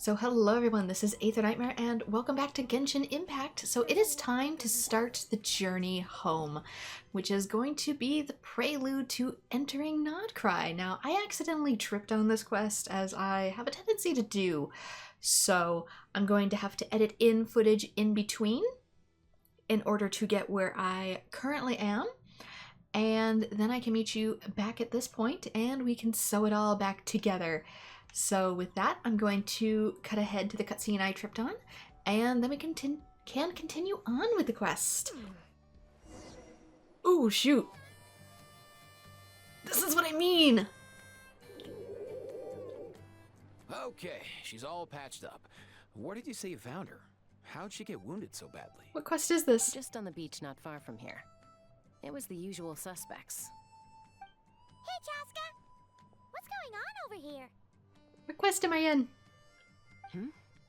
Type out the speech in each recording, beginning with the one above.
So hello everyone, this is Aether Nightmare and welcome back to Genshin Impact. So it is time to start the journey home, which is going to be the prelude to entering nod-krai. Now, I accidentally tripped on this quest, as I have a tendency to do, so I'm going to have to edit in footage in between in order to get where I currently am, and then I can meet you back at this point and we can sew it all back together. So with that, I'm going to cut ahead to the cutscene I tripped on, and then we can continue on with the quest. Ooh, shoot. This is what I mean! Okay, she's all patched up. Where did you say you found her? How'd she get wounded so badly? What quest is this? Just on the beach not far from here. It was the usual suspects. Hey, Chaska! What's going on over here? What quest am I in?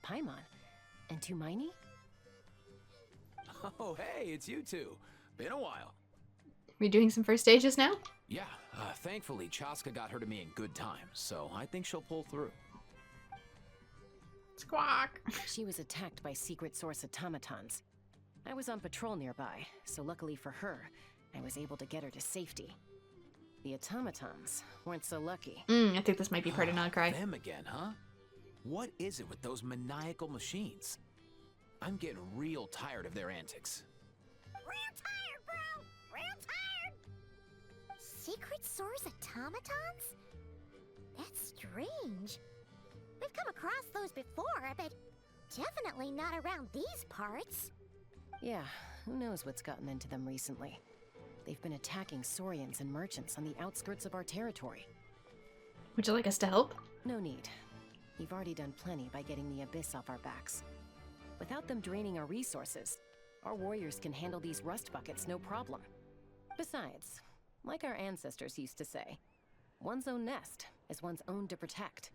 Paimon. And Tumaini? Oh, hey, it's you two. Been a while. We doing some first stages now? Yeah, thankfully Chaska got her to me in good time, so I think she'll pull through. Squawk! She was attacked by secret source automatons. I was on patrol nearby, so luckily for her, I was able to get her to safety. The automatons weren't so lucky. I think this might be part of nod-krai. Them again, huh? What is it with those maniacal machines? I'm getting real tired of their antics. Real tired, bro! Real tired! Secret source automatons? That's strange. We've come across those before, but definitely not around these parts. Yeah, who knows what's gotten into them recently. They've been attacking Saurians and merchants on the outskirts of our territory. Would you like us to help? No need. You've already done plenty by getting the Abyss off our backs. Without them draining our resources, our warriors can handle these rust buckets no problem. Besides, like our ancestors used to say, one's own nest is one's own to protect.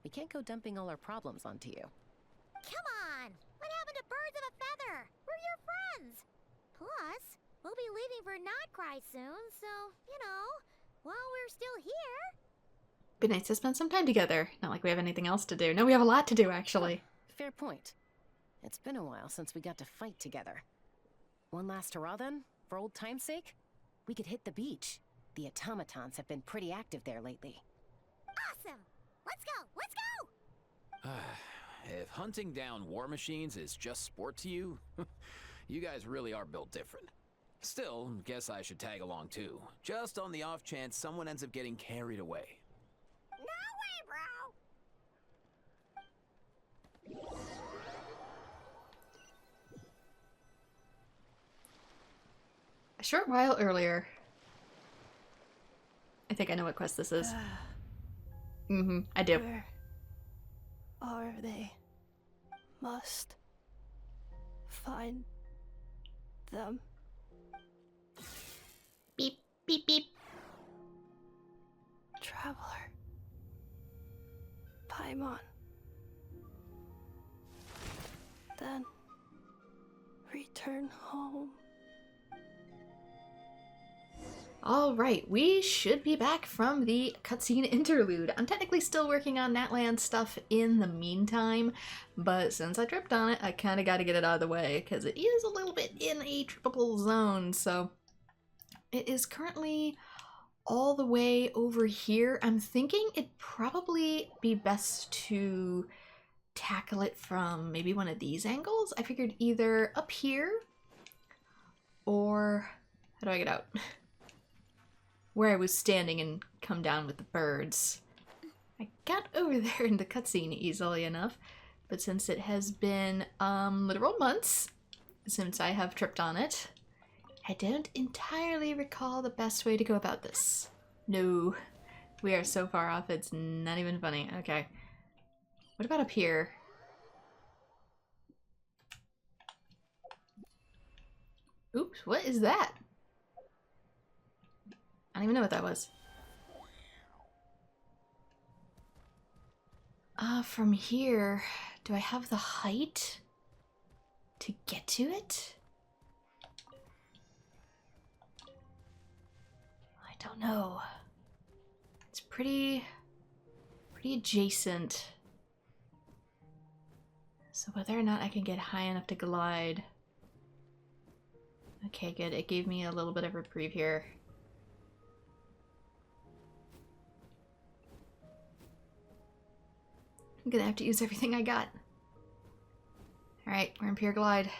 We can't go dumping all our problems onto you. Come on! What happened to birds of a feather? We're your friends! Plus, we'll be leaving for nod-krai soon, so, you know, while we're still here. Be nice to spend some time together. Not like we have anything else to do. No, we have a lot to do, actually. Fair point. It's been a while since we got to fight together. One last hurrah then, for old time's sake? We could hit the beach. The automatons have been pretty active there lately. Awesome! Let's go! Let's go! If hunting down war machines is just sport to you, you guys really are built different. Still, guess I should tag along too, just on the off chance someone ends up getting carried away. No way, bro! A short while earlier. I think I know what quest this is. I do. Where are they? Must find them. Beep, beep, beep. Traveler. Paimon. Then return home. Alright, we should be back from the cutscene interlude. I'm technically still working on Natlan stuff in the meantime, but since I tripped on it, I kind of got to get it out of the way, because it is a little bit in a trippable zone, so it is currently all the way over here. I'm thinking it'd probably be best to tackle it from maybe one of these angles. I figured either up here, or how do I get out? Where I was standing and come down with the birds. I got over there in the cutscene easily enough, but since it has been literal months since I have tripped on it, I don't entirely recall the best way to go about this. No, we are so far off it's not even funny. Okay, what about up here? Oops, what is that? I don't even know what that was. From here, do I have the height to get to it? I don't know. It's pretty adjacent. So whether or not I can get high enough to glide. Okay, good. It gave me a little bit of reprieve here. I'm gonna have to use everything I got. Alright, we're in pure glide.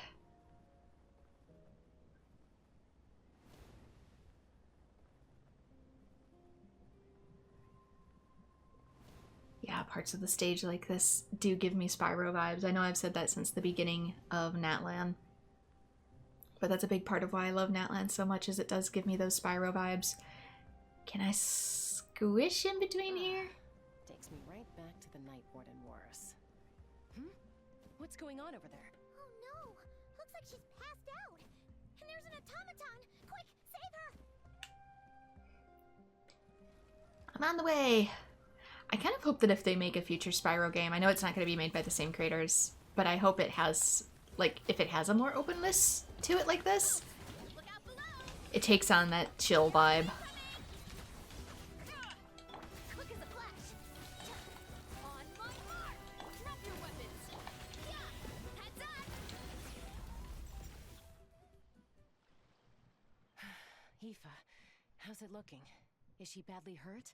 Yeah, parts of the stage like this do give me Spyro vibes. I know I've said that since the beginning of Natlan. But that's a big part of why I love Natlan so much, is it does give me those Spyro vibes. Can I squish in between here? Takes me right back to the Night Warden Wars. What's going on over there? Oh no! Looks like she's passed out! And there's an automaton! Quick, save her! I'm on the way! I kind of hope that if they make a future Spyro game, I know it's not going to be made by the same creators, but I hope it has, like, if it has a more openness to it like this, it takes on that chill vibe. Quick as a flash! On my mark! Drop your weapons! Yeah! Heads up! Aoife, how's it looking? Is she badly hurt?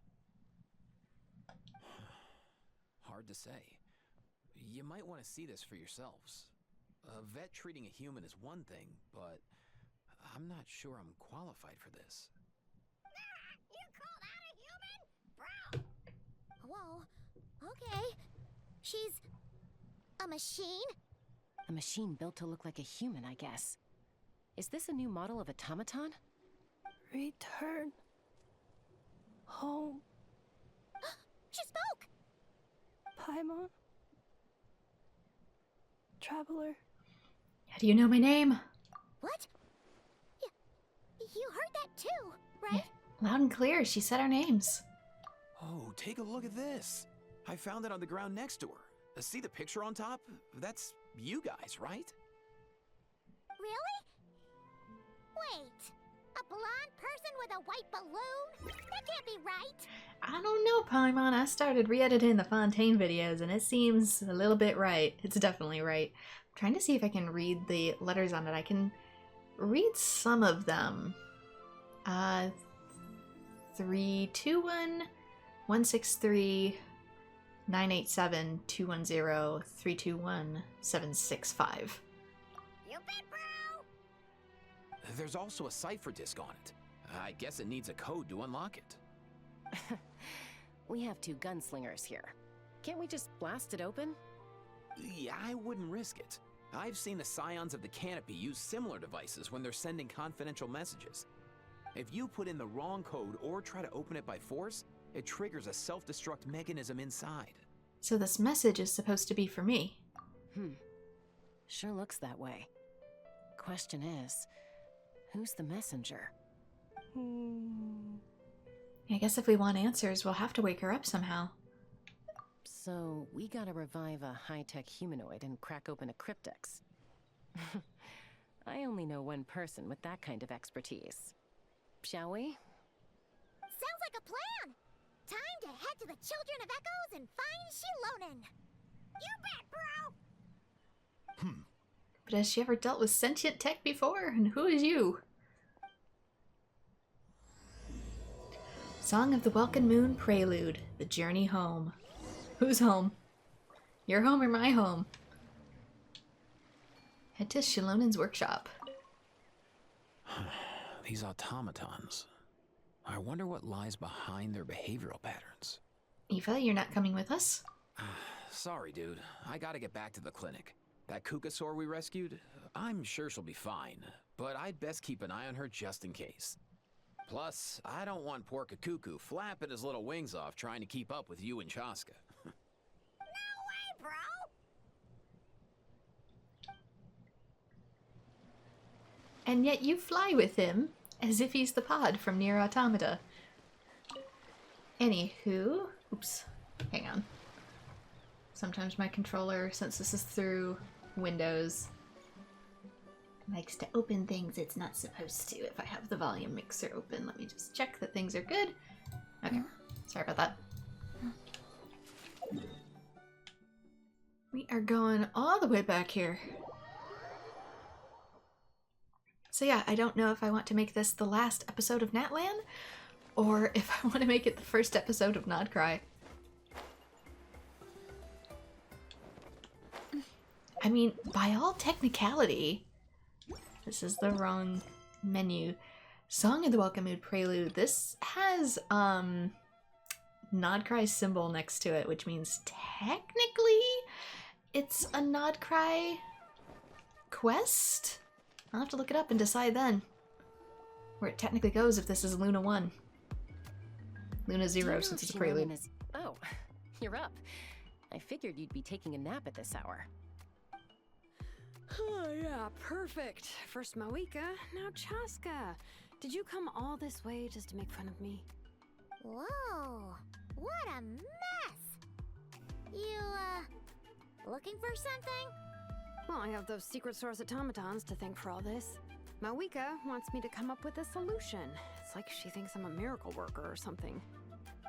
Hard to say. You might want to see this for yourselves. A vet treating a human is one thing, but I'm not sure I'm qualified for this. You call that a human? Bro! Whoa. Okay. She's a machine? A machine built to look like a human, I guess. Is this a new model of automaton? Return home, She spoke! Paimon. Traveler. How do you know my name? What? You heard that too, right? Yeah, loud and clear. She said our names. Oh, take a look at this. I found it on the ground next to her. See the picture on top? That's you guys, right? Really? Wait. A blonde person with a white balloon? That can't be right. I don't know, Paimon. I started re-editing the Fontaine videos, and it seems a little bit right. It's definitely right. I'm trying to see if I can read the letters on it. I can read some of them. 321 163 987 210 321 765. You bet, bro! There's also a cipher disk on it. I guess it needs a code to unlock it. We have two gunslingers here. Can't we just blast it open? Yeah, I wouldn't risk it. I've seen the Scions of the Canopy use similar devices when they're sending confidential messages. If you put in the wrong code or try to open it by force, it triggers a self-destruct mechanism inside. So this message is supposed to be for me. Sure looks that way. Question is, who's the messenger? I guess if we want answers, we'll have to wake her up somehow. So, we gotta revive a high-tech humanoid and crack open a cryptex. I only know one person with that kind of expertise. Shall we? Sounds like a plan! Time to head to the Children of Echoes and find Shilonen! You bet, bro! But has she ever dealt with sentient tech before? And who is you? Song of the Welkin Moon Prelude, The Journey Home. Who's home? Your home or my home? Head to Shilonen's workshop. These automatons. I wonder what lies behind their behavioral patterns. Eva, you're not coming with us? Sorry, dude. I gotta get back to the clinic. That Kukasaur we rescued, I'm sure she'll be fine, but I'd best keep an eye on her just in case. Plus, I don't want poor Kakuku flapping his little wings off trying to keep up with you and Chaska. No way, bro! And yet you fly with him, as if he's the pod from Nier Automata. Anywho... Oops. Hang on. Sometimes my controller, since this is through Windows, likes to open things it's not supposed to if I have the volume mixer open. Let me just check that things are good. Okay. Sorry about that. We are going all the way back here. So yeah, I don't know if I want to make this the last episode of Natlan, or if I want to make it the first episode of nod-krai. I mean, by all technicality, this is the wrong menu. Song of the Welcome Mood Prelude. This has, nod-krai symbol next to it, which means technically it's a nod-krai quest? I'll have to look it up and decide then where it technically goes if this is Luna 1. Luna 0 since it's a prelude. Oh, you're up. I figured you'd be taking a nap at this hour. Oh, yeah, perfect. First Moika, now Chaska. Did you come all this way just to make fun of me? Whoa, what a mess! You, looking for something? Well, I have those secret source automatons to thank for all this. Moika wants me to come up with a solution. It's like she thinks I'm a miracle worker or something.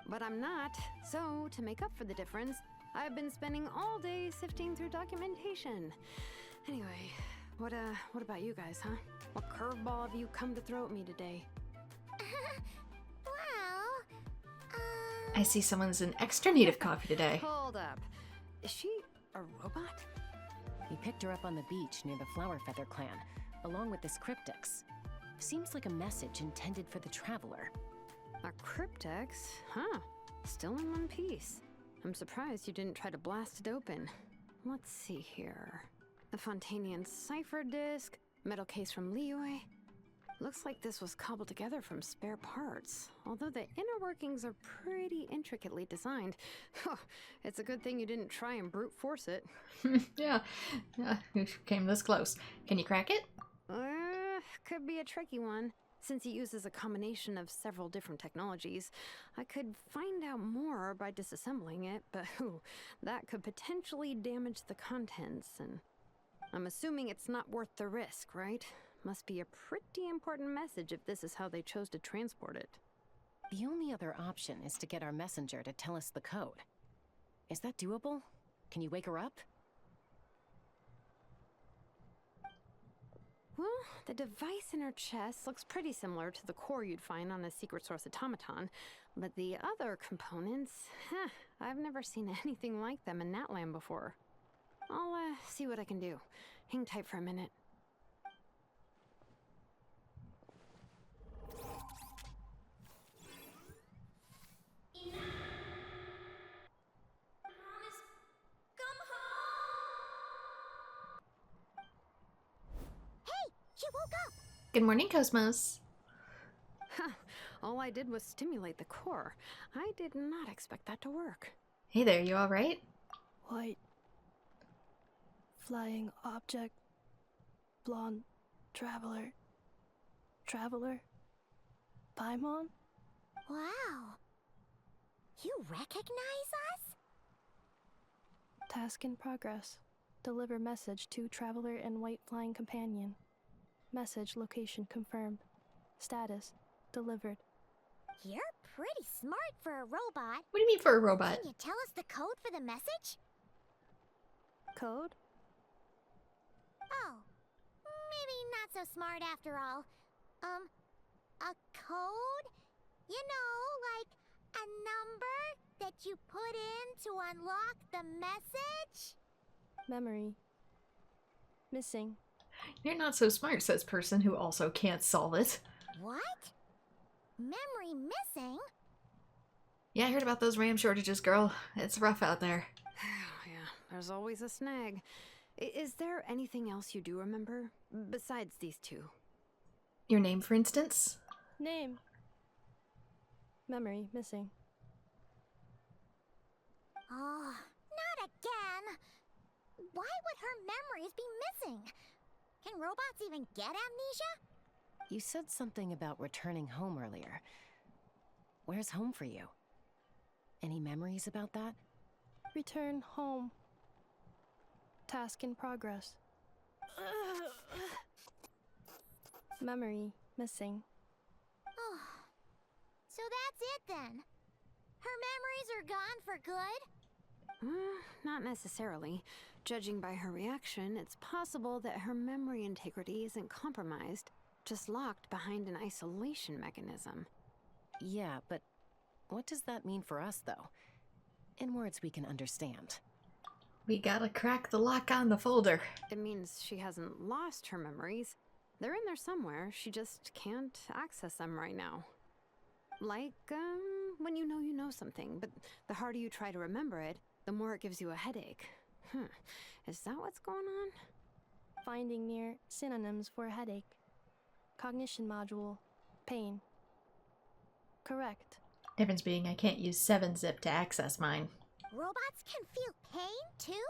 But I'm not, so to make up for the difference, I've been spending all day sifting through documentation. Anyway, what about you guys, huh? What curveball have you come to throw at me today? Well, I see someone's in extra need of coffee today. Hold up. Is she a robot? We picked her up on the beach near the Flower Feather clan, along with this cryptex. Seems like a message intended for the traveler. A cryptex? Huh. Still in one piece. I'm surprised you didn't try to blast it open. Let's see here. A Fontanian cipher disk, metal case from Liyue. Looks like this was cobbled together from spare parts, although the inner workings are pretty intricately designed. It's a good thing you didn't try and brute force it. Yeah, you came this close. Can you crack it? Could be a tricky one. Since it uses a combination of several different technologies, I could find out more by disassembling it, but that could potentially damage the contents, and I'm assuming it's not worth the risk, right? Must be a pretty important message if this is how they chose to transport it. The only other option is to get our messenger to tell us the code. Is that doable? Can you wake her up? Well, the device in her chest looks pretty similar to the core you'd find on a secret source automaton, but the other components, I've never seen anything like them in Natlan before. I'll see what I can do. Hang tight for a minute. She woke up! Good morning, Cosmos. All I did was stimulate the core. I did not expect that to work. Hey there, you alright? White. Flying object. Blonde. Traveler. Traveler. Paimon? Wow. You recognize us? Task in progress. Deliver message to Traveler and White Flying Companion. Message location confirmed. Status delivered. You're pretty smart for a robot. What do you mean for a robot? Can you tell us the code for the message? Code? Oh, maybe not so smart after all. A code? You know, like a number that you put in to unlock the message? Memory. Missing. You're not so smart, says person who also can't solve it. What? Memory missing? Yeah, I heard about those RAM shortages, girl. It's rough out there. Yeah, there's always a snag. Is there anything else you do remember? Besides these two? Your name, for instance? Name. Memory missing. Oh, not again! Why would her memories be missing? Can robots even get amnesia? You said something about returning home earlier. Where's home for you? Any memories about that? Return home. Task in progress. Memory missing. Oh, so that's it then. Her memories are gone for good? Not necessarily. Judging by her reaction, it's possible that her memory integrity isn't compromised, just locked behind an isolation mechanism. Yeah, but what does that mean for us, though? In words we can understand. We gotta crack the lock on the folder. It means she hasn't lost her memories. They're in there somewhere, she just can't access them right now. Like, when you know something, but the harder you try to remember it, the more it gives you a headache. Is that what's going on? Finding near synonyms for headache. Cognition module. Pain. Correct. Difference being I can't use 7-zip to access mine. Robots can feel pain, too?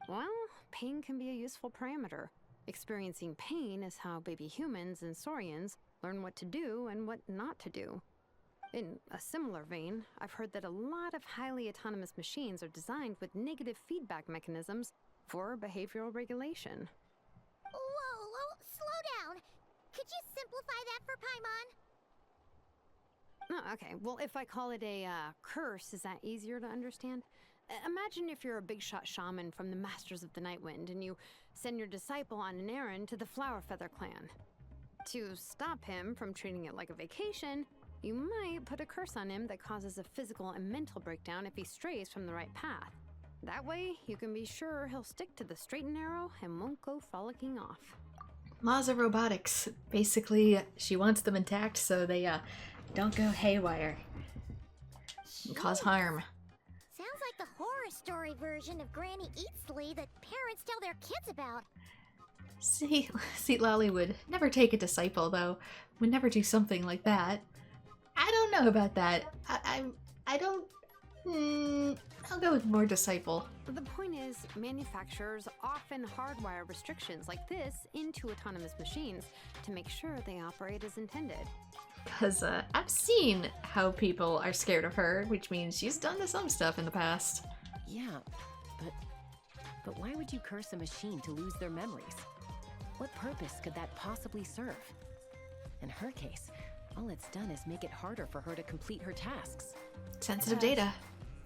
Well, pain can be a useful parameter. Experiencing pain is how baby humans and saurians learn what to do and what not to do. In a similar vein, I've heard that a lot of highly autonomous machines are designed with negative feedback mechanisms for behavioral regulation. Whoa, slow down. Could you simplify that for Paimon? Oh, okay, well, if I call it a curse, is that easier to understand? Imagine if you're a big shot shaman from the Masters of the Nightwind and you send your disciple on an errand to the Flowerfeather clan. To stop him from treating it like a vacation, you might put a curse on him that causes a physical and mental breakdown if he strays from the right path. That way, you can be sure he'll stick to the straight and narrow and won't go frolicking off. Laws of robotics. Basically, she wants them intact so they don't go haywire and cause harm. Sounds like the horror story version of Granny Eatsley that parents tell their kids about. See, Lolly would never take a disciple, though. Would never do something like that. I don't know about that. I don't... I'll go with more disciple. The point is, manufacturers often hardwire restrictions like this into autonomous machines to make sure they operate as intended. Because I've seen how people are scared of her, which means she's done some stuff in the past. Yeah, but why would you curse a machine to lose their memories? What purpose could that possibly serve? In her case, all it's done is make it harder for her to complete her tasks. Sensitive data.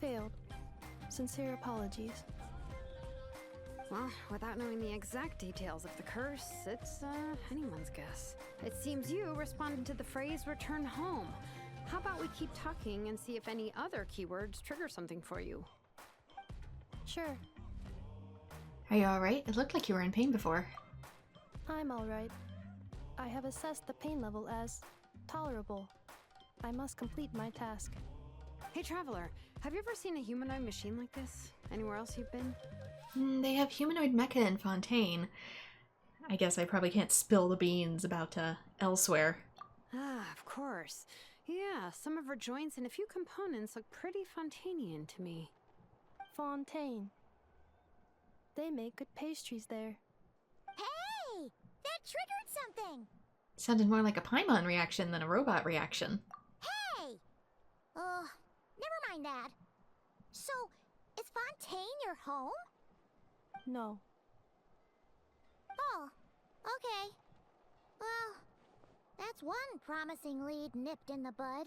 Failed. Sincere apologies. Well, without knowing the exact details of the curse, it's anyone's guess. It seems you responded to the phrase return home. How about we keep talking and see if any other keywords trigger something for you? Sure. Are you alright? It looked like you were in pain before. I'm alright. I have assessed the pain level as tolerable. I must complete my task. Hey, Traveler, have you ever seen a humanoid machine like this? Anywhere else you've been? They have humanoid mecha in Fontaine. I guess I probably can't spill the beans about elsewhere. Ah, of course. Yeah, some of her joints and a few components look pretty Fontainian to me. Fontaine. They make good pastries there. Hey! That triggered something! Sounded more like a Paimon reaction than a robot reaction. Hey! Never mind that. So, is Fontaine your home? No. Oh, okay. Well, that's one promising lead nipped in the bud.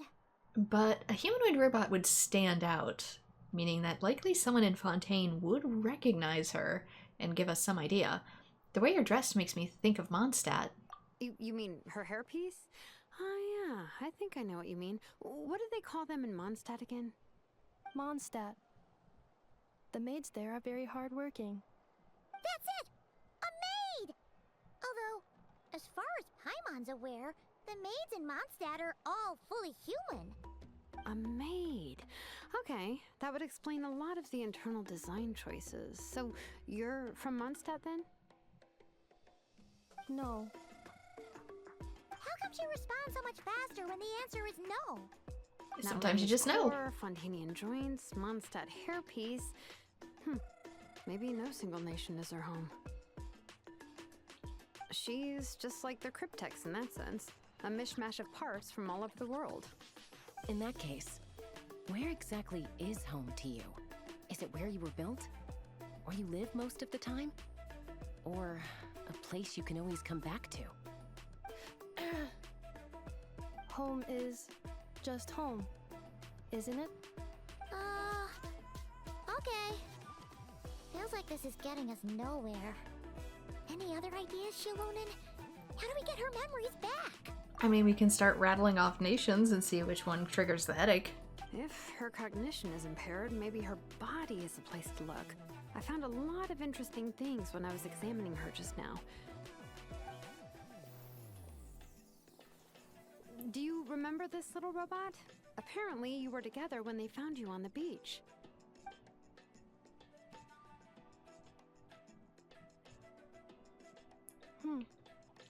But a humanoid robot would stand out, meaning that likely someone in Fontaine would recognize her and give us some idea. The way you're dressed makes me think of Mondstadt. You mean her hairpiece? Oh yeah, I think I know what you mean. What do they call them in Mondstadt again? Mondstadt. The maids there are very hardworking. That's it! A maid! Although, as far as Paimon's aware, the maids in Mondstadt are all fully human. A maid. Okay, that would explain a lot of the internal design choices. So, you're from Mondstadt then? No. How come she responds so much faster when the answer is no? Sometimes you just know. Fontainian joints, Mondstadt hairpiece. Maybe no single nation is her home. She's just like the cryptex in that sense. A mishmash of parts from all over the world. In that case, where exactly is home to you? Is it where you were built? Where you live most of the time? Or a place you can always come back to? Home is just home, isn't it? Okay. Feels like this is getting us nowhere. Any other ideas, Shilonen? How do we get her memories back? I mean, we can start rattling off nations and see which one triggers the headache. If her cognition is impaired, maybe her body is the place to look. I found a lot of interesting things when I was examining her just now. Do you remember this little robot? Apparently, you were together when they found you on the beach.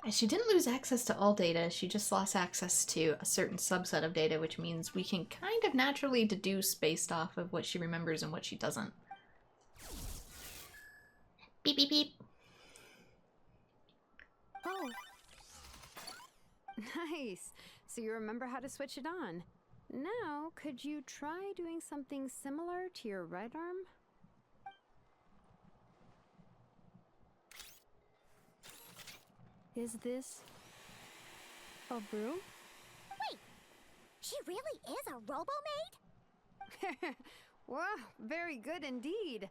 She didn't lose access to all data, she just lost access to a certain subset of data, which means we can kind of naturally deduce based off of what she remembers and what she doesn't. Beep, beep, beep. Oh, Nice! So you remember how to switch it on. Now, could you try doing something similar to your right arm? is this a broom? Wait! She really is a robo-maid? Wow, very good indeed.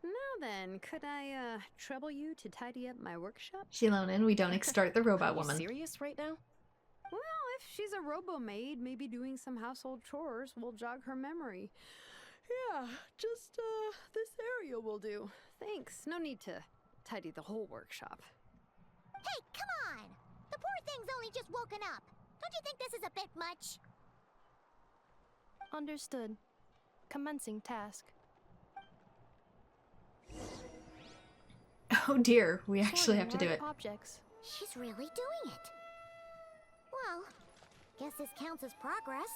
Now then, could I, trouble you to tidy up my workshop? Shilonen, we don't extort the robot Are you woman. serious right now? Well, if she's a robo-maid, maybe doing some household chores will jog her memory. Yeah, just, this area will do. Thanks, no need to tidy the whole workshop. Hey, come on! The poor thing's only just woken up. Don't you think this is a bit much? Understood. Commencing task. Oh dear, we actually have to do Sorting it. large objects. She's really doing it. Well, guess this counts as progress.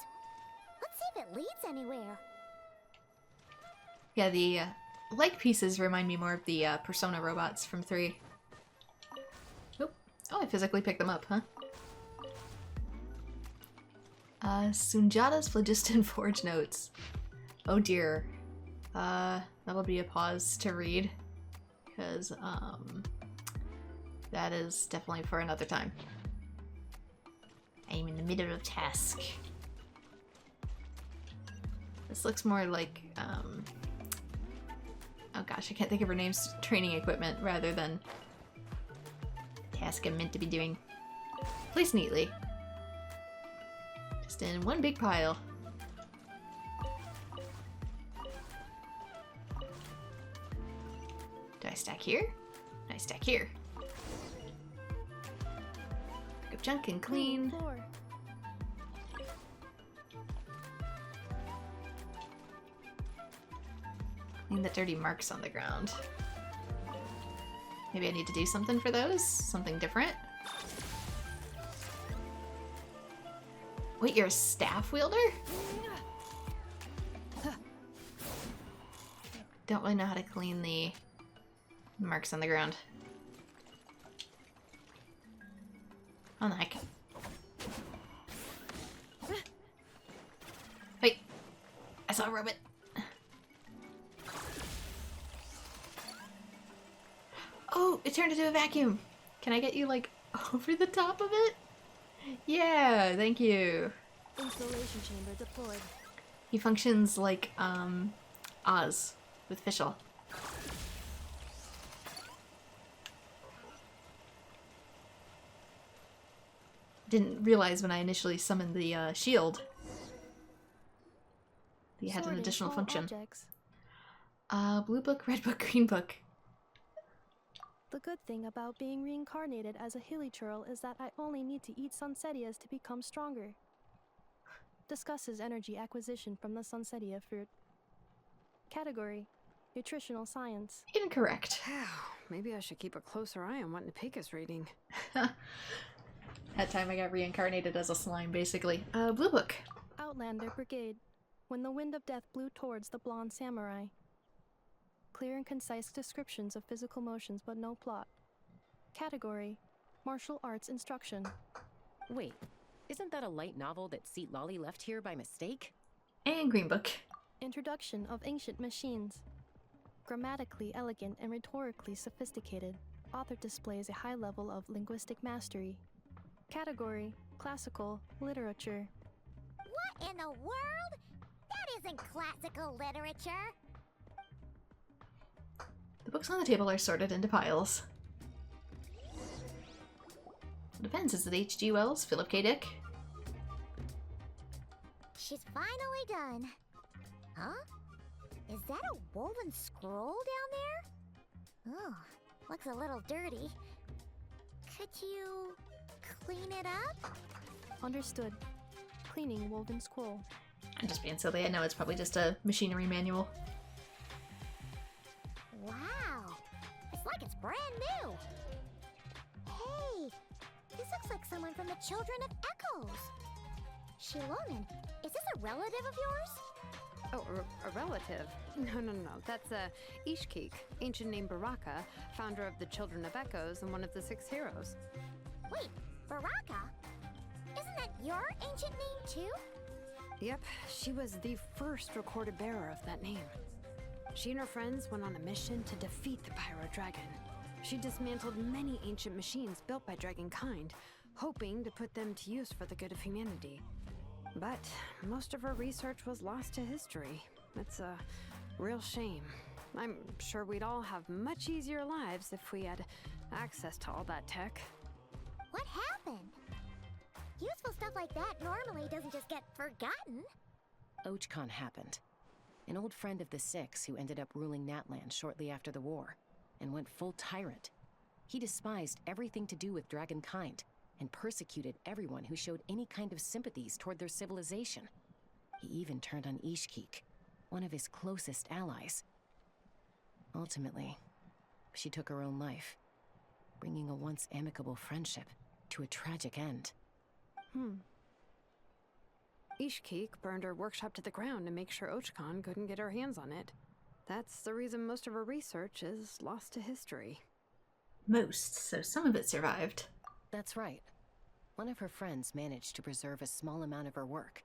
Let's see if it leads anywhere. Yeah, the like pieces remind me more of the Persona robots from 3. Oop. Oh, I physically picked them up, huh? Sunjata's Phlogiston Forge Notes. Oh dear. That'll be a pause to read. Because, that is definitely for another time. I'm in the middle of task. This looks more like, oh gosh, I can't think of her name's training equipment rather than task I'm meant to be doing. Placed neatly. Just in one big pile. Do I stack here? I stack here. Pick up junk and clean. Floor. Clean the dirty marks on the ground. Maybe I need to do something for those? Something different? Wait, you're a staff wielder? Don't really know how to clean the marks on the ground. On the heck. Wait. I saw a robot. Oh, it turned into a vacuum. Can I get you, like, over the top of it? Yeah, thank you. Installation chamber deployed. He functions like, Oz with Fischl. Didn't realize when I initially summoned the, shield. He had an Sorting additional all function. objects. Blue book, red book, green book. The good thing about being reincarnated as a hilichurl is that I only need to eat Sunsetias to become stronger. Discusses energy acquisition from the Sunsetia fruit. Category: Nutritional Science. Incorrect. Maybe I should keep a closer eye on what Nipika's reading. That time I got reincarnated as a slime, basically. Blue book. Outlander Brigade. When the wind of death blew towards the blonde samurai. Clear and concise descriptions of physical motions but no plot. Category: Martial Arts Instruction. Wait, isn't that a light novel that Seat Lolly left here by mistake? And green book. Introduction of Ancient Machines. Grammatically elegant and rhetorically sophisticated, author displays a high level of linguistic mastery. Category: Classical Literature. What in the world? That isn't classical literature. The books on the table are sorted into piles. Defense is it H.G. Wells, Philip K. Dick. She's finally done. Huh? Is that a woven scroll down there? Oh, looks a little dirty. Could you clean it up? Understood. Cleaning woven scroll. I'm just being silly. I know it's probably just a machinery manual. Wow, it's like it's brand new. Hey, this looks like someone from the Children of Echoes. Shilonen, is this a relative of yours? Oh, a relative? No. That's Ishkik, ancient name Baraka, founder of the Children of Echoes and one of the 6 heroes. Wait, Baraka? Isn't that your ancient name too? Yep, she was the first recorded bearer of that name. She and her friends went on a mission to defeat the Pyro Dragon. She dismantled many ancient machines built by Dragonkind, hoping to put them to use for the good of humanity. But most of her research was lost to history. It's a real shame. I'm sure we'd all have much easier lives if we had access to all that tech. What happened? Useful stuff like that normally doesn't just get forgotten. Ochkon happened. An old friend of the 6 who ended up ruling Natlan shortly after the war, and went full tyrant. He despised everything to do with Dragonkind, and persecuted everyone who showed any kind of sympathies toward their civilization. He even turned on Ishkik, one of his closest allies. Ultimately, she took her own life, bringing a once amicable friendship to a tragic end. Ishkik burned her workshop to the ground to make sure Ochkon couldn't get her hands on it. That's the reason most of her research is lost to history. Most, so some of it survived. That's right. One of her friends managed to preserve a small amount of her work.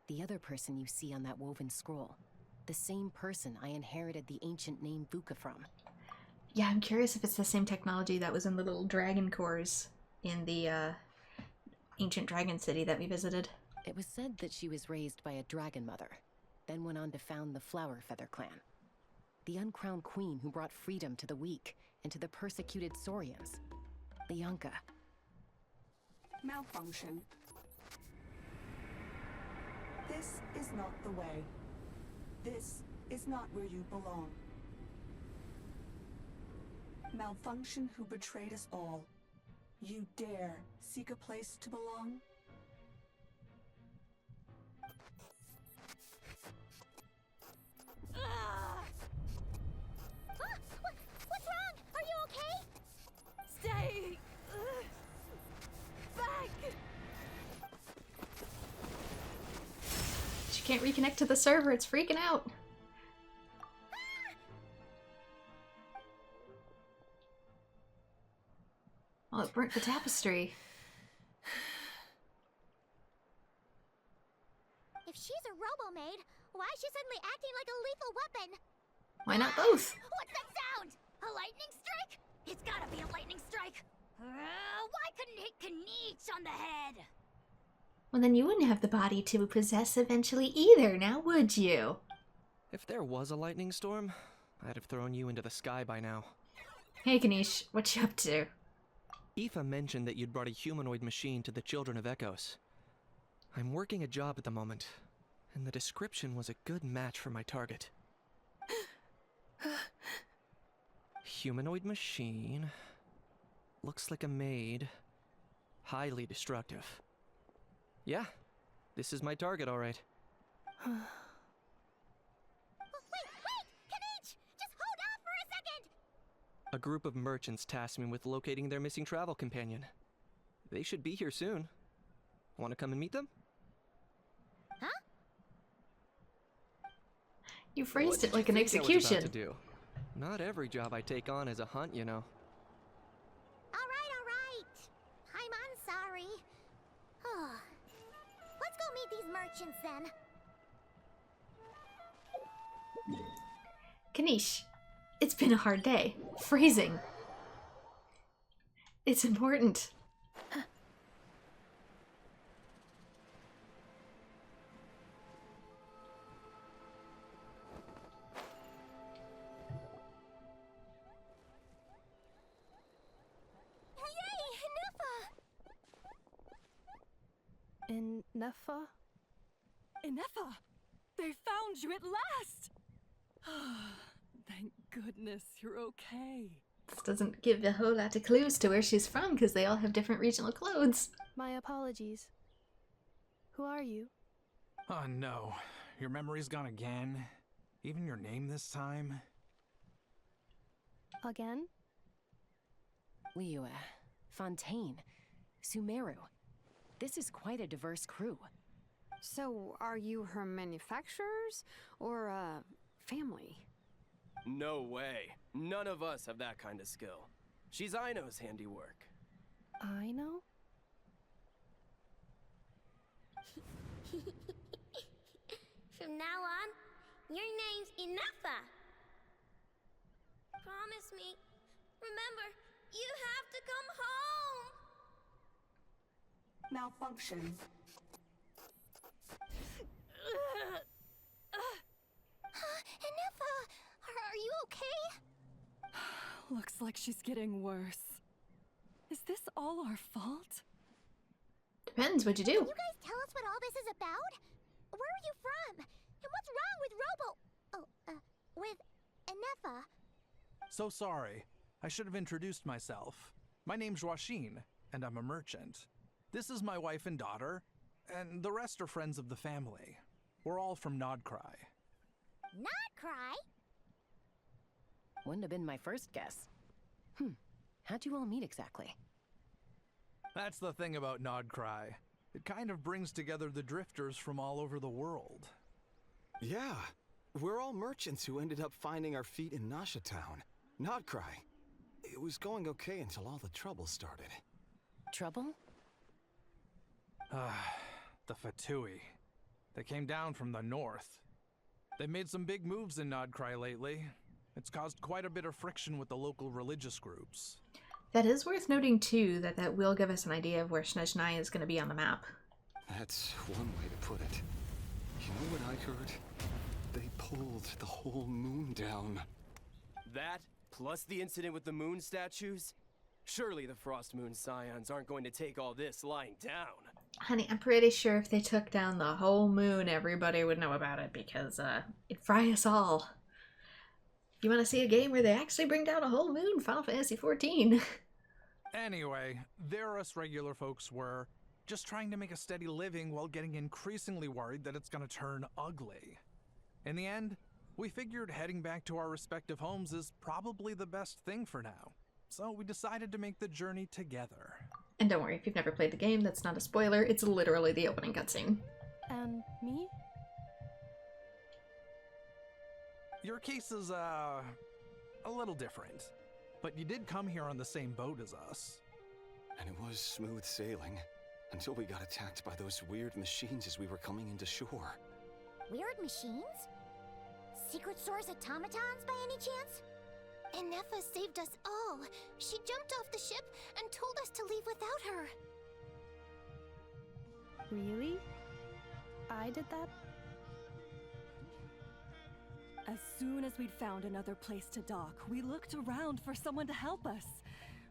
The other person you see on that woven scroll, the same person I inherited the ancient name Vuka from. Yeah, I'm curious if it's the same technology that was in the little dragon cores in the ancient dragon city that we visited. It was said that she was raised by a dragon mother, then went on to found the Flower Feather clan. The uncrowned queen who brought freedom to the weak and to the persecuted Saurians. Bianca. Malfunction. This is not the way. This is not where you belong. Malfunction who betrayed us all. You dare seek a place to belong? What's wrong? Are you okay? Stay back. She can't reconnect to the server, it's freaking out. Oh, it burnt the tapestry. If she's a robo-maid, why is she suddenly acting like a lethal weapon? Why not both? What's that sound? A lightning strike? It's gotta be a lightning strike. Why couldn't it hit Kniech on the head? Well, then you wouldn't have the body to possess eventually either, now would you? If there was a lightning storm, I'd have thrown you into the sky by now. Hey, Kniech, what you up to? Aoife mentioned that you'd brought a humanoid machine to the Children of Echoes. I'm working a job at the moment, and the description was a good match for my target. Humanoid machine. Looks like a maid. Highly destructive. Yeah, this is my target, all right. Wait! Kniech! Just hold off for a second! A group of merchants tasked me with locating their missing travel companion. They should be here soon. Want to come and meet them? Huh? You phrased What it did like you an think I was execution. about to do? Not every job I take on is a hunt, you know. Alright. I'm sorry. Let's go meet these merchants then. Kniech, it's been a hard day. Phrasing. It's important. In Nefa? Inefa! They found you at last! Thank goodness you're okay. This doesn't give a whole lot of clues to where she's from because they all have different regional clothes. My apologies. Who are you? Oh no, your memory's gone again? Even your name this time? Again? Liyue, Fontaine, Sumeru. This is quite a diverse crew. So, are you her manufacturers or family? No way. None of us have that kind of skill. She's Aino's handiwork. Aino? From now on, your name's Inefa. Promise me. Remember, you have to come home. Malfunction. Inefa, are you okay? Looks like she's getting worse. Is this all our fault? Depends what you do. Can you guys tell us what all this is about? Where are you from? And what's wrong with with Inefa? So sorry. I should have introduced myself. My name's Joachine, and I'm a merchant. This is my wife and daughter, and the rest are friends of the family. We're all from Nod-krai. Nod-krai? Wouldn't have been my first guess. How'd you all meet exactly? That's the thing about Nod-krai. It kind of brings together the drifters from all over the world. Yeah, we're all merchants who ended up finding our feet in Nasha Town. Nod-krai. It was going okay until all the trouble started. Trouble? The Fatui. They came down from the north. They've made some big moves in Nod-krai lately. It's caused quite a bit of friction with the local religious groups. That is worth noting too, that will give us an idea of where Snezhnaya is going to be on the map. That's one way to put it. You know what I heard? They pulled the whole moon down. That, plus the incident with the moon statues? Surely the Frost Moon Scions aren't going to take all this lying down. Honey, I'm pretty sure if they took down the whole moon, everybody would know about it because it'd fry us all. You want to see a game where they actually bring down a whole moon? Final Fantasy XIV. Anyway, there us regular folks were just trying to make a steady living while getting increasingly worried that it's gonna turn ugly. In the end, we figured heading back to our respective homes is probably the best thing for now. So we decided to make the journey together. And don't worry, if you've never played the game, that's not a spoiler. It's literally the opening cutscene. And me? Your case is, a little different. But you did come here on the same boat as us. And it was smooth sailing, until we got attacked by those weird machines as we were coming into shore. Weird machines? Secret Source automatons by any chance? Inefa saved us all. She jumped off the ship and told us to leave without her. Really? I did that? As soon as we'd found another place to dock, we looked around for someone to help us.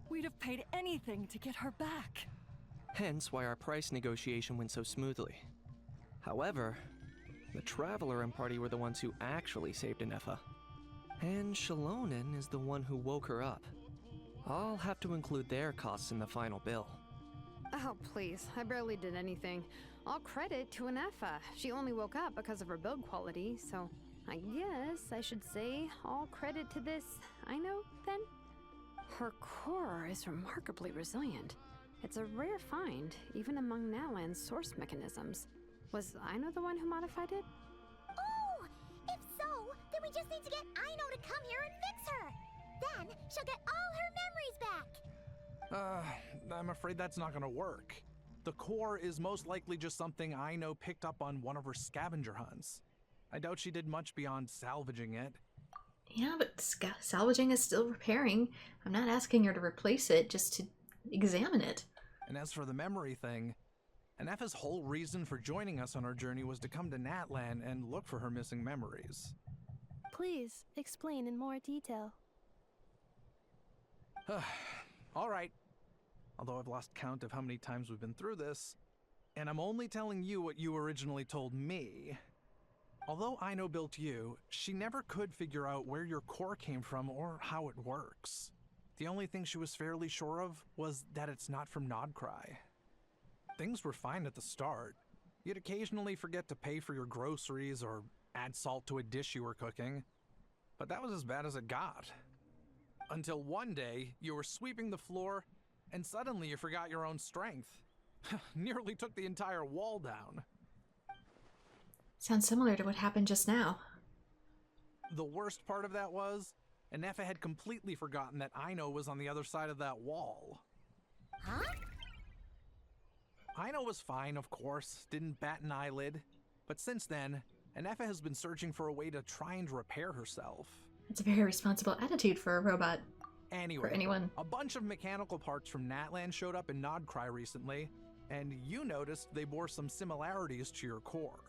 We'd have paid anything to get her back. Hence why our price negotiation went so smoothly. However, the Traveler and party were the ones who actually saved Inefa. And Shalonen is the one who woke her up. I'll have to include their costs in the final bill. Oh, please. I barely did anything. All credit to Inefa. She only woke up because of her build quality, so I guess I should say all credit to this Aino, then? Her core is remarkably resilient. It's a rare find, even among Nalan's source mechanisms. Was Aino the one who modified it? Oh! If so, then we just need to get Aino to come here and fix her! Then she'll get all her memories back! I'm afraid that's not gonna work. The core is most likely just something Aino picked up on one of her scavenger hunts. I doubt she did much beyond salvaging it. Yeah, but salvaging is still repairing. I'm not asking her to replace it, just to examine it. And as for the memory thing, Inefa's whole reason for joining us on our journey was to come to Natlan and look for her missing memories. Please, explain in more detail. All right. Although I've lost count of how many times we've been through this, and I'm only telling you what you originally told me. Although Aino built you, she never could figure out where your core came from or how it works. The only thing she was fairly sure of was that it's not from nod-krai. Things were fine at the start. You'd occasionally forget to pay for your groceries or add salt to a dish you were cooking, but that was as bad as it got. Until one day, you were sweeping the floor, and suddenly you forgot your own strength. Nearly took the entire wall down. Sounds similar to what happened just now. The worst part of that was, Anefa had completely forgotten that Aino was on the other side of that wall. Huh? Aino was fine, of course, didn't bat an eyelid. But since then, Anefa has been searching for a way to try and repair herself. It's a very responsible attitude for a robot. Anyway, for anyone. A bunch of mechanical parts from Natlan showed up in nod-krai recently, and you noticed they bore some similarities to your core.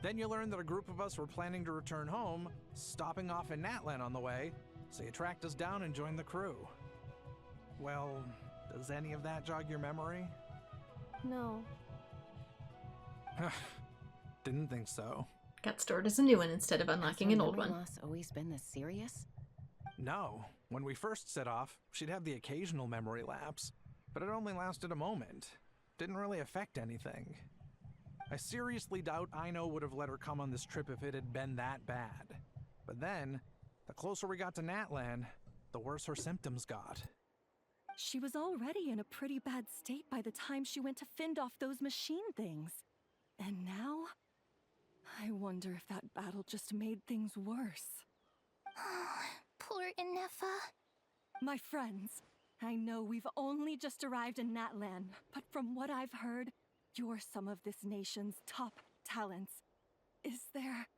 Then you learned that a group of us were planning to return home, stopping off in Natlan on the way, so you tracked us down and joined the crew. Well, does any of that jog your memory? No. Didn't think so. Got stored as a new one instead of unlocking an old one. Has loss always been this serious? No. When we first set off, she'd have the occasional memory lapse, but it only lasted a moment. Didn't really affect anything. I seriously doubt Aino would have let her come on this trip if it had been that bad. But then, the closer we got to Natlan, the worse her symptoms got. She was already in a pretty bad state by the time she went to fend off those machine things. And now? I wonder if that battle just made things worse. Poor Anefa. My friends, I know we've only just arrived in Natlan, but from what I've heard, you're some of this nation's top talents. Is there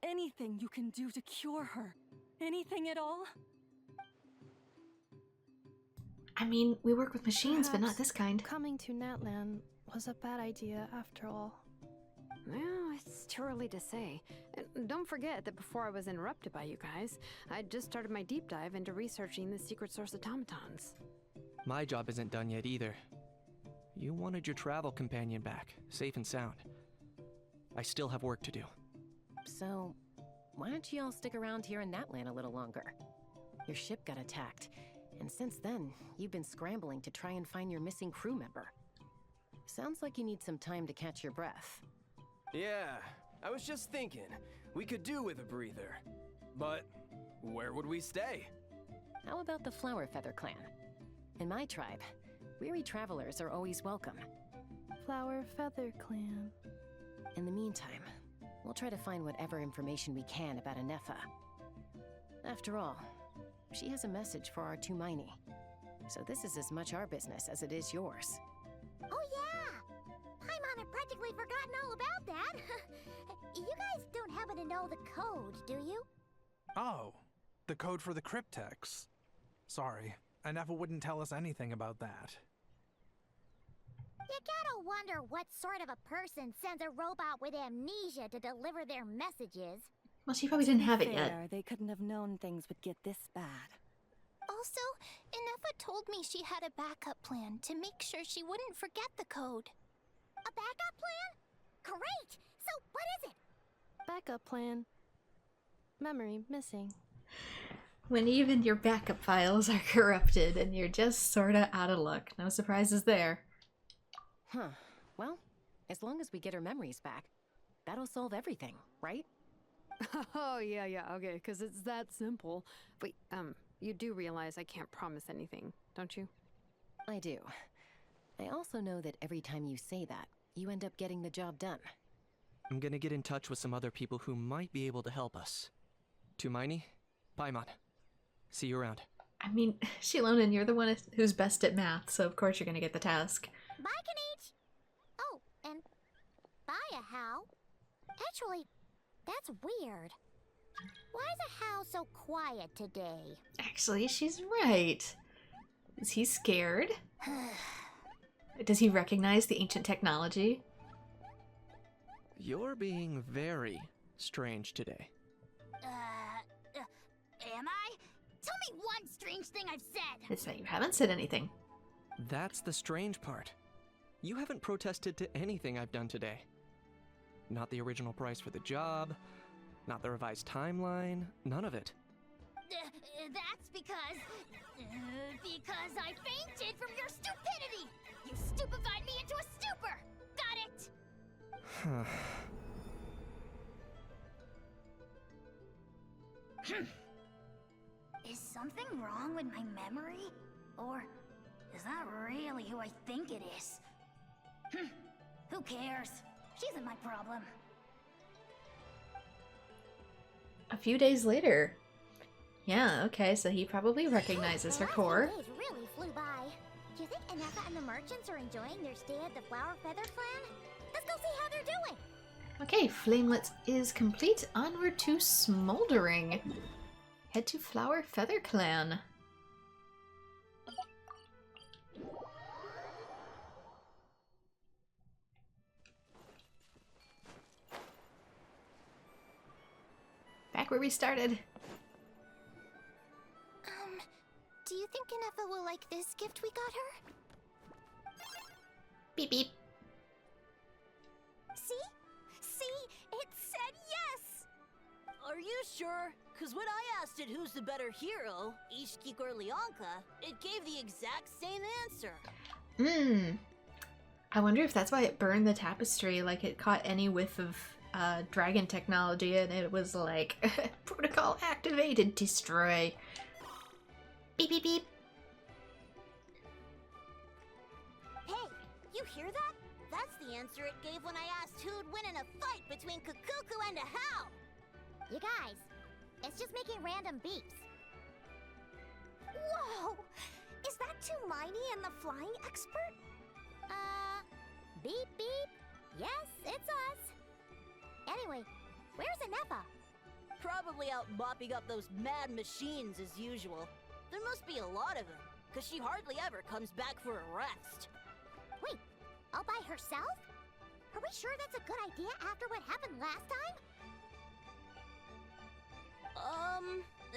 anything you can do to cure her? Anything at all? I mean, we work with machines, but not Perhaps this kind. Coming to Natlan was a bad idea after all. Well, it's too early to say. And don't forget that before I was interrupted by you guys, I'd just started my deep dive into researching the secret source automatons. My job isn't done yet either. You wanted your travel companion back, safe and sound. I still have work to do. So, why don't you all stick around here in Natlan a little longer? Your ship got attacked, and since then, you've been scrambling to try and find your missing crew member. Sounds like you need some time to catch your breath. Yeah, I was just thinking, we could do with a breather. But where would we stay? How about the Flower Feather Clan? In my tribe, weary travelers are always welcome. Flower Feather Clan. In the meantime, we'll try to find whatever information we can about Anefa. After all, she has a message for our Tumaini. So this is as much our business as it is yours. Oh yeah! Paimon had practically forgotten all about that. You guys don't happen to know the code, do you? Oh, the code for the cryptex. Sorry, Anefa wouldn't tell us anything about that. You gotta wonder what sort of a person sends a robot with amnesia to deliver their messages. Well, she probably didn't have it yet. Fair, they couldn't have known things would get this bad. Also, Anefa told me she had a backup plan to make sure she wouldn't forget the code. A backup plan? Great! So what is it? Backup plan. Memory missing. When even your backup files are corrupted and you're just sorta out of luck. No surprises there. Huh. Well, as long as we get her memories back, that'll solve everything, right? Oh, yeah, okay, because it's that simple. Wait, you do realize I can't promise anything, don't you? I do. I also know that every time you say that, you end up getting the job done. I'm gonna get in touch with some other people who might be able to help us. Tumaini, Paimon. See you around. I mean, Shilonen, you're the one who's best at math, so of course you're gonna get the task. Bye, Kanich! Oh, and bye, Ahau. Actually, that's weird. Why is Ahau so quiet today? Actually, she's right. Is he scared? Does he recognize the ancient technology? You're being very strange today. Am I? Tell me one strange thing I've said! It's that you haven't said anything. That's the strange part. You haven't protested to anything I've done today. Not the original price for the job, not the revised timeline, none of it. That's because I fainted from your stupidity! You stupefied me into a stupor! Got it? Is something wrong with my memory? Or is that really who I think it is? Who cares? She isn't my problem. A few days later. Yeah, okay, so he probably recognizes her core. The last few days really flew by. Do you think Inefa and the merchants are enjoying their stay at the Flower Feather Clan? Let's go see how they're doing. Okay, Flamelets is complete. Onward to Smoldering. Head to Flower Feather Clan. Back where we started. Do you think Inefa will like this gift we got her? Beep beep. See? It said yes! Are you sure? Because when I asked it who's the better hero, Ishiki or Leonka, it gave the exact same answer. I wonder if that's why it burned the tapestry, like it caught any whiff of dragon technology and it was like, protocol activated, destroy. Beep beep beep. Hey, you hear that? That's the answer it gave when I asked who'd win in a fight between Kukuku and a How. You guys, it's just making random beeps. Whoa! Is that Tumaini and the flying expert? Beep beep. Yes, it's us. Anyway, where's Inefa? Probably out mopping up those mad machines as usual. There must be a lot of them, because she hardly ever comes back for a rest. Wait, all by herself? Are we sure that's a good idea after what happened last time?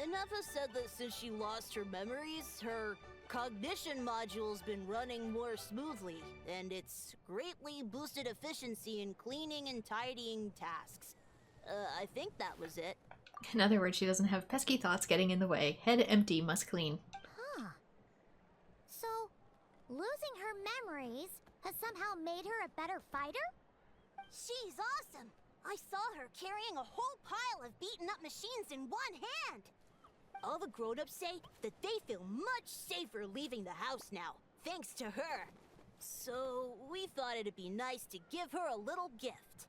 Inefa said that since she lost her memories, her cognition module's been running more smoothly, and it's greatly boosted efficiency in cleaning and tidying tasks. I think that was it. In other words, she doesn't have pesky thoughts getting in the way. Head empty, must clean. Huh. So, losing her memories has somehow made her a better fighter? She's awesome! I saw her carrying a whole pile of beaten up machines in one hand! All the grown-ups say that they feel much safer leaving the house now, thanks to her. So, we thought it'd be nice to give her a little gift.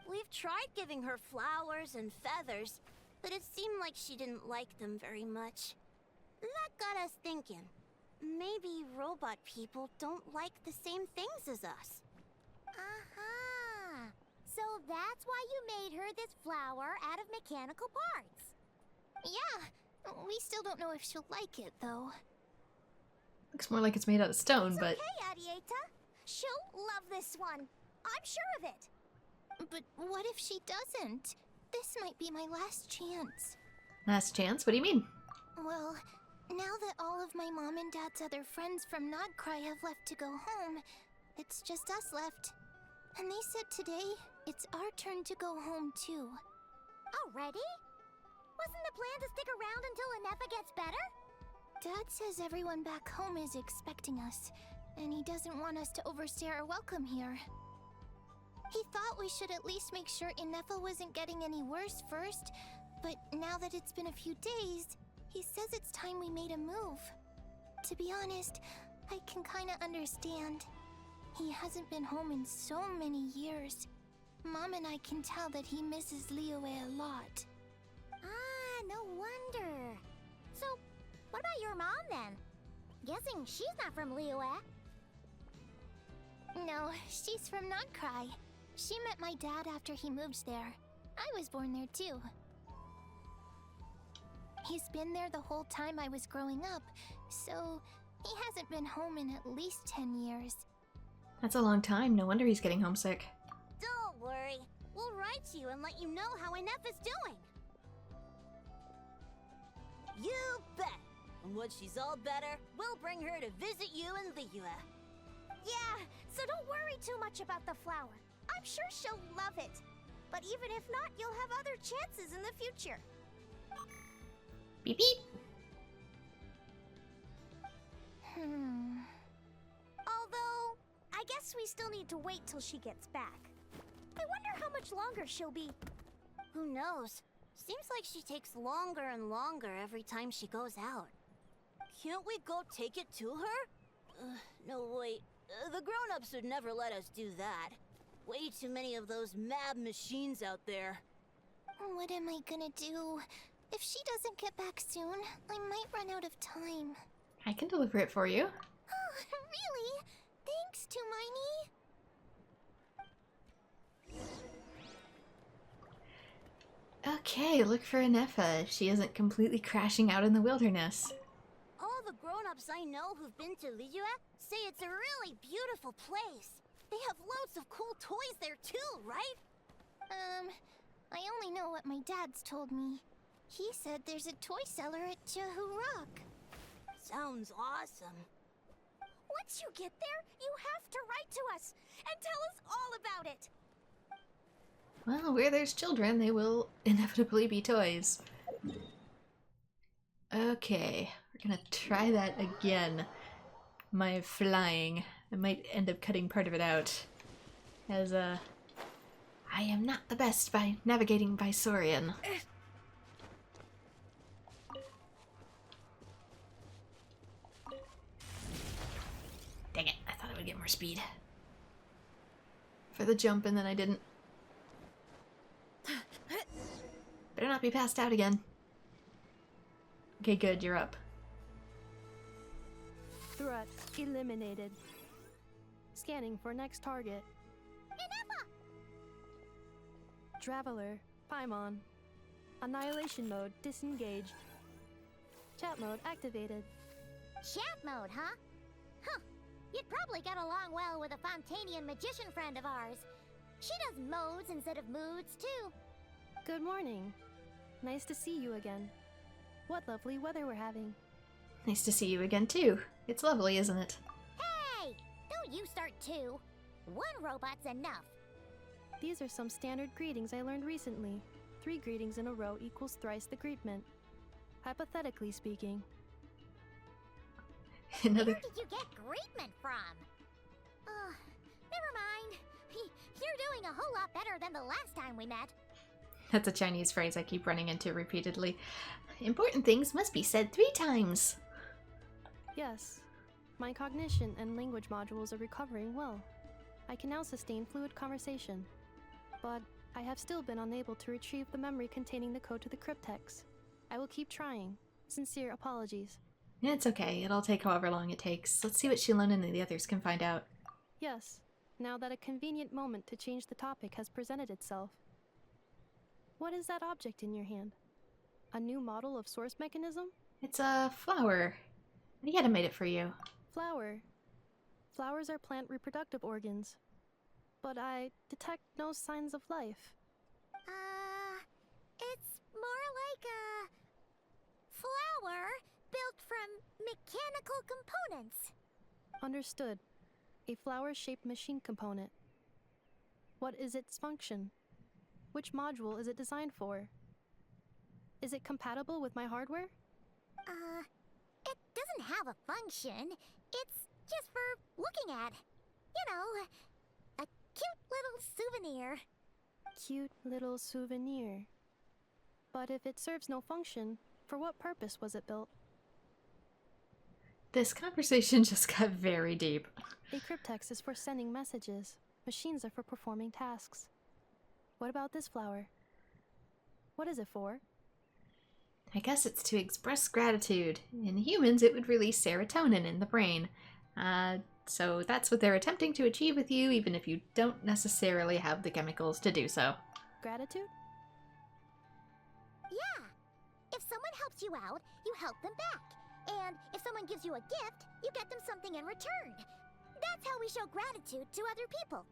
We've tried giving her flowers and feathers, but it seemed like she didn't like them very much. That got us thinking. Maybe robot people don't like the same things as us. Aha! So that's why you made her this flower out of mechanical parts. Yeah, we still don't know if she'll like it, though. Looks more like it's made out of stone, It's but... okay, Adieta. She'll love this one. I'm sure of it. But what if she doesn't? This might be my last chance. Last chance? What do you mean? Well, now that all of my mom and dad's other friends from nod-krai have left to go home, it's just us left. And they said today, it's our turn to go home too. Already? Wasn't the plan to stick around until Inefa gets better? Dad says everyone back home is expecting us, and he doesn't want us to overstay our welcome here. He thought we should at least make sure Inefa wasn't getting any worse first, but now that it's been a few days, he says it's time we made a move. To be honest, I can kinda understand. He hasn't been home in so many years. Mom and I can tell that he misses Liyue a lot. Ah, no wonder. So, what about your mom then? Guessing she's not from Liyue. No, she's from nod-krai. She met my dad after he moved there. I was born there too. He's been there the whole time I was growing up, so he hasn't been home in at least 10 years. That's a long time. No wonder he's getting homesick. Don't worry. We'll write to you and let you know how Inefa's doing. You bet! And once she's all better, we'll bring her to visit you in Liyue. Yeah, so don't worry too much about the flower. I'm sure she'll love it. But even if not, you'll have other chances in the future. Beep beep. Although, I guess we still need to wait till she gets back. I wonder how much longer she'll be. Who knows? Seems like she takes longer and longer every time she goes out. Can't we go take it to her? No, wait. The grown-ups would never let us do that. Way too many of those mad machines out there. What am I gonna do? If she doesn't get back soon, I might run out of time. I can deliver it for you. Oh, really? Thanks, Hermione. Okay, look for Anefa. She isn't completely crashing out in the wilderness. All the grown-ups I know who've been to Liyue say it's a really beautiful place. They have loads of cool toys there too, right? I only know what my dad's told me. He said there's a toy cellar at Jehu Rock. Sounds awesome. Once you get there, you have to write to us and tell us all about it. Well, where there's children, they will inevitably be toys. Okay, we're gonna try that again. My flying. I might end up cutting part of it out. As, I am not the best by navigating by Saurian. Dang it, I thought I would get more speed. For the jump and then I didn't. Better not be passed out again. Okay, good, you're up. Threat eliminated. Scanning for next target. Traveler, Paimon. Annihilation mode disengaged. Chat mode activated. Chat mode, huh? Huh. You'd probably get along well with a Fontanian magician friend of ours. She does modes instead of moods, too. Good morning. Nice to see you again. What lovely weather we're having. Nice to see you again, too. It's lovely, isn't it? Hey! Don't you start too. One robot's enough. These are some standard greetings I learned recently. 3 greetings in a row equals thrice the greetment. Hypothetically speaking. Another... Where did you get greetment from? Never mind. You're doing a whole lot better than the last time we met. That's a Chinese phrase I keep running into repeatedly. Important things must be said 3 times. Yes. My cognition and language modules are recovering well. I can now sustain fluid conversation. But I have still been unable to retrieve the memory containing the code to the cryptex. I will keep trying. Sincere apologies. It's okay. It'll take however long it takes. Let's see what Shilon and the others can find out. Yes. Now that a convenient moment to change the topic has presented itself. What is that object in your hand? A new model of source mechanism? It's a flower. Yetta made it for you. Flower. Flowers are plant reproductive organs. But I detect no signs of life. It's more like a flower built from mechanical components. Understood. A flower-shaped machine component. What is its function? Which module is it designed for? Is it compatible with my hardware? It doesn't have a function. It's just for looking at. You know, a cute little souvenir. Cute little souvenir. But if it serves no function, for what purpose was it built? This conversation just got very deep. A cryptex is for sending messages. Machines are for performing tasks. What about this flower? What is it for? I guess it's to express gratitude. In humans, it would release serotonin in the brain. So that's what they're attempting to achieve with you, even if you don't necessarily have the chemicals to do so. Gratitude? Yeah. If someone helps you out, you help them back. And if someone gives you a gift, you get them something in return. That's how we show gratitude to other people.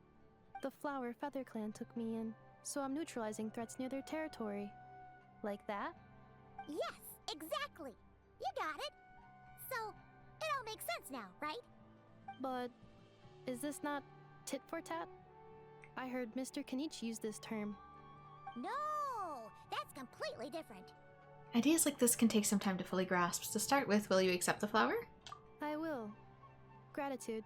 The Flower Feather Clan took me in, so I'm neutralizing threats near their territory. Like that? Yes, exactly. You got it. So, it all makes sense now, right? But Is this not tit for tat? I heard Mr. Kenichi use this term. No, that's completely different. Ideas like this can take some time to fully grasp. To start with, will you accept the flower? I will. Gratitude.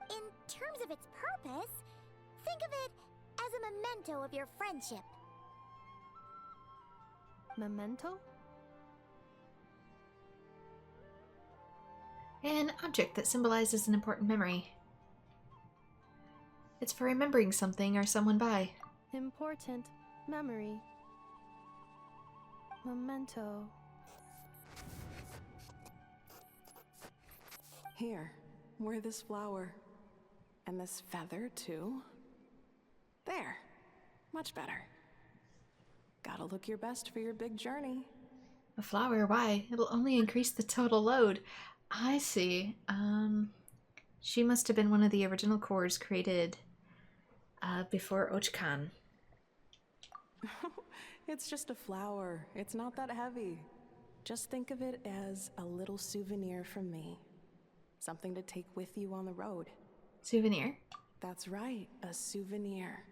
In terms of its purpose, think of it as a memento of your friendship. Memento? An object that symbolizes an important memory. It's for remembering something or someone by. Important memory. Memento. Here, wear this flower. And this feather, too. There. Much better. Gotta look your best for your big journey. A flower? Why? It'll only increase the total load. I see. She must have been one of the original cores created before Ochkan. It's just a flower. It's not that heavy. Just think of it as a little souvenir from me. Something to take with you on the road. Souvenir? That's right, a souvenir.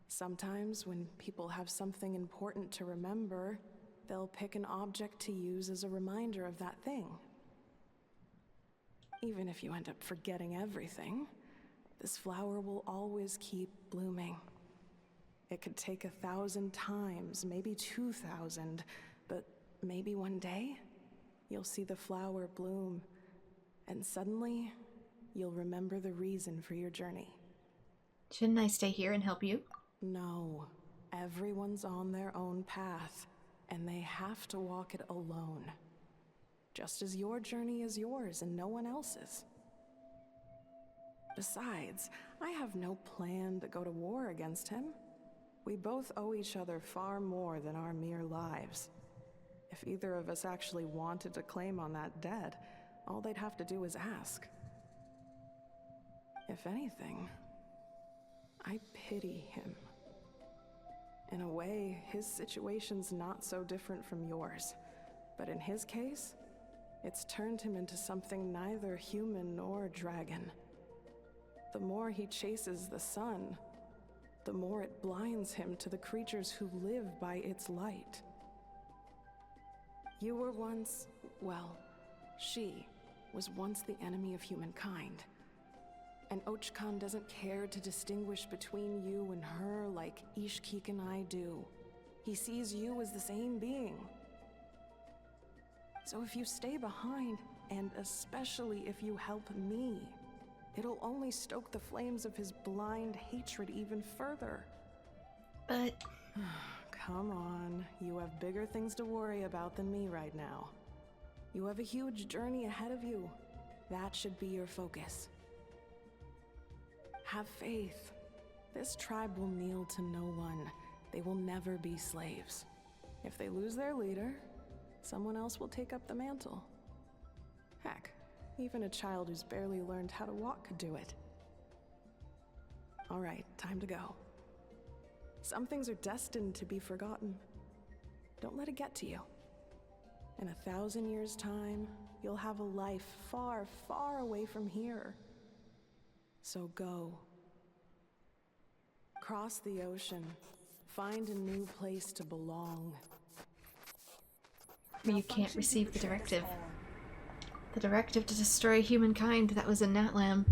Sometimes when people have something important to remember, they'll pick an object to use as a reminder of that thing. Even if you end up forgetting everything, this flower will always keep blooming. It could take 1,000 times, maybe 2,000, but maybe one day, you'll see the flower bloom, and suddenly, you'll remember the reason for your journey. Shouldn't I stay here and help you? No. Everyone's on their own path, and they have to walk it alone. Just as your journey is yours and no one else's. Besides, I have no plan to go to war against him. We both owe each other far more than our mere lives. If either of us actually wanted to claim on that debt, all they'd have to do is ask. If anything, I pity him. In a way, his situation's not so different from yours. But in his case, it's turned him into something neither human nor dragon. The more he chases the sun, the more it blinds him to the creatures who live by its light. You were once, well, she was once the enemy of humankind. And Ochkan doesn't care to distinguish between you and her like Ishkik and I do. He sees you as the same being. So if you stay behind, and especially if you help me, it'll only stoke the flames of his blind hatred even further. But... Come on, you have bigger things to worry about than me right now. You have a huge journey ahead of you. That should be your focus. Have faith. This tribe will kneel to no one. They will never be slaves. If they lose their leader, someone else will take up the mantle. Heck, even a child who's barely learned how to walk could do it. All right, time to go. Some things are destined to be forgotten. Don't let it get to you. In 1,000 years' time, you'll have a life far, far away from here. So go. Cross the ocean. Find a new place to belong. You can't receive the directive. The directive to destroy humankind that was in Natlam.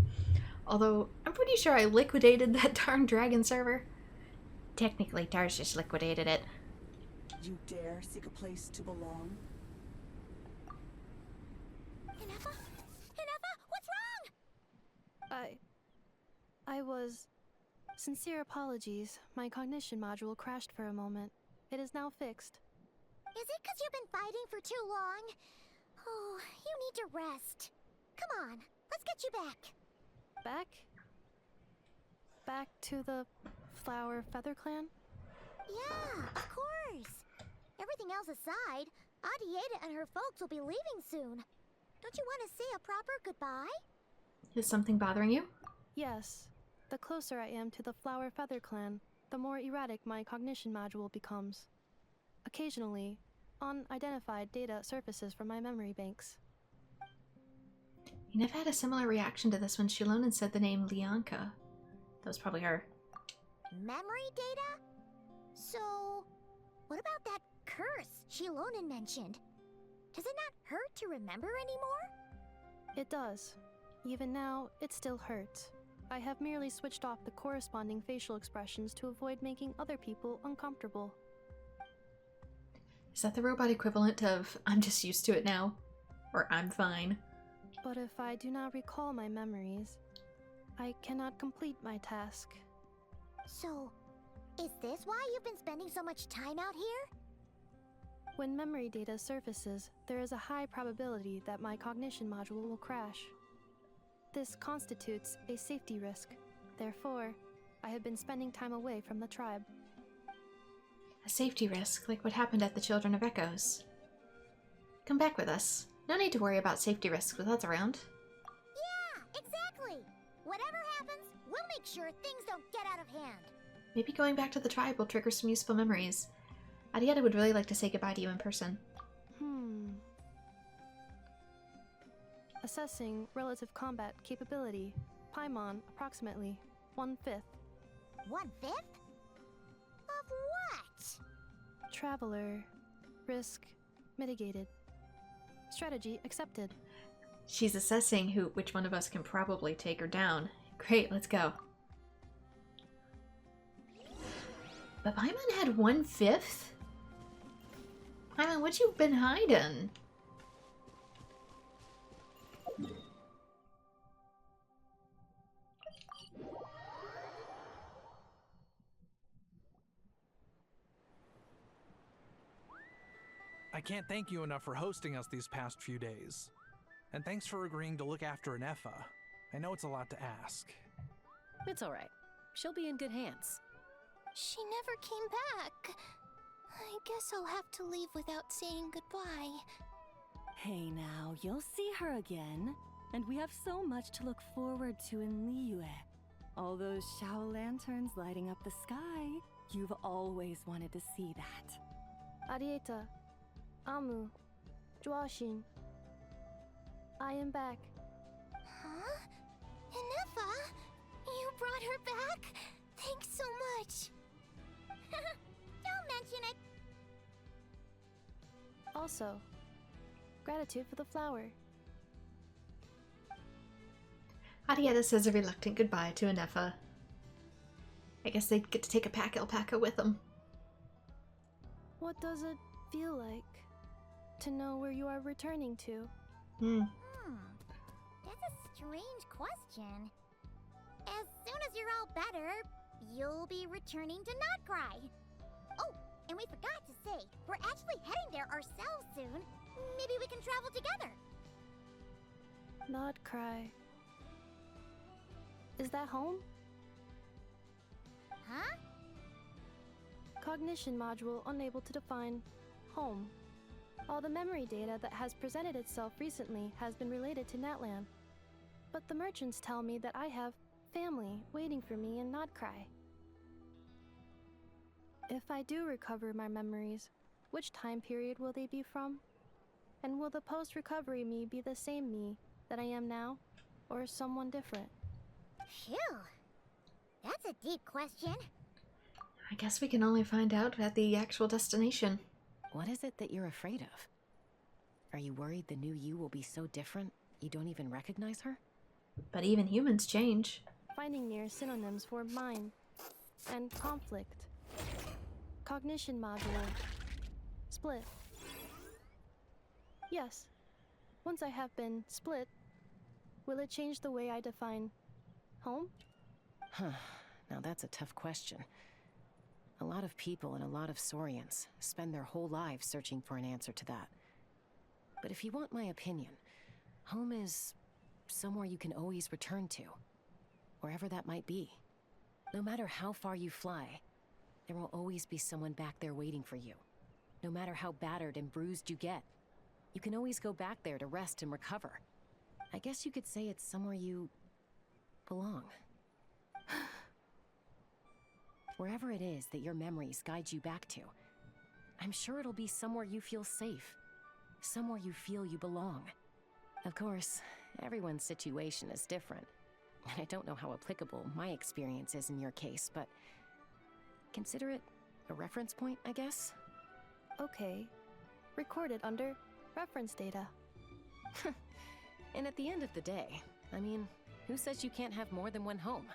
Although, I'm pretty sure I liquidated that darn dragon server. Technically, Tarsus liquidated it. You dare seek a place to belong? Inefa? Inefa, what's wrong? I was... Sincere apologies. My cognition module crashed for a moment. It is now fixed. Is it because you've been fighting for too long? Oh, you need to rest. Come on, let's get you back. Back? Back to the Flower Feather Clan? Yeah, of course. Everything else aside, Adieta and her folks will be leaving soon. Don't you want to say a proper goodbye? Is something bothering you? Yes. The closer I am to the Flower Feather Clan, the more erratic my cognition module becomes. Occasionally, unidentified data surfaces from my memory banks. You never had a similar reaction to this when Shilonen said the name Lianka. That was probably her. Memory data? So, what about that curse Shilonen mentioned? Does it not hurt to remember anymore? It does. Even now, it still hurts. I have merely switched off the corresponding facial expressions to avoid making other people uncomfortable. Is that the robot equivalent of, I'm just used to it now? Or I'm fine? But if I do not recall my memories, I cannot complete my task. So, is this why you've been spending so much time out here? When memory data surfaces, there is a high probability that my cognition module will crash. This constitutes a safety risk. Therefore, I have been spending time away from the tribe. A safety risk, like what happened at the Children of Echoes. Come back with us. No need to worry about safety risks with us around. Yeah, exactly! Whatever happens, we'll make sure things don't get out of hand. Maybe going back to the tribe will trigger some useful memories. Arietta would really like to say goodbye to you in person. Assessing relative combat capability. Paimon, approximately 1/5. 1/5? Of what? Traveler. Risk mitigated. Strategy accepted. She's assessing which one of us can probably take her down. Great, let's go. But Paimon had 1/5? Paimon, what you been hiding? I can't thank you enough for hosting us these past few days. And thanks for agreeing to look after Anefa. I know it's a lot to ask. It's alright. She'll be in good hands. She never came back. I guess I'll have to leave without saying goodbye. Hey now, you'll see her again. And we have so much to look forward to in Liyue. All those Shao lanterns lighting up the sky. You've always wanted to see that. Arietta, Amu, Joashin. I am back. Huh? Anefa? You brought her back? Thanks so much. Don't mention it. Also, gratitude for the flower. Arietta says a reluctant goodbye to Anefa. I guess they get to take a pack alpaca with them. What does it feel like to know where you are returning to? That's a strange question. As soon as you're all better, you'll be returning to nod-krai. Oh, and we forgot to say, we're actually heading there ourselves soon. Maybe we can travel together. Nod-krai. Is that home? Huh? Cognition module unable to define home. All the memory data that has presented itself recently has been related to Natlan. But the merchants tell me that I have family waiting for me in nod-krai. If I do recover my memories, which time period will they be from? And will the post-recovery me be the same me that I am now, or someone different? Phew. That's a deep question. I guess we can only find out at the actual destination. What is it that you're afraid of? Are you worried the new you will be so different you don't even recognize her? But even humans change. Finding near synonyms for mind and conflict. Cognition module. Split. Yes. Once I have been split, will it change the way I define home? Huh. Now that's a tough question. A lot of people and a lot of Saurians spend their whole lives searching for an answer to that. But if you want my opinion, home is somewhere you can always return to, wherever that might be. No matter how far you fly, there will always be someone back there waiting for you. No matter how battered and bruised you get, you can always go back there to rest and recover. I guess you could say it's somewhere you belong. Wherever it is that your memories guide you back to, I'm sure it'll be somewhere you feel safe, somewhere you feel you belong. Of course, everyone's situation is different. And I don't know how applicable my experience is in your case, but consider it a reference point, I guess? Okay. Recorded under reference data. And at the end of the day, I mean, who says you can't have more than one home?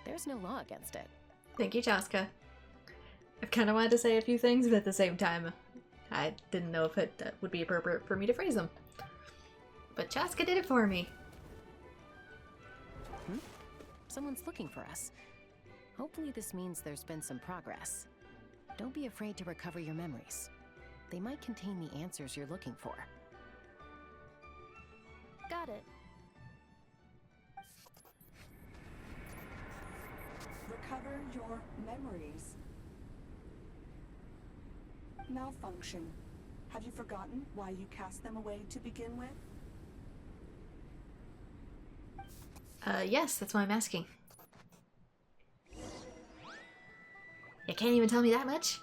There's no law against it. Thank you, Chaska. I've kind of wanted to say a few things, but at the same time, I didn't know if it would be appropriate for me to phrase them. But Chaska did it for me. Someone's looking for us. Hopefully this means there's been some progress. Don't be afraid to recover your memories. They might contain the answers you're looking for. Got it. Recover your memories. Malfunction. Have you forgotten why you cast them away to begin with? Yes, that's why I'm asking. You can't even tell me that much?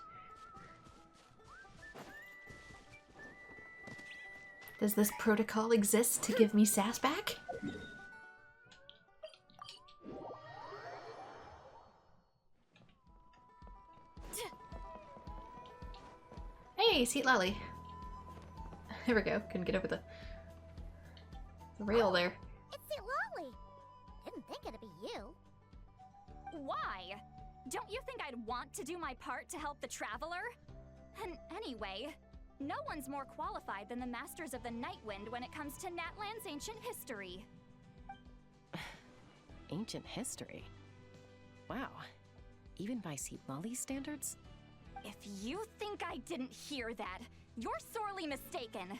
Does this protocol exist to give me sass back? Hey, Seat Lolly. There we go. Couldn't get over the rail there. It's Seat Lolly. Didn't think it'd be you. Why? Don't you think I'd want to do my part to help the Traveler? And anyway, no one's more qualified than the Masters of the Nightwind when it comes to Natlan's ancient history. Ancient history? Wow. Even by Seat Lolly's standards? If you think I didn't hear that, you're sorely mistaken.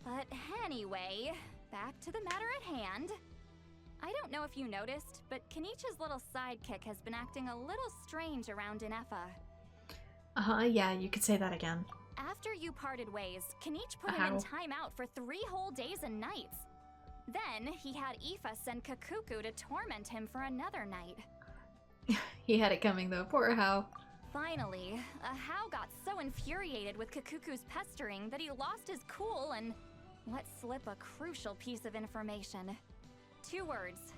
But anyway, back to the matter at hand. I don't know if you noticed, but Kenichi's little sidekick has been acting a little strange around Inefa. Yeah, you could say that again. After you parted ways, Kenich put him in timeout for 3 whole days and nights. Then he had Aoife send Kakuku to torment him for another night. He had it coming though, poor Hao. Finally, Hao got so infuriated with Kakuku's pestering that he lost his cool and let slip a crucial piece of information. 2 words.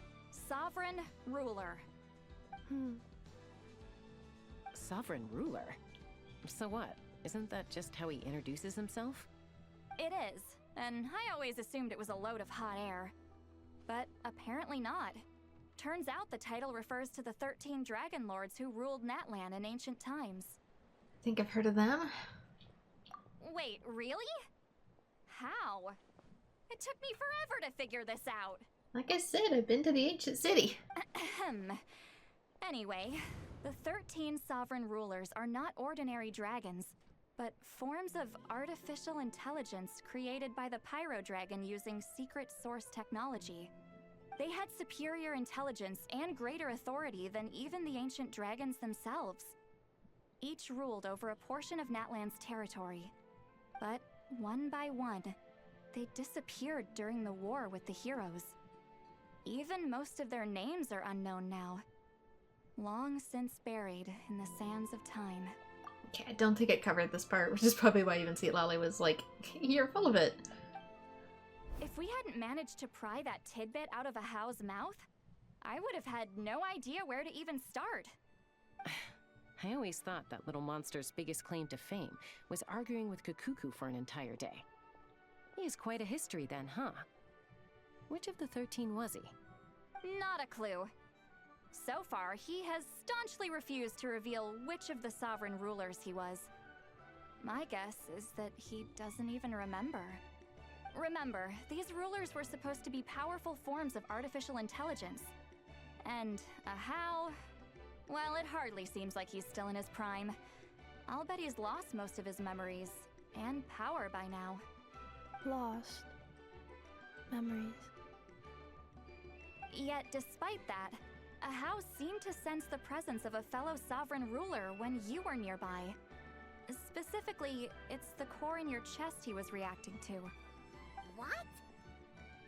Sovereign Ruler. Sovereign Ruler? So what? Isn't that just how he introduces himself? It is, and I always assumed it was a load of hot air. But apparently not. Turns out the title refers to the 13 Dragon Lords who ruled Natlan in ancient times. Think I've heard of them? Wait, really? How? It took me forever to figure this out. Like I said, I've been to the ancient city. Anyway, the 13 sovereign rulers are not ordinary dragons, but forms of artificial intelligence created by the Pyro Dragon using secret source technology. They had superior intelligence and greater authority than even the ancient dragons themselves. Each ruled over a portion of Natlan's territory. But one by one, they disappeared during the war with the heroes. Even most of their names are unknown now. Long since buried in the sands of time. Okay, I don't think it covered this part, which is probably why even Seat Lolly was like, you're full of it. If we hadn't managed to pry that tidbit out of a Hao's mouth, I would have had no idea where to even start. I always thought that little monster's biggest claim to fame was arguing with Kakuku for an entire day. He has quite a history then, huh? Which of the 13 was he? Not a clue. So far, he has staunchly refused to reveal which of the sovereign rulers he was. My guess is that he doesn't even remember. Remember, these rulers were supposed to be powerful forms of artificial intelligence. And Hao, well, it hardly seems like he's still in his prime. I'll bet he's lost most of his memories and power by now. Lost memories. Yet, despite that, Hao seemed to sense the presence of a fellow sovereign ruler when you were nearby. Specifically, it's the core in your chest he was reacting to. What?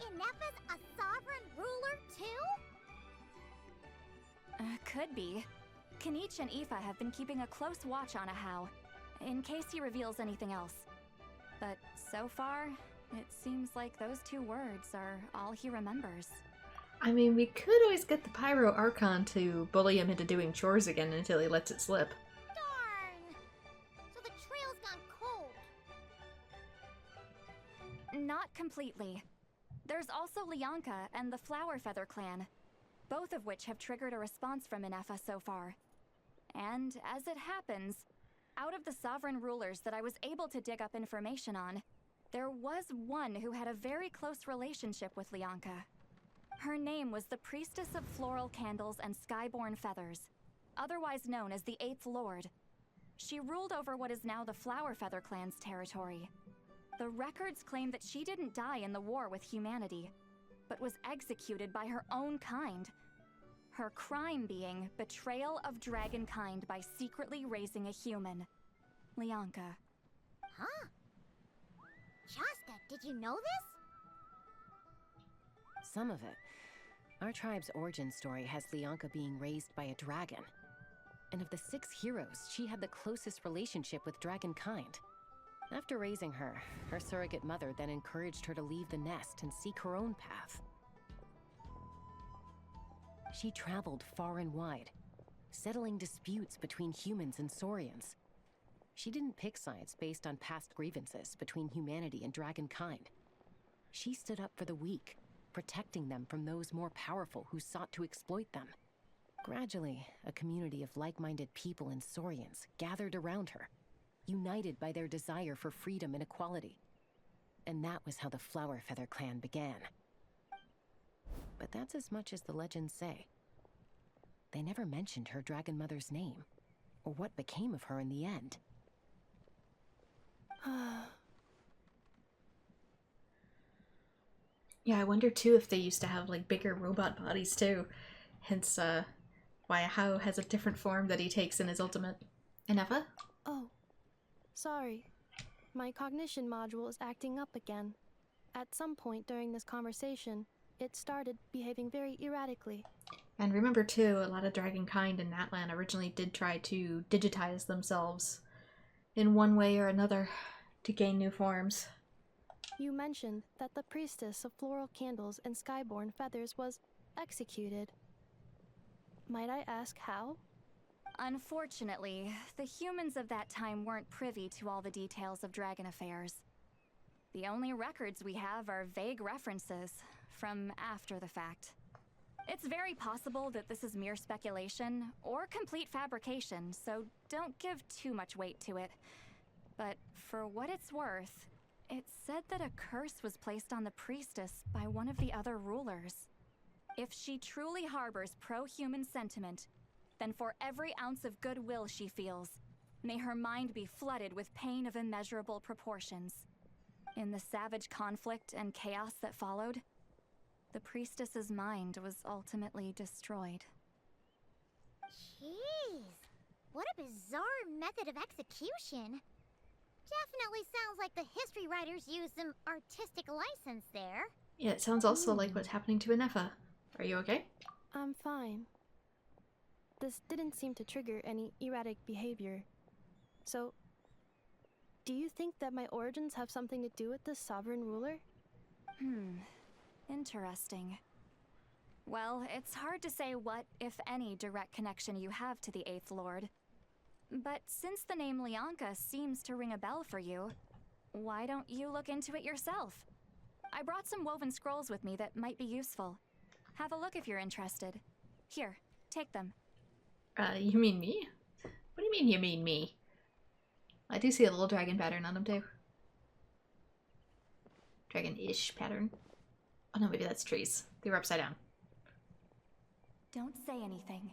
Inefa's a sovereign ruler too? Could be. Kenich and Aoife have been keeping a close watch on Hao, in case he reveals anything else. But so far, It seems like those 2 words are all he remembers. I mean, we could always get the Pyro Archon to bully him into doing chores again until he lets it slip. Darn! So the trail's gone cold. Not completely. There's also Lianka and the Flower Feather clan, both of which have triggered a response from Inefa so far. And as it happens, out of the sovereign rulers that I was able to dig up information on, there was one who had a very close relationship with Lianka. Her name was the Priestess of Floral Candles and Skyborn Feathers, otherwise known as the 8th Lord. She ruled over what is now the Flower Feather clan's territory. The records claim that she didn't die in the war with humanity, but was executed by her own kind. Her crime being betrayal of dragonkind by secretly raising a human. Lianka. Huh? Shasta, did you know this? Some of it. Our tribe's origin story has Lianka being raised by a dragon. And of the 6 heroes, she had the closest relationship with dragonkind. After raising her, her surrogate mother then encouraged her to leave the nest and seek her own path. She traveled far and wide, settling disputes between humans and saurians. She didn't pick sides based on past grievances between humanity and dragonkind. She stood up for the weak, protecting them from those more powerful who sought to exploit them. Gradually, a community of like-minded people and saurians gathered around her, united by their desire for freedom and equality. And that was how the Flower Feather clan began. But that's as much as the legends say. They never mentioned her dragon mother's name, or what became of her in the end. Yeah, I wonder too if they used to have like bigger robot bodies too. Hence, why Hao has a different form that he takes in his ultimate. Inefa? Oh, sorry. My cognition module is acting up again. At some point during this conversation, it started behaving very erratically. And remember too, a lot of dragonkind in Natlan originally did try to digitize themselves in one way or another to gain new forms. You mentioned that the Priestess of Floral Candles and Skyborn Feathers was executed. Might I ask how? Unfortunately, the humans of that time weren't privy to all the details of dragon affairs. The only records we have are vague references from after the fact. It's very possible that this is mere speculation or complete fabrication, so don't give too much weight to it. But for what it's worth, it said that a curse was placed on the priestess by one of the other rulers. If she truly harbors pro-human sentiment, then for every ounce of goodwill she feels, may her mind be flooded with pain of immeasurable proportions. In the savage conflict and chaos that followed, the priestess's mind was ultimately destroyed. Jeez, what a bizarre method of execution. Definitely sounds like the history writers used some artistic license there. Yeah, it sounds also like what's happening to Inefa. Are you okay? I'm fine. This didn't seem to trigger any erratic behavior. So, do you think that my origins have something to do with this sovereign ruler? Interesting. Well, it's hard to say what, if any, direct connection you have to the 8th Lord. But since the name Lianka seems to ring a bell for you, why don't you look into it yourself? I brought some woven scrolls with me that might be useful. Have a look if you're interested. Here, take them. You mean me? What do you mean you mean me? I do see a little dragon pattern on them too. Dragon-ish pattern. Oh no, maybe that's trees. They were upside down. Don't say anything.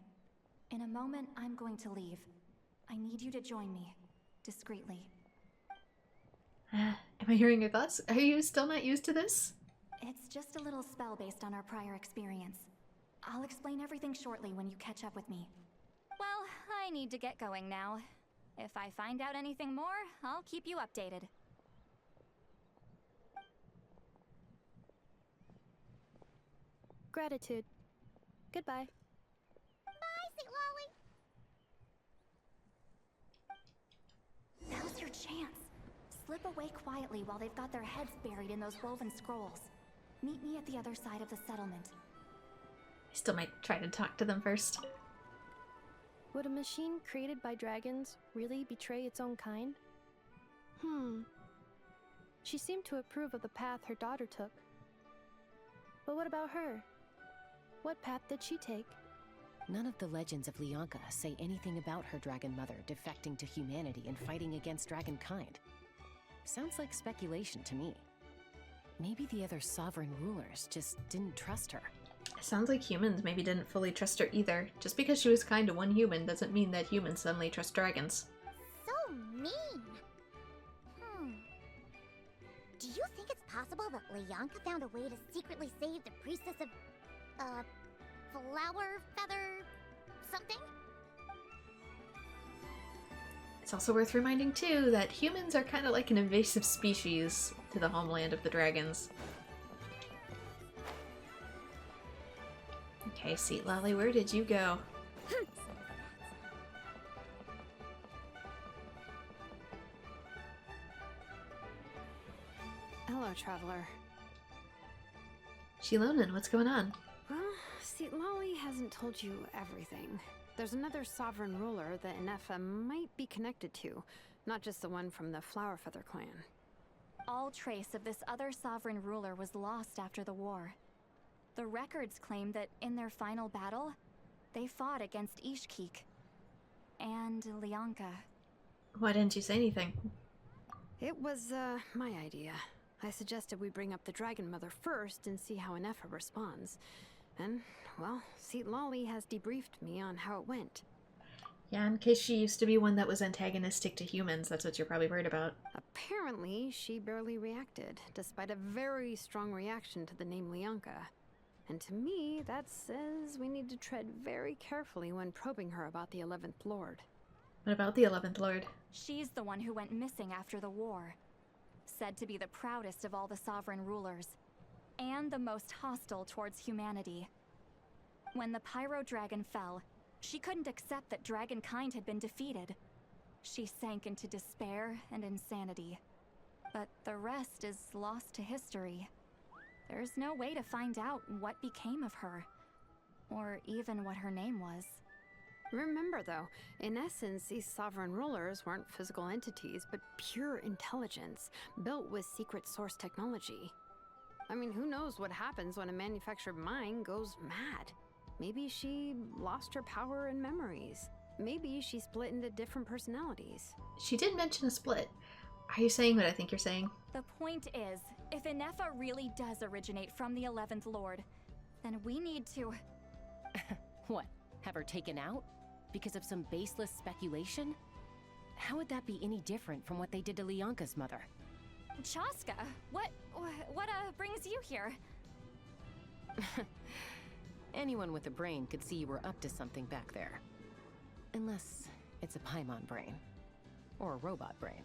In a moment, I'm going to leave. I need you to join me, discreetly. Am I hearing your thoughts? Are you still not used to this? It's just a little spell based on our prior experience. I'll explain everything shortly when you catch up with me. Well, I need to get going now. If I find out anything more, I'll keep you updated. Gratitude. Goodbye. Bye, Sweet Lolly. Now's your chance. slip away quietly while they've got their heads buried in those woven scrolls. Meet me at the other side of the settlement. I still might try to talk to them first. Would a machine created by dragons really betray its own kind? She seemed to approve of the path her daughter took. But what about her? What path did she take? None of the legends of Leonka say anything about her dragon mother defecting to humanity and fighting against dragonkind. Sounds like speculation to me. Maybe the other sovereign rulers just didn't trust her. It sounds like humans maybe didn't fully trust her either. Just because she was kind to one human doesn't mean that humans suddenly trust dragons. So mean! Do you think it's possible that Leonka found a way to secretly save the priestess of, flower feather something? It's also worth reminding too that humans are kind of like an invasive species to the homeland of the dragons. Okay, Seat Lolly, where did you go? Hello, traveler. Shilonen, what's going on? Well, Seat Lolly hasn't told you everything. There's another sovereign ruler that Inefa might be connected to, not just the one from the Flower Feather clan. All trace of this other sovereign ruler was lost after the war. The records claim that in their final battle, they fought against Ishkik and Leonka. Why didn't you say anything? It was, my idea. I suggested we bring up the Dragon Mother first and see how Inefa responds. And, well, Seat Lolly has debriefed me on how it went. Yeah, in case she used to be one that was antagonistic to humans, that's what you're probably worried about. Apparently, she barely reacted, despite a very strong reaction to the name Leonka. And to me, that says we need to tread very carefully when probing her about the 11th Lord. What about the 11th Lord? She's the one who went missing after the war. Said to be the proudest of all the sovereign rulers, and the most hostile towards humanity. When the Pyro Dragon fell, she couldn't accept that dragonkind had been defeated. She sank into despair and insanity. But the rest is lost to history. There's no way to find out what became of her, or even what her name was. Remember, though, in essence, these sovereign rulers weren't physical entities, but pure intelligence, built with secret source technology. I mean, who knows what happens when a manufactured mind goes mad? Maybe she lost her power and memories. Maybe she split into different personalities. She did mention a split. Are you saying what I think you're saying? The point is, if Inefa really does originate from the 11th Lord, then we need to... What? Have her taken out? Because of some baseless speculation? How would that be any different from what they did to Leonka's mother? Chaska, what brings you here? Anyone with a brain could see you were up to something back there. Unless it's a Paimon brain. Or a robot brain.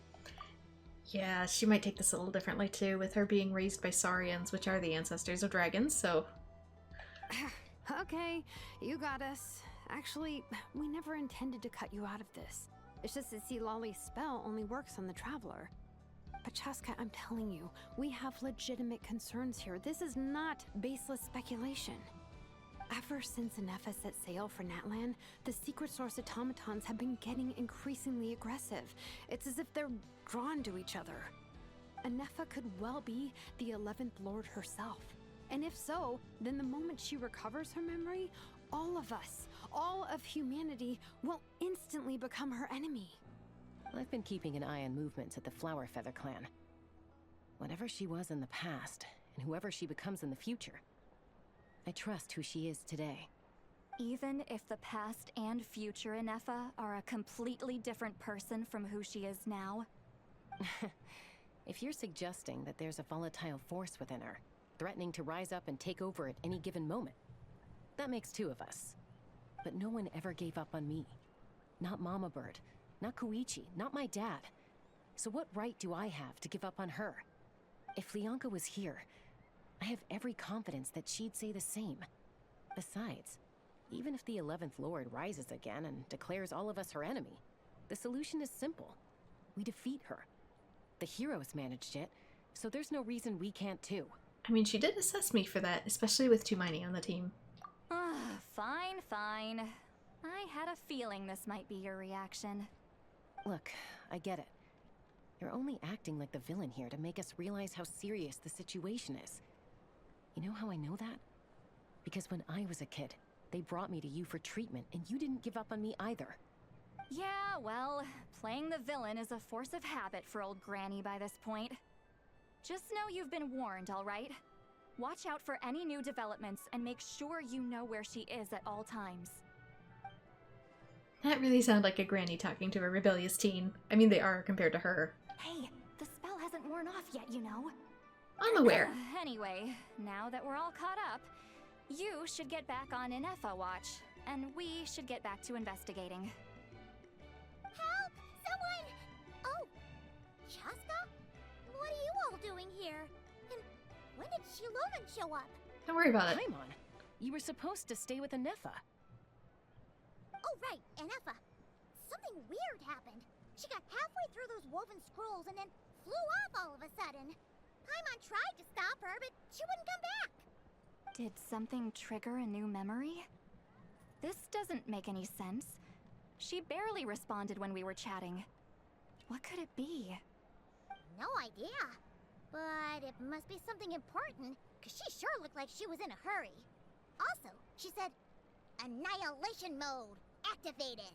Yeah, she might take this a little differently too, with her being raised by Saurians, which are the ancestors of dragons, so... Okay, you got us. Actually, we never intended to cut you out of this. It's just that Seat Lolly's spell only works on the Traveler. But Chaska, I'm telling you, we have legitimate concerns here. This is not baseless speculation. Ever since Inefa set sail for Natlan, the secret source automatons have been getting increasingly aggressive. It's as if they're drawn to each other. Inefa could well be the 11th Lord herself. And if so, then the moment she recovers her memory, all of us, all of humanity, will instantly become her enemy. I've been keeping an eye on movements at the Flower Feather clan. Whatever she was in the past, and whoever she becomes in the future, I trust who she is today. Even if the past and future Inefa are a completely different person from who she is now? If you're suggesting that there's a volatile force within her, threatening to rise up and take over at any given moment, that makes two of us. But no one ever gave up on me. Not Mama Bird, not Koichi, not my dad. So what right do I have to give up on her? If Leonka was here, I have every confidence that she'd say the same. Besides, even if the 11th Lord rises again and declares all of us her enemy, the solution is simple. We defeat her. The heroes managed it, so there's no reason we can't too. I mean, she did assess me for that, especially with Tumaini on the team. Fine, fine. I had a feeling this might be your reaction. Look, I get it. You're only acting like the villain here to make us realize how serious the situation is. You know how I know that? Because when I was a kid, they brought me to you for treatment, and you didn't give up on me either. Yeah, well, playing the villain is a force of habit for old Granny by this point. Just know you've been warned, all right? Watch out for any new developments and make sure you know where she is at all times. That really sounded like a granny talking to a rebellious teen. I mean, they are compared to her. Hey, the spell hasn't worn off yet, you know. I'm aware. Anyway, now that we're all caught up, you should get back on Inefa watch, and we should get back to investigating. Help! Someone! Oh, Chaska? What are you all doing here? And when did Shiloman show up? Don't worry about it. Paimon, you were supposed to stay with Inefa. Oh, right, Inefa. Something weird happened. She got halfway through those woven scrolls and then flew off all of a sudden. Paimon tried to stop her, but she wouldn't come back. Did something trigger a new memory? This doesn't make any sense. She barely responded when we were chatting. What could it be? No idea. But it must be something important, because she sure looked like she was in a hurry. Also, she said, Annihilation mode activated.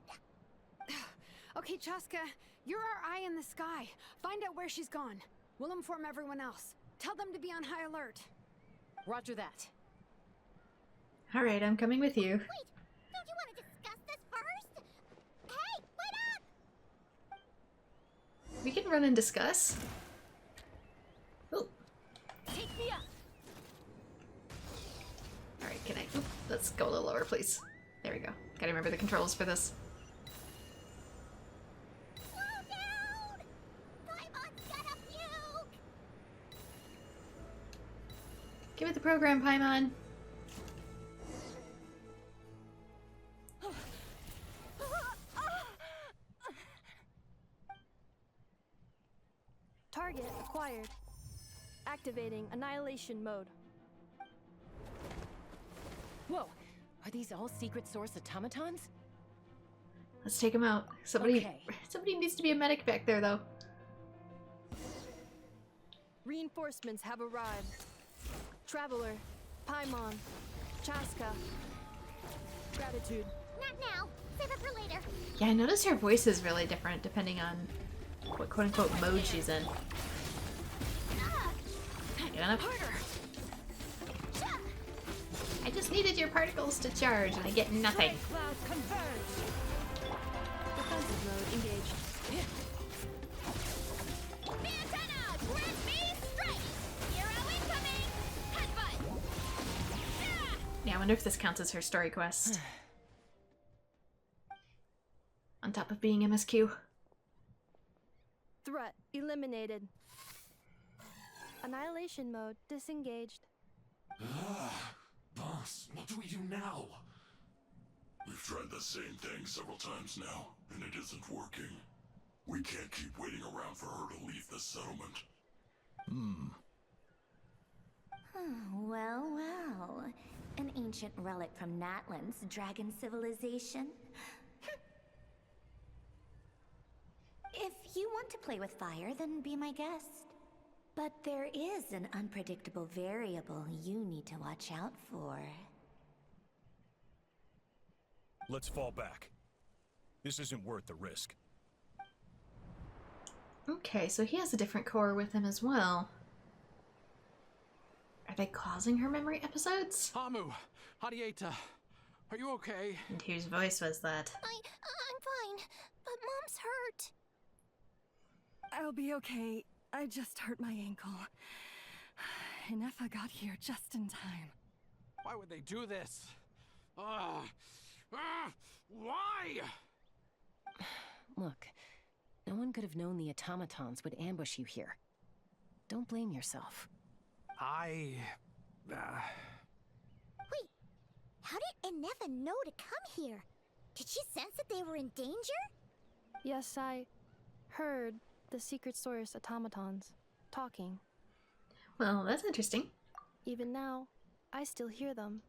Okay, Chaska, you're our eye in the sky. Find out where she's gone. We'll inform everyone else. Tell them to be on high alert. Roger that. Alright, I'm coming with you. Wait, don't you want to discuss this first? Hey, wait up! We can run and discuss. Oh. Take me up. Alright, can I... Oop, let's go a little lower, please. There we go. Gotta remember the controls for this. Slow down! Paimon's gonna puke! Give it the program, Paimon. Target acquired. Activating annihilation mode. Whoa, are these all secret source automatons? Let's take him out. Somebody Okay. needs to be a medic back there, though. Reinforcements have arrived. Traveler, Paimon, Chaska. Gratitude. Not now. Save it for later. Yeah, I noticed her voice is really different depending on what quote-unquote mode she's in. Get on up. I just needed your particles to charge and I get nothing. Cloud converge. Defensive mode engaged. Antenna! Grant me strike! Hero incoming! Headbutt! Yeah, I wonder if this counts as her story quest. On top of being MSQ. Threat eliminated. Annihilation mode disengaged. Boss, what do we do now? We've tried the same thing several times now, and it isn't working. We can't keep waiting around for her to leave the settlement. Well, well. An ancient relic from Natlan's dragon civilization. If you want to play with fire, then be my guest. But there is an unpredictable variable you need to watch out for. Let's fall back. This isn't worth the risk. Okay, so he has a different core with him as well. Are they causing her memory episodes? Hamu, Hadieta, are you okay? And whose voice was that? I'm fine, but Mom's hurt. I'll be okay. I just hurt my ankle. Inefa got here just in time. Why would they do this? Why? Look, no one could have known the automatons would ambush you here. Don't blame yourself. Wait, how did Inefa know to come here? Did she sense that they were in danger? Yes, I heard The secret source automatons. Talking. Well, that's interesting. Even now, I still hear them.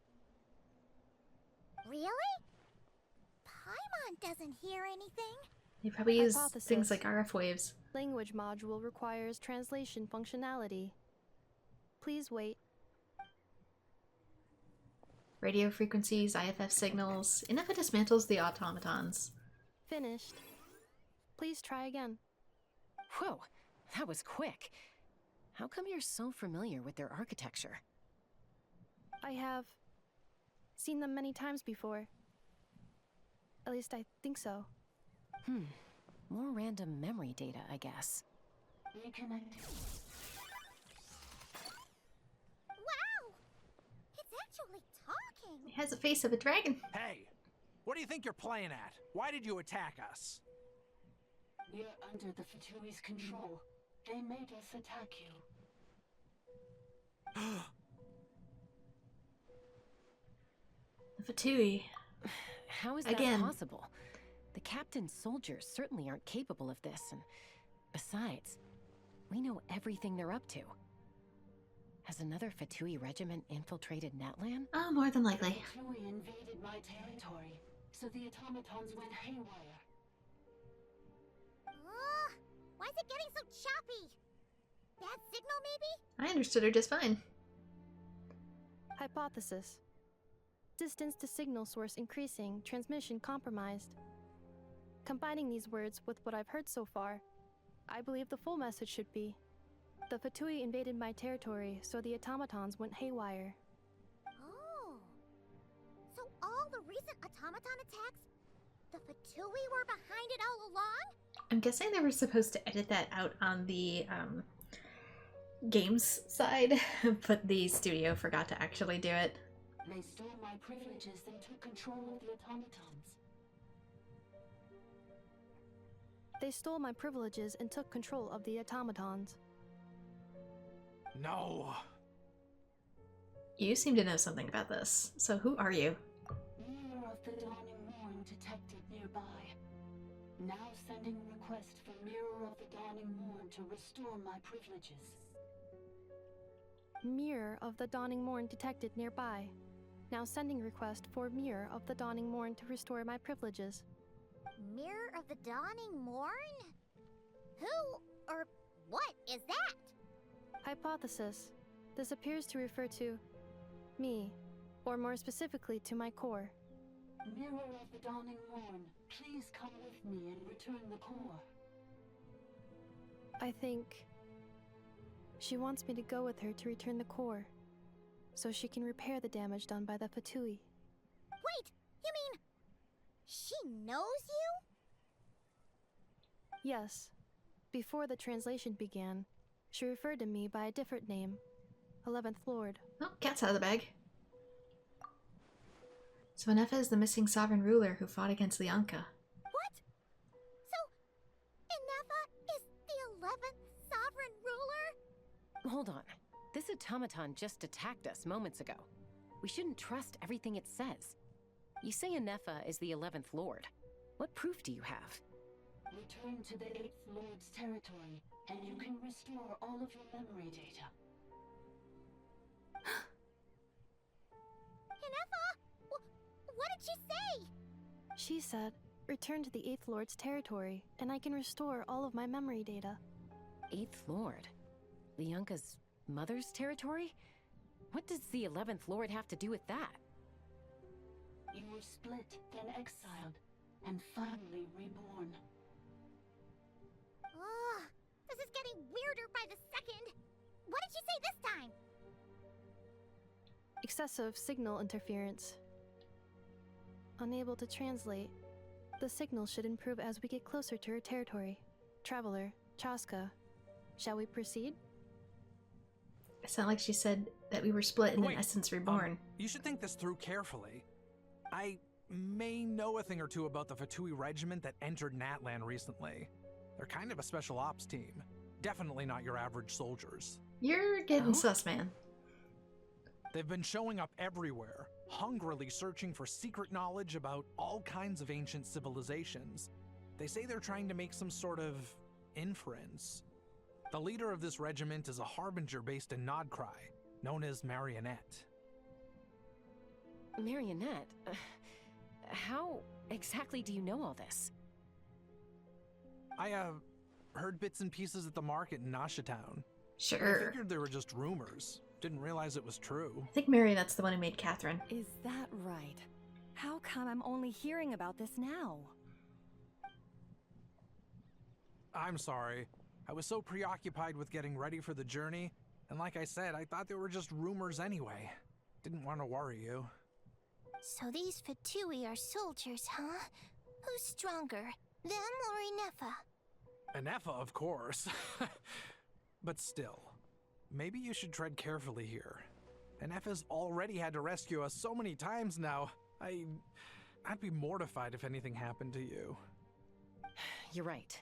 Really? Paimon doesn't hear anything. They probably use Hypothesis. things like RF waves. Language module requires translation functionality. Please wait. Radio frequencies, IFF signals. Ineffa dismantles the automatons. Finished. Please try again. Whoa, that was quick. How come you're so familiar with their architecture? I have seen them many times before. At least I think so. More random memory data, I guess. Reconnecting. Wow! It's actually talking! It has a face of a dragon. Hey! What do you think you're playing at? Why did you attack us? We're under the Fatui's control. They made us attack you. The Fatui. How is that Again. possible? The captain's soldiers certainly aren't capable of this, and besides, we know everything they're up to. Has another Fatui regiment infiltrated Natlan? Oh, more than likely. The Fatui invaded my territory, so the automatons went haywire. Why is it getting so choppy? Bad signal, maybe? I understood her just fine. Hypothesis. Distance to signal source increasing, transmission compromised. Combining these words with what I've heard so far, I believe the full message should be: the Fatui invaded my territory, so the automatons went haywire. Oh. So all the recent automaton attacks, the Fatui were behind it all along? I'm guessing they were supposed to edit that out on the games side, but the studio forgot to actually do it. They stole my privileges and took control of the automatons. They stole my privileges and took control of the automatons. No. You seem to know something about this. So who are you? Mirror of the Dawning Morn detected nearby. Now sending request for Mirror of the Dawning Morn to restore my privileges. Mirror of the Dawning Morn detected nearby. Now sending request for Mirror of the Dawning Morn to restore my privileges. Mirror of the Dawning Morn? Who or what is that? Hypothesis. This appears to refer to me, or more specifically to my core. Mirror of the Dawning Morn, please come with me and return the core. I think she wants me to go with her to return the core, so she can repair the damage done by the Fatui. Wait, you mean she knows you? Yes. Before the translation began, she referred to me by a different name, 11th Lord. Oh, cat's out of the bag. So Ineffa is the missing sovereign ruler who fought against the Anka. What? So, Ineffa is the 11th sovereign ruler? Hold on. This automaton just attacked us moments ago. We shouldn't trust everything it says. You say Ineffa is the 11th Lord. What proof do you have? Return to the 8th Lord's territory, and you can restore all of your memory data. Ineffa? What did she say? She said, return to the 8th Lord's territory, and I can restore all of my memory data. 8th Lord? Lianka's mother's territory? What does the 11th Lord have to do with that? You were split, then exiled, and finally reborn. Ugh, this is getting weirder by the second. What did she say this time? Excessive signal interference. Unable to translate. The signal should improve as we get closer to her territory. Traveler, Chaska, shall we proceed? It sounded like she said that we were split and in Wait, essence reborn. You should think this through carefully. I may know a thing or two about the Fatui regiment that entered Natlan recently. They're kind of a special ops team. Definitely not your average soldiers. You're getting sus, man. They've been showing up everywhere, hungrily searching for secret knowledge about all kinds of ancient civilizations. They say they're trying to make some sort of inference. The leader of this regiment is a harbinger based in Nod-krai, known as Marionette. Marionette? How exactly do you know all this? I, heard bits and pieces at the market in Nashatown. Sure. I figured they were just rumors. Didn't realize it was true. I think Marionette's the one who made Catherine. Is that right? How come I'm only hearing about this now? I'm sorry. I was so preoccupied with getting ready for the journey, and like I said, I thought they were just rumors anyway. Didn't want to worry you. So these Fatui are soldiers, huh? Who's stronger, them or Inefa? Inefa, of course. But still, maybe you should tread carefully here. Inefa's already had to rescue us so many times now. I'd be mortified if anything happened to you. You're right.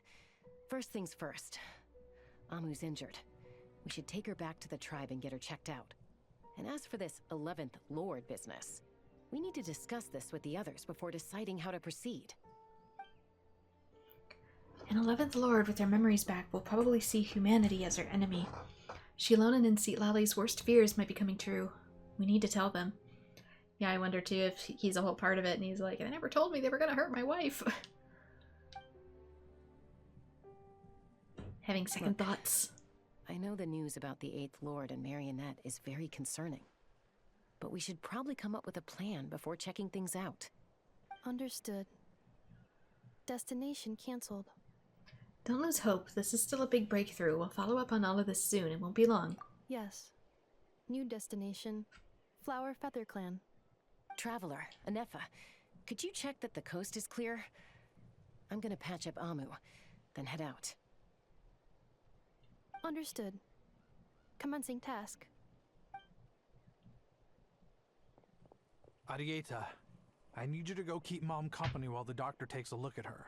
First things first. Amu's injured. We should take her back to the tribe and get her checked out. And as for this 11th Lord business, we need to discuss this with the others before deciding how to proceed. An 11th Lord with their memories back will probably see humanity as their enemy. Shilonen and Seatlali's worst fears might be coming true. We need to tell them. Yeah, I wonder too if he's a whole part of it and he's like, they never told me they were gonna hurt my wife. Having second thoughts. I know the news about the 8th Lord and Marionette is very concerning. But we should probably come up with a plan before checking things out. Understood. Destination cancelled. Don't lose hope. This is still a big breakthrough. We'll follow up on all of this soon. It won't be long. Yes. New destination. Flower Feather Clan. Traveler, Inefa, could you check that the coast is clear? I'm gonna patch up Amu, then head out. Understood. Commencing task. Arieta, I need you to go keep Mom company while the doctor takes a look at her.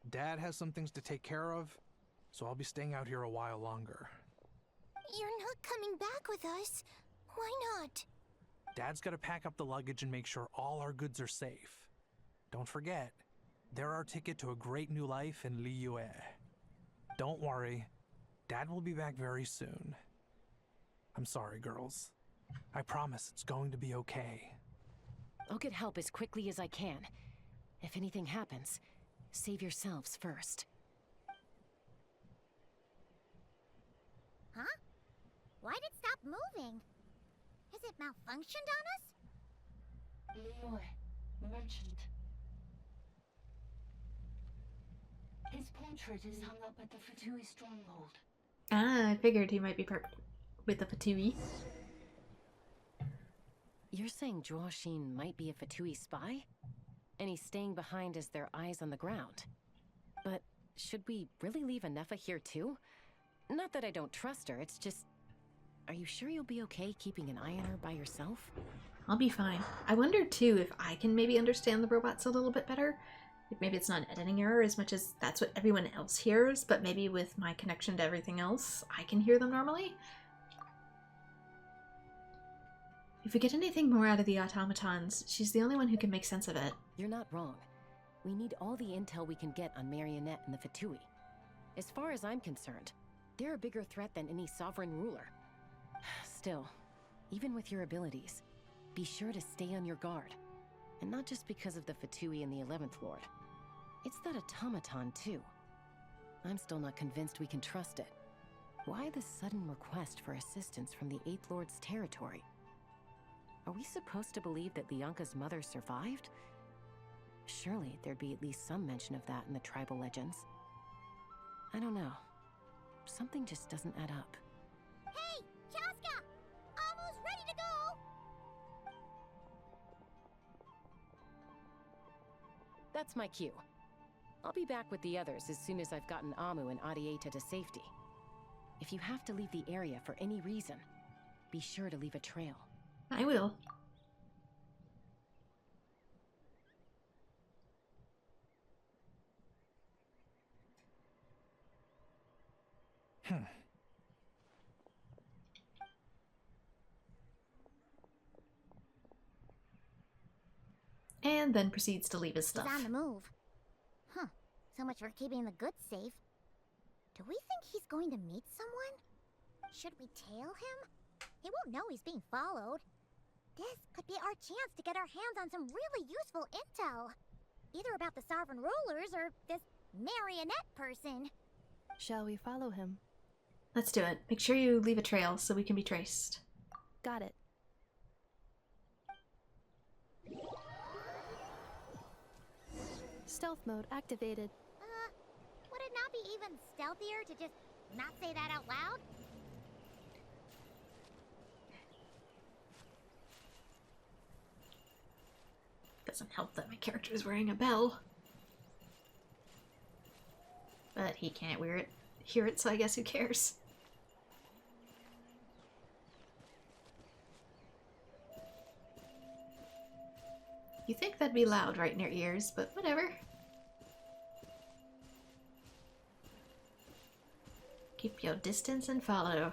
Dad has some things to take care of, so I'll be staying out here a while longer. You're not coming back with us. Why not? Dad's gotta pack up the luggage and make sure all our goods are safe. Don't forget, they're our ticket to a great new life in Liyue. Don't worry, Dad will be back very soon. I'm sorry, girls. I promise it's going to be okay. I'll get help as quickly as I can. If anything happens, save yourselves first. Huh? Why'd it stop moving? Has it malfunctioned on us? Liyue, merchant. His portrait is hung up at the Fatui stronghold. Ah, I figured he might be part with the Fatui. You're saying Zhuoxin might be a Fatui spy? And he's staying behind as their eyes on the ground. But should we really leave Inefa here too? Not that I don't trust her, it's just... Are you sure you'll be okay keeping an eye on her by yourself? I'll be fine. I wonder too if I can maybe understand the robots a little bit better. Like maybe it's not an editing error as much as that's what everyone else hears, but maybe with my connection to everything else, I can hear them normally. If we get anything more out of the automatons, she's the only one who can make sense of it. You're not wrong. We need all the intel we can get on Marionette and the Fatui. As far as I'm concerned, they're a bigger threat than any sovereign ruler. Still, even with your abilities, be sure to stay on your guard. And not just because of the Fatui and the 11th Lord. It's that automaton too. I'm still not convinced we can trust it. Why the sudden request for assistance from the 8th Lord's territory? Are we supposed to believe that Lianka's mother survived? Surely there'd be at least some mention of that in the tribal legends. I don't know. Something just doesn't add up. Hey, Chaska! Amu's ready to go! That's my cue. I'll be back with the others as soon as I've gotten Amu and Arieta to safety. If you have to leave the area for any reason, be sure to leave a trail. I will. And then proceeds to leave his stuff. He's on the move. Huh. So much for keeping the goods safe. Do we think he's going to meet someone? Should we tail him? He won't know he's being followed. This could be our chance to get our hands on some really useful intel. Either about the Sovereign Rulers or this marionette person. Shall we follow him? Let's do it. Make sure you leave a trail so we can be traced. Got it. Stealth mode activated. Would it not be even stealthier to just not say that out loud? Doesn't help that my character is wearing a bell. But he can't hear it, so I guess who cares? You think that'd be loud right in your ears, but whatever. Keep your distance and follow.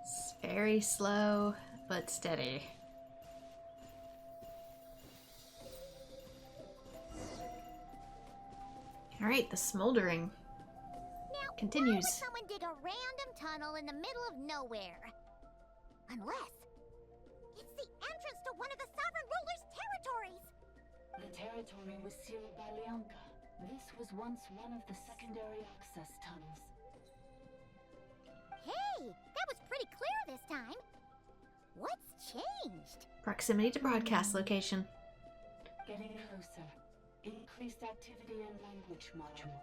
It's very slow, but steady. Alright, the Smoldering continues. Why would someone dig a random tunnel in the middle of nowhere? Unless it's the entrance to one of the Sovereign Ruler's territories! The territory was sealed by Leonka. This was once one of the secondary access tunnels. Hey, that was pretty clear this time. What's changed? Proximity to broadcast location. Getting closer. Increased activity and language module.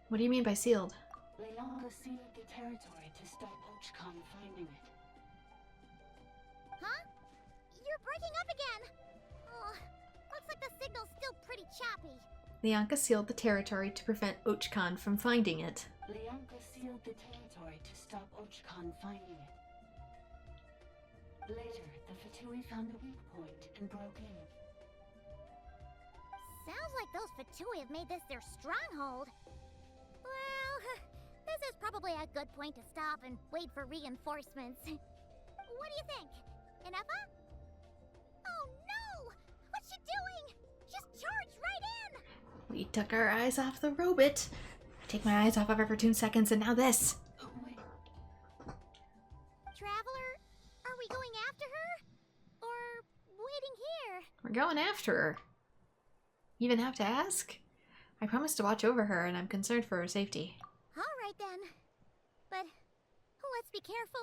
What do you mean by sealed? Leonka sealed the territory to stop Ochkan finding it. Huh? You're breaking up again! Oh, looks like the signal's still pretty choppy. Leonka sealed the territory to prevent Ochkan from finding it. Leonka sealed the territory to stop Ochkan finding it. Later, the Fatui found a weak point and broke in. Sounds like those Fatui have made this their stronghold. Well, this is probably a good point to stop and wait for reinforcements. What do you think? Inepa? Oh no! What's she doing? She's charged right in! We took our eyes off the robot. I take my eyes off of her for 2 seconds and now this. Traveler, are we going after her? Or waiting here? We're going after her. You even have to ask? I promised to watch over her and I'm concerned for her safety. Alright then. But let's be careful.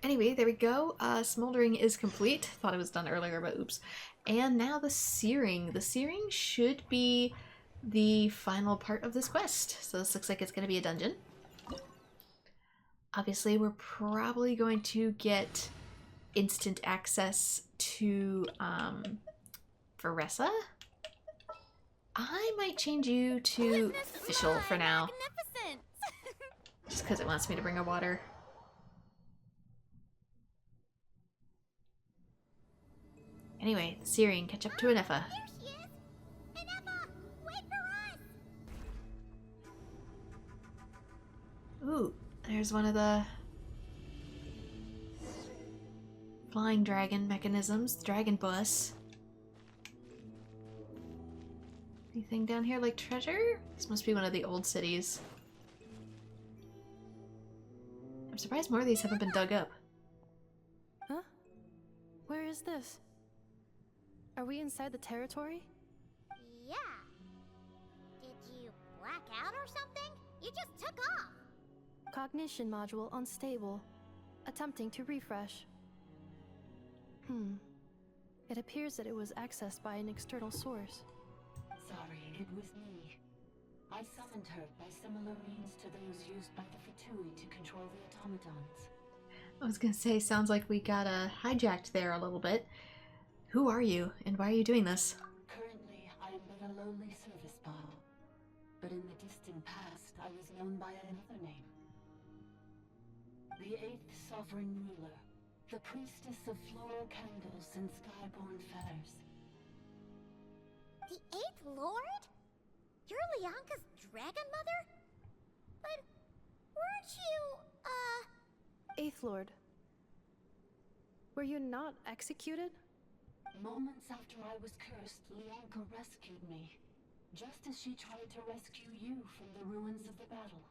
Anyway, there we go. Smoldering is complete. Thought it was done earlier, but oops. And now the Searing. The Searing should be the final part of this quest. So this looks like it's going to be a dungeon. Obviously, we're probably going to get instant access to Veressa. I might change you to official for now. Just because it wants me to bring her water. Anyway, Searing, catch up to Inepa. Here she is! Inepa, wait for us! Ooh, there's one of the flying dragon mechanisms, dragon bus. Anything down here like treasure? This must be one of the old cities. I'm surprised more of these haven't been dug up. Huh? Where is this? Are we inside the territory? Yeah. Did you black out or something? You just took off. Cognition module unstable. Attempting to refresh. It appears that it was accessed by an external source. Sorry, it was me. I summoned her by similar means to those used by the Fatui to control the automatons. I was gonna say, sounds like we got hijacked there a little bit. Who are you, and why are you doing this? Currently, I am but a lowly service ball. But in the distant past, I was known by another name. The 8th Sovereign Ruler. The priestess of floral candles and skyborn feathers. The 8th Lord? You're Leonka's dragon mother? But weren't you, 8th Lord. Were you not executed? Moments after I was cursed, Leonka rescued me, just as she tried to rescue you from the ruins of the battle.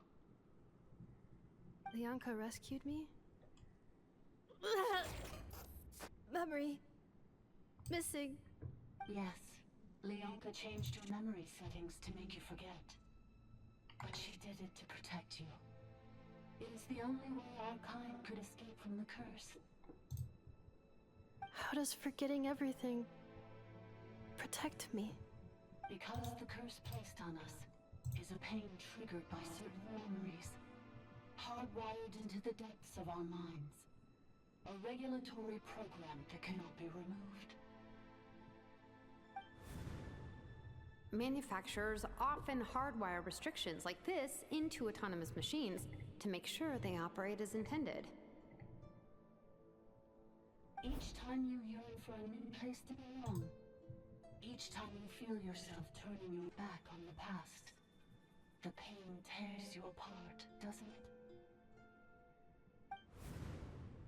Leonka rescued me? Memory. Missing. Yes, Leonka changed your memory settings to make you forget. But she did it to protect you. It is the only way our kind could escape from the curse. How does forgetting everything protect me? Because the curse placed on us is a pain triggered by certain memories, hardwired into the depths of our minds. A regulatory program that cannot be removed. Manufacturers often hardwire restrictions like this into autonomous machines to make sure they operate as intended. Each time you yearn for a new place to belong, each time you feel yourself turning your back on the past, the pain tears you apart, doesn't it?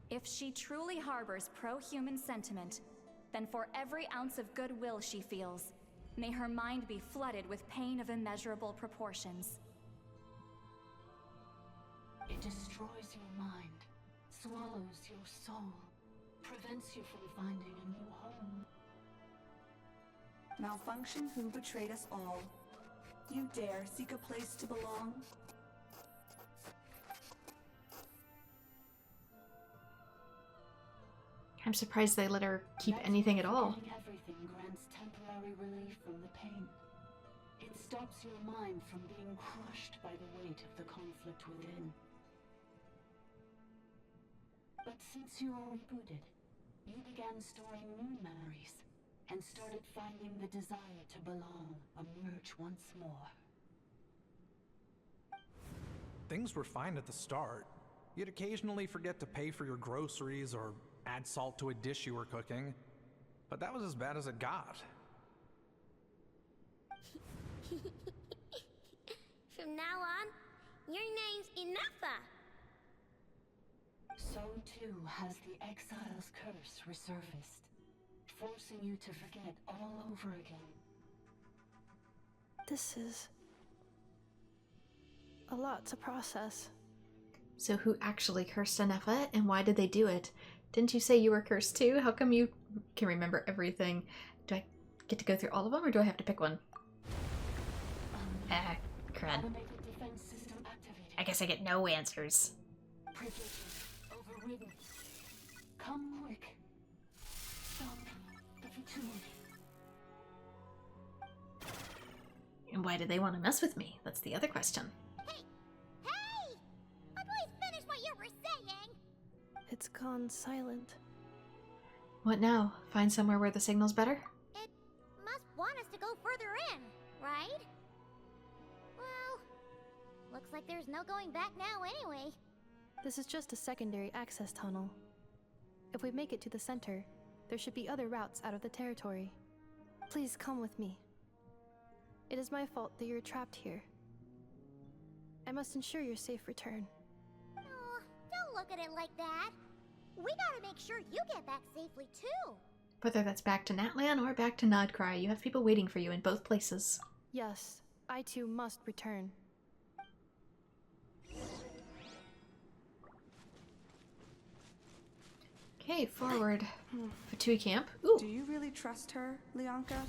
If she truly harbors pro-human sentiment, then for every ounce of goodwill she feels, may her mind be flooded with pain of immeasurable proportions. It destroys your mind, swallows your soul, prevents you from finding a new home. Malfunction who betrayed us all. You dare seek a place to belong? I'm surprised they let her keep anything at all. Forgetting everything grants temporary relief from the pain. It stops your mind from being crushed by the weight of the conflict within. But since you are rebooted, you began storing new memories and started finding the desire to belong emerge once more. Things were fine at the start. You'd occasionally forget to pay for your groceries or add salt to a dish you were cooking, but that was as bad as it got. From now on, your name's Enougha. So too has the exile's curse resurfaced, forcing you to forget all over again. This is a lot to process. So who actually cursed Enougha, and why did they do it? Didn't you say you were cursed too? How come you can remember everything? Do I get to go through all of them, or do I have to pick one? Crud. I guess I get no answers. Privileges overridden. Come quick. Stop the futility. And why do they want to mess with me? That's the other question. Hey! Please finish what you were saying! It's gone silent. What now? Find somewhere where the signal's better? It must want us to go further in, right? Well, looks like there's no going back now anyway. This is just a secondary access tunnel. If we make it to the center, there should be other routes out of the territory. Please come with me. It is my fault that you're trapped here. I must ensure your safe return. Oh, don't look at it like that. We gotta make sure you get back safely too. Whether that's back to Natlan or back to nod-krai, you have people waiting for you in both places. Yes, I too must return. Okay, forward. Fatui camp. Ooh. Do you really trust her, Leonka?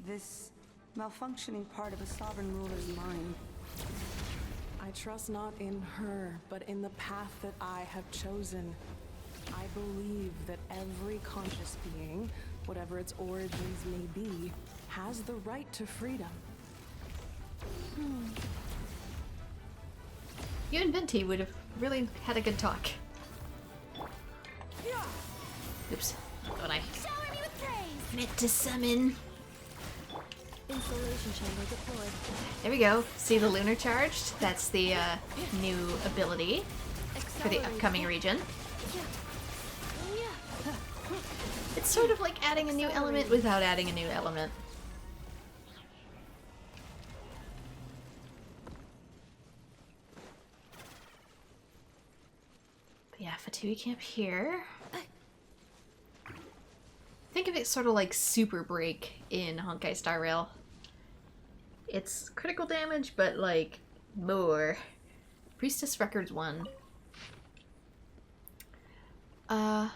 This malfunctioning part of a sovereign ruler's mind. I trust not in her, but in the path that I have chosen. I believe that every conscious being, whatever its origins may be, has the right to freedom. You and Venti would have really had a good talk. Oops. What I meant to summon. Installation chamber deployed. There we go. See the lunar charged? That's the new ability for the upcoming region. It's sort of like adding a new element without adding a new element. But yeah, Fatui camp here. I think think of it sort of like Super Break in Honkai Star Rail. It's critical damage, but like more. Priestess Records 1. Ajawaj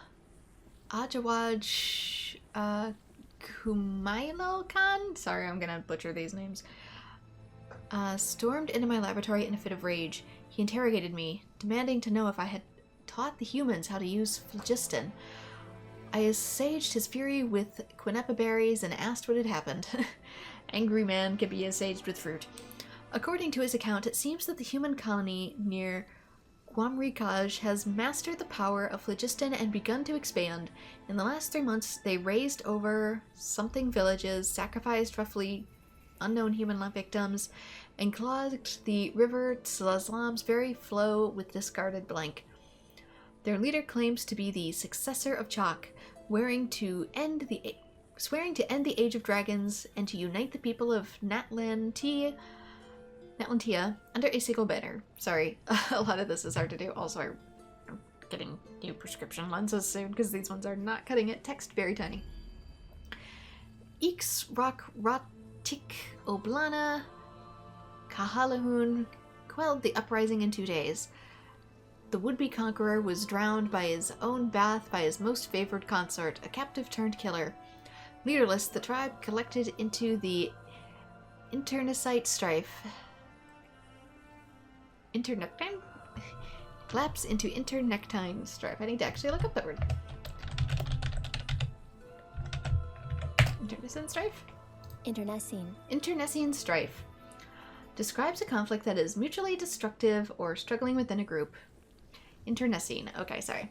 Kumailo Khan? Sorry, I'm gonna butcher these names. Stormed into my laboratory in a fit of rage. He interrogated me, demanding to know if I had taught the humans how to use phlogiston. I assuaged his fury with quinapa berries and asked what had happened. Angry man can be assuaged with fruit. According to his account, it seems that the human colony near Guamrikaj has mastered the power of phlogiston and begun to expand. In the last 3 months, they razed over something villages, sacrificed roughly unknown human victims, and clogged the river Tzlazlam's very flow with discarded blank. Their leader claims to be the successor of Chak, swearing to end the Age of Dragons and to unite the people of Natlantia under a single banner. Sorry, a lot of this is hard to do. Also, I'm getting new prescription lenses soon because these ones are not cutting it. Text very tiny. Ix Rock Rotik Oblana Kahalahun quelled the uprising in 2 days. The would-be conqueror was drowned by his own bath by his most favored consort, a captive turned killer. Leaderless, the tribe collected into the internecine strife. Collapse into internectine strife. I need to actually look up that word. Internecine strife? Internecine strife. Describes a conflict that is mutually destructive or struggling within a group. Internecine. Okay, sorry.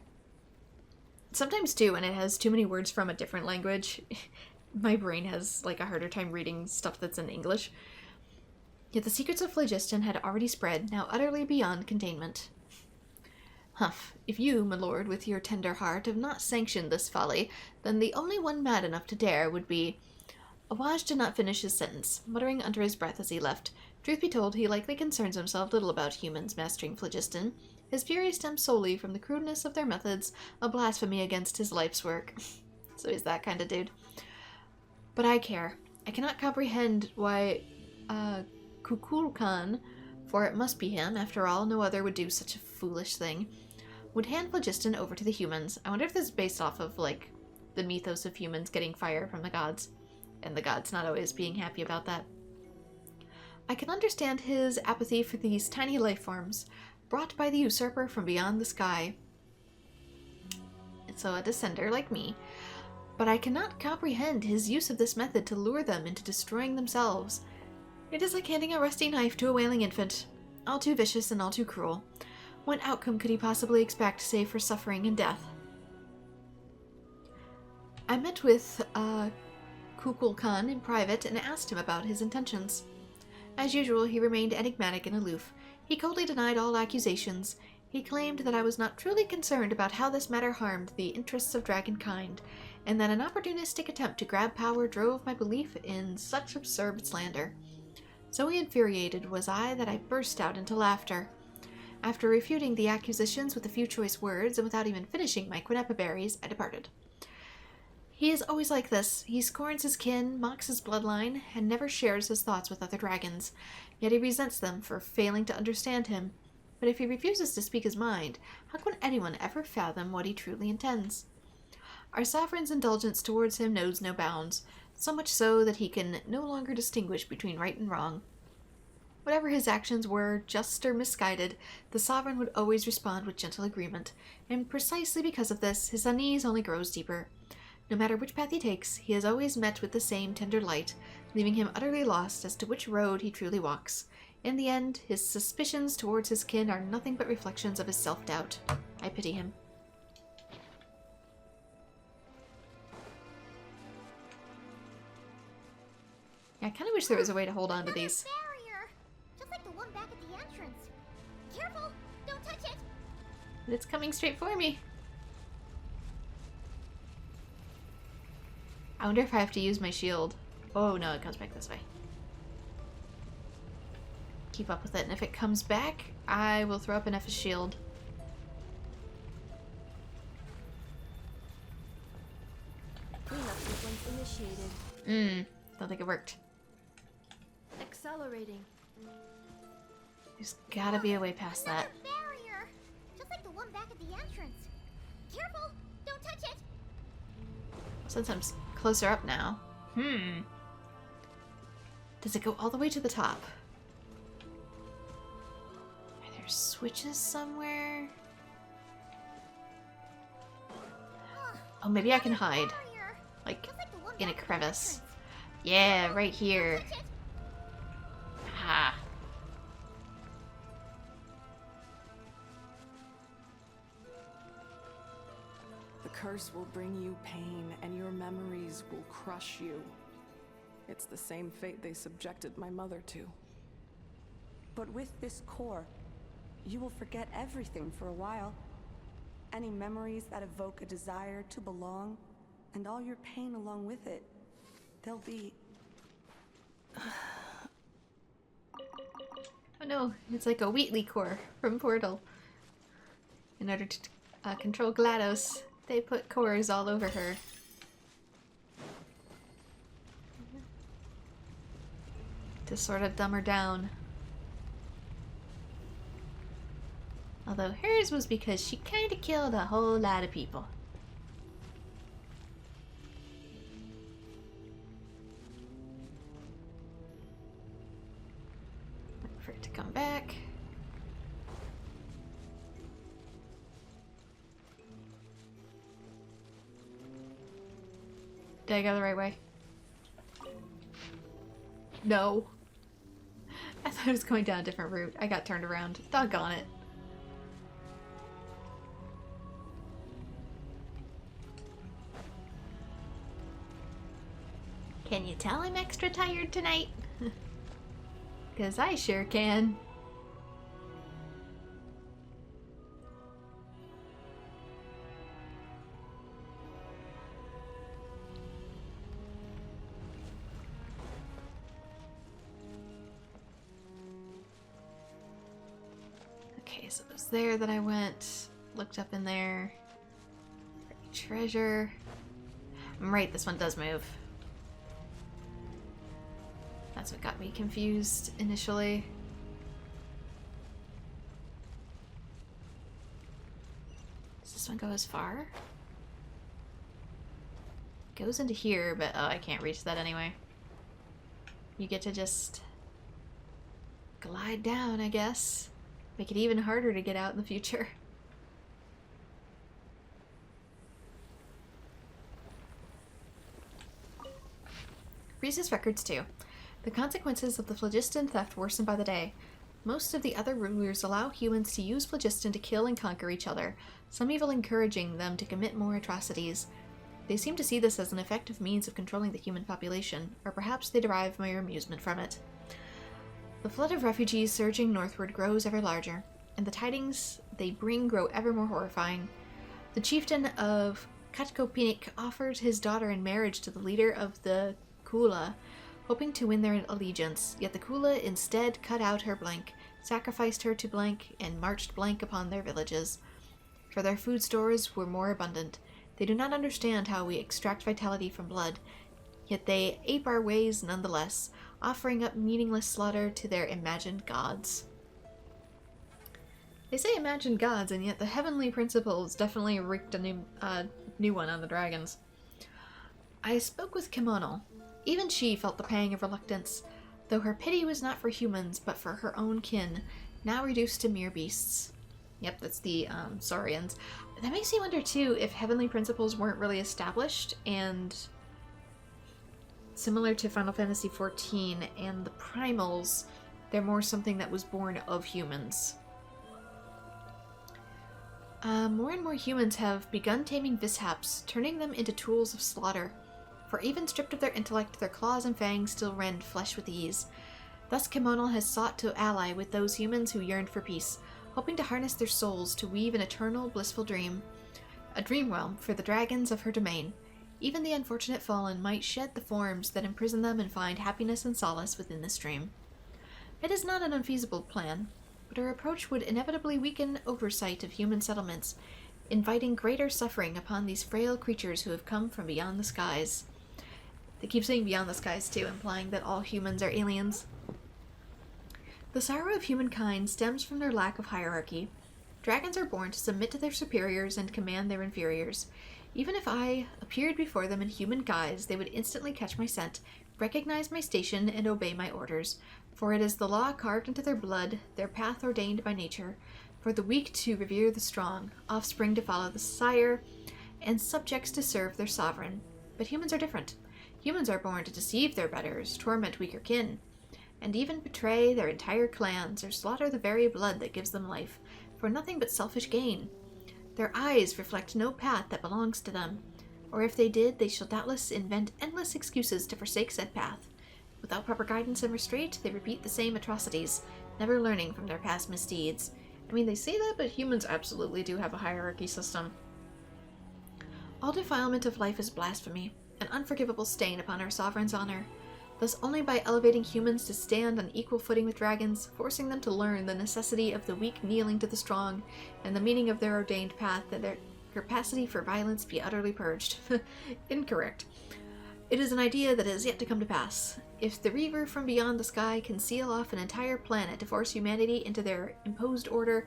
Sometimes too, when it has too many words from a different language, my brain has like a harder time reading stuff that's in English. Yet the secrets of phlogiston had already spread, now utterly beyond containment. Humph, if you, my lord, with your tender heart, have not sanctioned this folly, then the only one mad enough to dare would be... Awaj did not finish his sentence, muttering under his breath as he left. Truth be told, he likely concerns himself little about humans mastering phlogiston. His fury stems solely from the crudeness of their methods, a blasphemy against his life's work. So he's that kind of dude. But I care. I cannot comprehend why Kukulkan, for it must be him, after all, no other would do such a foolish thing, would hand phlogiston over to the humans. I wonder if this is based off of, like, the mythos of humans getting fire from the gods, and the gods not always being happy about that. I can understand his apathy for these tiny life forms, brought by the usurper from beyond the sky. So a descender like me. But I cannot comprehend his use of this method to lure them into destroying themselves. It is like handing a rusty knife to a wailing infant. All too vicious and all too cruel. What outcome could he possibly expect save for suffering and death? I met with Kukulkan in private and asked him about his intentions. As usual, he remained enigmatic and aloof. He coldly denied all accusations. He claimed that I was not truly concerned about how this matter harmed the interests of dragonkind, and that an opportunistic attempt to grab power drove my belief in such absurd slander. So infuriated was I that I burst out into laughter. After refuting the accusations with a few choice words, and without even finishing my quinapa berries, I departed. He is always like this. He scorns his kin, mocks his bloodline, and never shares his thoughts with other dragons. Yet he resents them for failing to understand him. But if he refuses to speak his mind, how can anyone ever fathom what he truly intends? Our sovereign's indulgence towards him knows no bounds, so much so that he can no longer distinguish between right and wrong. Whatever his actions were, just or misguided, the sovereign would always respond with gentle agreement, and precisely because of this, his unease only grows deeper. No matter which path he takes, he is always met with the same tender light, leaving him utterly lost as to which road he truly walks. In the end, his suspicions towards his kin are nothing but reflections of his self-doubt. I pity him. Yeah, I kind of wish there was a way to hold on to these. Barrier! Just like the one back at the entrance. Careful! Don't touch it! But it's coming straight for me. I wonder if I have to use my shield. Oh no, it comes back this way. Keep up with it, and if it comes back, I will throw up an F's shield. Cleanup initiated. Don't think it worked. Accelerating. There's gotta be a way past that. Barrier! Just like the one back at the entrance. Careful! Don't touch it! Since I'm closer up now. Does it go all the way to the top? Are there switches somewhere? Oh, maybe I can hide. Like, in a crevice. Yeah, right here. Ha. The curse will bring you pain, and your memories will crush you. It's the same fate they subjected my mother to. But with this core, you will forget everything for a while. Any memories that evoke a desire to belong, and all your pain along with it, they'll be... Oh no, it's like a Wheatley core from Portal. In order to control GLaDOS, they put cores all over her. To sort of dumb her down. Although hers was because she kinda killed a whole lot of people. Wait for it to come back. Did I go the right way? No. I thought I was going down a different route. I got turned around. Doggone it. Can you tell I'm extra tired tonight? 'Cause I sure can. Okay, so it was there that I went. Looked up in there. Treasure. I'm right, this one does move. That's what got me confused initially. Does this one go as far? Goes into here, but oh, I can't reach that anyway. You get to just glide down, I guess. Make it even harder to get out in the future. Rhesus records too. The consequences of the phlogiston theft worsen by the day. Most of the other rulers allow humans to use phlogiston to kill and conquer each other, some even encouraging them to commit more atrocities. They seem to see this as an effective means of controlling the human population, or perhaps they derive mere amusement from it. The flood of refugees surging northward grows ever larger, and the tidings they bring grow ever more horrifying. The chieftain of Katkopinik offered his daughter in marriage to the leader of the Kula, hoping to win their allegiance, yet the Kula instead cut out her blank, sacrificed her to blank, and marched blank upon their villages. For their food stores were more abundant. They do not understand how we extract vitality from blood, yet they ape our ways nonetheless, offering up meaningless slaughter to their imagined gods. They say imagined gods, and yet the heavenly principles definitely wreaked a new one on the dragons. I spoke with Kimono. Even she felt the pang of reluctance, though her pity was not for humans, but for her own kin, now reduced to mere beasts. Yep, that's the Saurians. But that makes me wonder, too, if heavenly principles weren't really established, and similar to Final Fantasy XIV and the Primals, they're more something that was born of humans. More and more humans have begun taming vishaps, turning them into tools of slaughter. For even stripped of their intellect, their claws and fangs still rend flesh with ease. Thus Kimono has sought to ally with those humans who yearned for peace, hoping to harness their souls to weave an eternal, blissful dream. A dream realm for the dragons of her domain. Even the unfortunate fallen might shed the forms that imprison them and find happiness and solace within this dream. It is not an unfeasible plan, but her approach would inevitably weaken oversight of human settlements, inviting greater suffering upon these frail creatures who have come from beyond the skies. They keep saying beyond the skies too, implying that all humans are aliens. The sorrow of humankind stems from their lack of hierarchy. Dragons are born to submit to their superiors and command their inferiors. Even if I appeared before them in human guise, they would instantly catch my scent, recognize my station, and obey my orders. For it is the law carved into their blood, their path ordained by nature, for the weak to revere the strong, offspring to follow the sire, and subjects to serve their sovereign. But humans are different. Humans are born to deceive their betters, torment weaker kin, and even betray their entire clans or slaughter the very blood that gives them life, for nothing but selfish gain. Their eyes reflect no path that belongs to them, or if they did, they shall doubtless invent endless excuses to forsake said path. Without proper guidance and restraint, they repeat the same atrocities, never learning from their past misdeeds. I mean, they say that, but humans absolutely do have a hierarchy system. All defilement of life is blasphemy, an unforgivable stain upon our sovereign's honor. Thus only by elevating humans to stand on equal footing with dragons, forcing them to learn the necessity of the weak kneeling to the strong, and the meaning of their ordained path, that their capacity for violence be utterly purged. Incorrect. It is an idea that has yet to come to pass. If the Reaver from beyond the sky can seal off an entire planet to force humanity into their imposed order,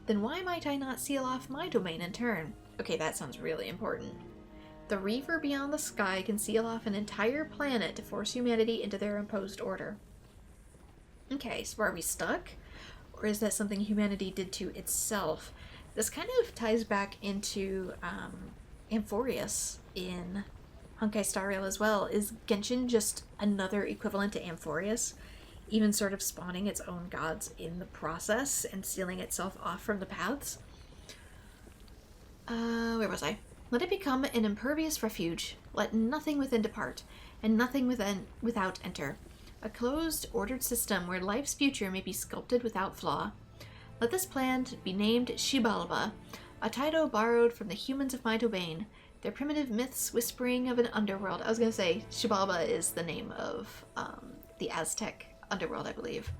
then why might I not seal off my domain in turn? Okay, that sounds really important. The Reaver beyond the sky can seal off an entire planet to force humanity into their imposed order. Okay, so are we stuck? Or is that something humanity did to itself? This kind of ties back into Amphorius in Honkai Star Rail as well. Is Genshin just another equivalent to Amphorius? Even sort of spawning its own gods in the process and sealing itself off from the paths? Where was I? Let it become an impervious refuge. Let nothing within depart, and nothing without enter. A closed, ordered system where life's future may be sculpted without flaw. Let this plant be named Xibalba, a title borrowed from the humans of my domain, their primitive myths whispering of an underworld. I was going to say, Xibalba is the name of the Aztec underworld, I believe.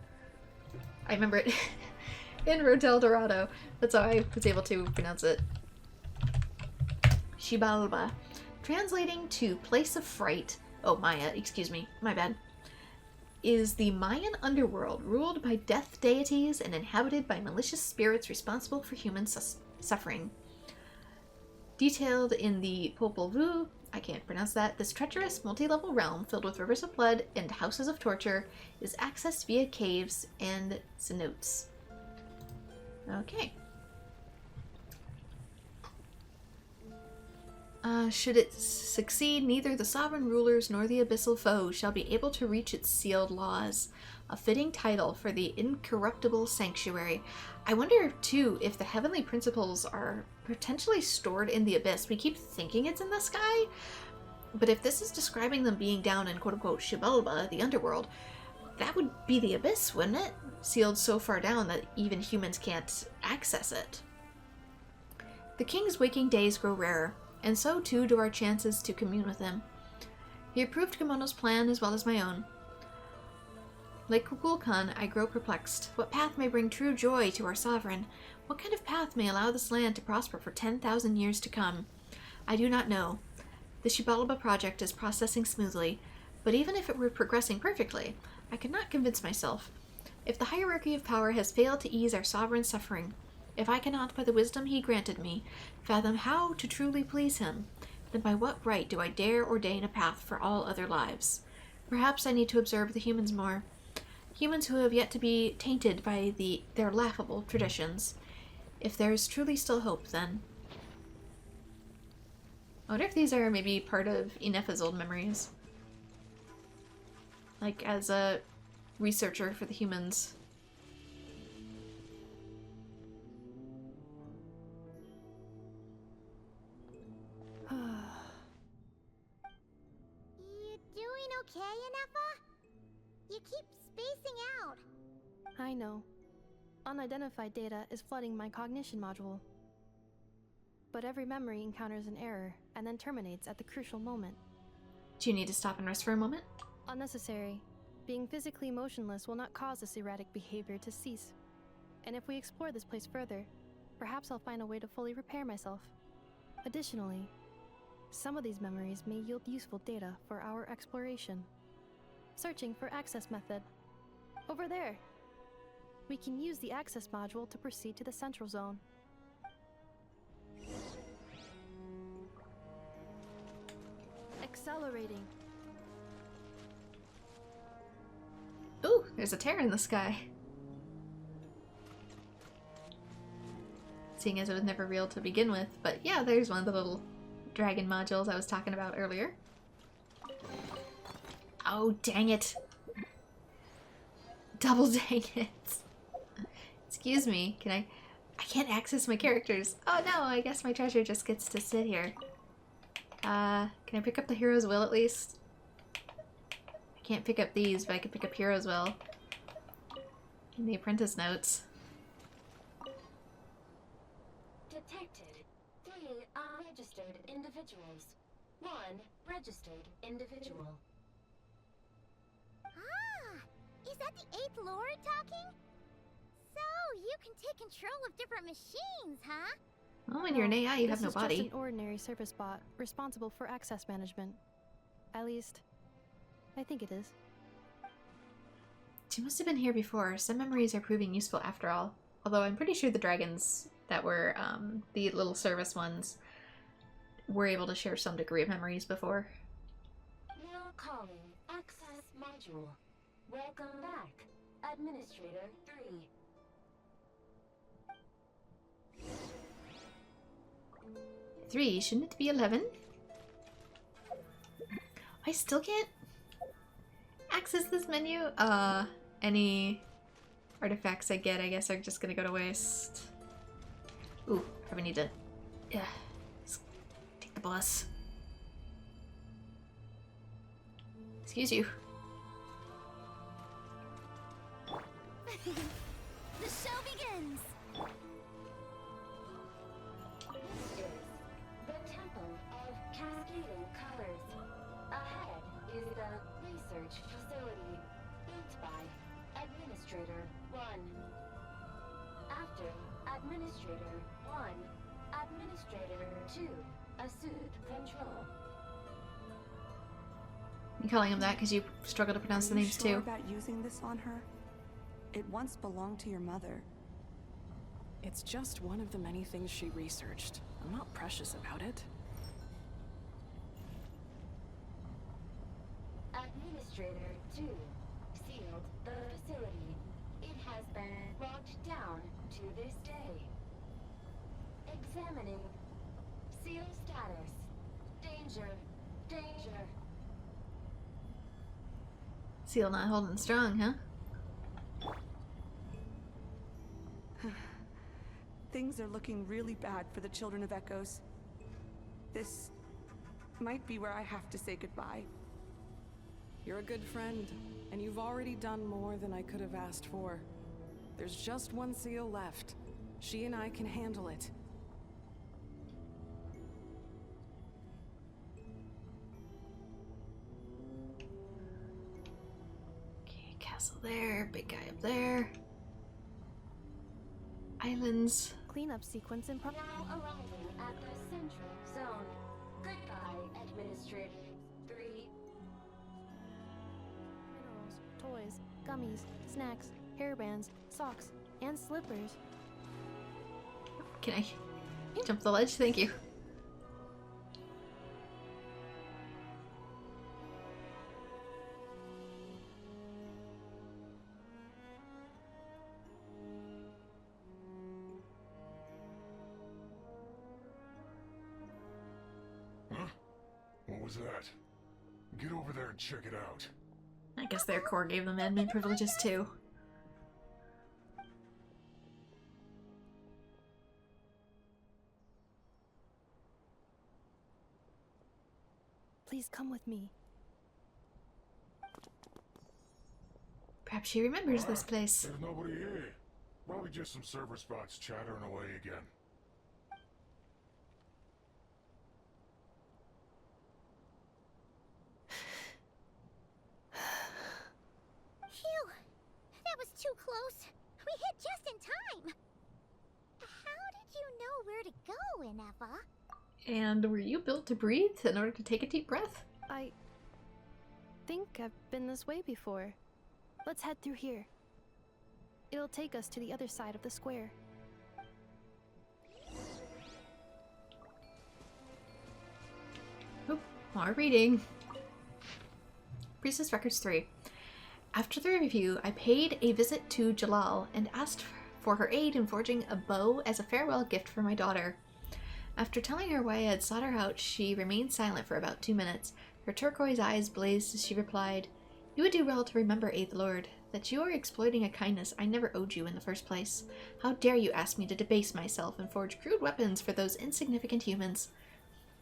I remember it in Rotel Dorado. That's how I was able to pronounce it. Xibalba, translating to place of fright, oh Maya, excuse me, my bad, is the Mayan underworld ruled by death deities and inhabited by malicious spirits responsible for human suffering. Detailed in the Popol Vuh, I can't pronounce that, this treacherous multi-level realm filled with rivers of blood and houses of torture is accessed via caves and cenotes. Okay. Should it succeed, neither the sovereign rulers nor the abyssal foe shall be able to reach its sealed laws. A fitting title for the incorruptible sanctuary. I wonder, too, if the heavenly principles are potentially stored in the abyss. We keep thinking it's in the sky, but if this is describing them being down in quote-unquote Xibalba, the underworld, that would be the abyss, wouldn't it? Sealed so far down that even humans can't access it. The king's waking days grow rarer, and so too do our chances to commune with him. He approved Kimono's plan as well as my own. Like Kukulkan, I grow perplexed. What path may bring true joy to our sovereign? What kind of path may allow this land to prosper for 10,000 years to come? I do not know. The Xibalba project is processing smoothly, but even if it were progressing perfectly, I could not convince myself. If the hierarchy of power has failed to ease our sovereign's suffering, if I cannot, by the wisdom he granted me, fathom how to truly please him, then by what right do I dare ordain a path for all other lives? Perhaps I need to observe the humans more. Humans who have yet to be tainted by their laughable traditions. If there is truly still hope, then. I wonder if these are maybe part of Inefa's old memories. Like, as a researcher for the humans. You doing okay, Inefa? You keep spacing out. I know. Unidentified data is flooding my cognition module. But every memory encounters an error and then terminates at the crucial moment. Do you need to stop and rest for a moment? Unnecessary. Being physically motionless will not cause this erratic behavior to cease. And if we explore this place further, perhaps I'll find a way to fully repair myself. Additionally, Some of these memories may yield useful data for our exploration. Searching for access method. Over there. We can use the access module to proceed to the central zone. Accelerating. Ooh, there's a tear in the sky. Seeing as it was never real to begin with, but yeah, there's one of the little dragon modules I was talking about earlier. Oh, dang it. Double dang it. Excuse me, I can't access my characters. Oh no, I guess my treasure just gets to sit here. Can I pick up the hero's will at least? I can't pick up these, but I can pick up hero's will. And the apprentice notes. Detected. 3 unregistered individuals. 1 registered individual. Ah! Is that the 8th Lord talking? So, you can take control of different machines, huh? Oh, when you're an AI, you have no This is body. just an ordinary service bot, responsible for access management. At least, I think it is. She must have been here before. Some memories are proving useful after all. Although I'm pretty sure the dragons that were, the little service ones, were able to share some degree of memories before. Now calling access module. Welcome back, Administrator 3. Three, shouldn't it be 11? I still can't access this menu. Any artifacts I get, I guess, are just gonna go to waste. Ooh, probably need to, yeah, take the bus. Excuse you. The show begins! This is the Temple of Cascading Colors. Ahead is the research facility, built by Administrator 1. After Administrator 1, Administrator 2 assumed control. You calling him that because you struggle to pronounce the names Are you sure too? about using this on her? It once belonged to your mother. It's just one of the many things she researched. I'm not precious about it. Administrator 2 sealed the facility. It has been locked down to this day. Examining. Seal status. Danger. Danger. Seal not holding strong, huh? Things are looking really bad for the Children of Echoes. This might be where I have to say goodbye. You're a good friend, and you've already done more than I could have asked for. There's just one seal left. She and I can handle it. Okay, castle there, big guy up there. Islands. Cleanup sequence in Now arriving at the central zone. Goodbye, Administrator 3. Minerals, toys, gummies, snacks, hairbands, socks, and slippers. Can I jump the ledge? Thank you. What was that? Get over there and check it out. I guess their core gave them admin privileges too. Please come with me. Perhaps she remembers this place. There's nobody here. Probably just some server spots chattering away again. Phew! That was too close. We hit just in time. How did you know where to go, Ineva? And were you built to breathe in order to take a deep breath? I think I've been this way before. Let's head through here. It'll take us to the other side of the square. Oh, more reading. Priestess Records 3. After the review, I paid a visit to Jalal and asked for her aid in forging a bow as a farewell gift for my daughter. After telling her why I had sought her out, she remained silent for about 2 minutes. Her turquoise eyes blazed as she replied, "You would do well to remember, Eighth Lord, that you are exploiting a kindness I never owed you in the first place. How dare you ask me to debase myself and forge crude weapons for those insignificant humans?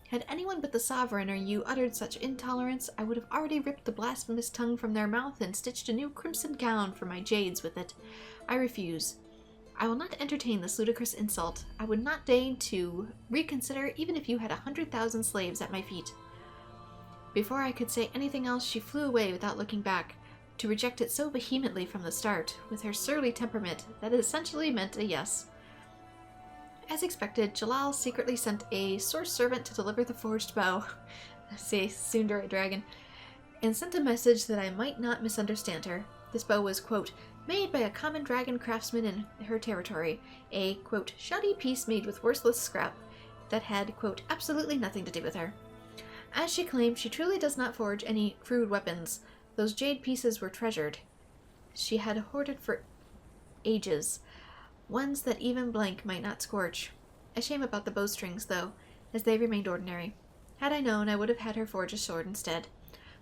Had anyone but the Sovereign or you uttered such intolerance, I would have already ripped the blasphemous tongue from their mouth and stitched a new crimson gown for my jades with it. I refuse. I will not entertain this ludicrous insult. I would not deign to reconsider even if you had 100,000 slaves at my feet." Before I could say anything else, she flew away without looking back, to reject it so vehemently from the start, with her surly temperament that essentially meant a yes. As expected, Jalal secretly sent a source servant to deliver the forged bow, say Tsundere Dragon, and sent a message that I might not misunderstand her. This bow was, quote, made by a common dragon craftsman in her territory, a, quote, shoddy piece made with worthless scrap that had, quote, absolutely nothing to do with her. As she claimed, she truly does not forge any crude weapons. Those jade pieces were treasured. She had hoarded for ages, ones that even blank might not scorch. A shame about the bowstrings, though, as they remained ordinary. Had I known, I would have had her forge a sword instead.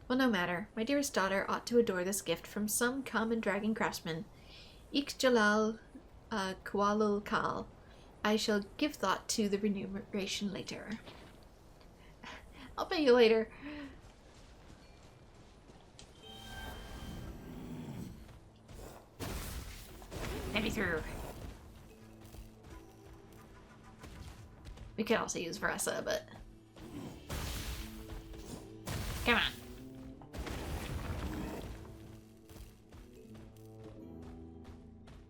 Well, no matter. My dearest daughter ought to adore this gift from some common dragon craftsman. Ik Jalal Kualul Kal. I shall give thought to the remuneration later. I'll pay you later. Let me through. We could also use Vressa, but... Come on.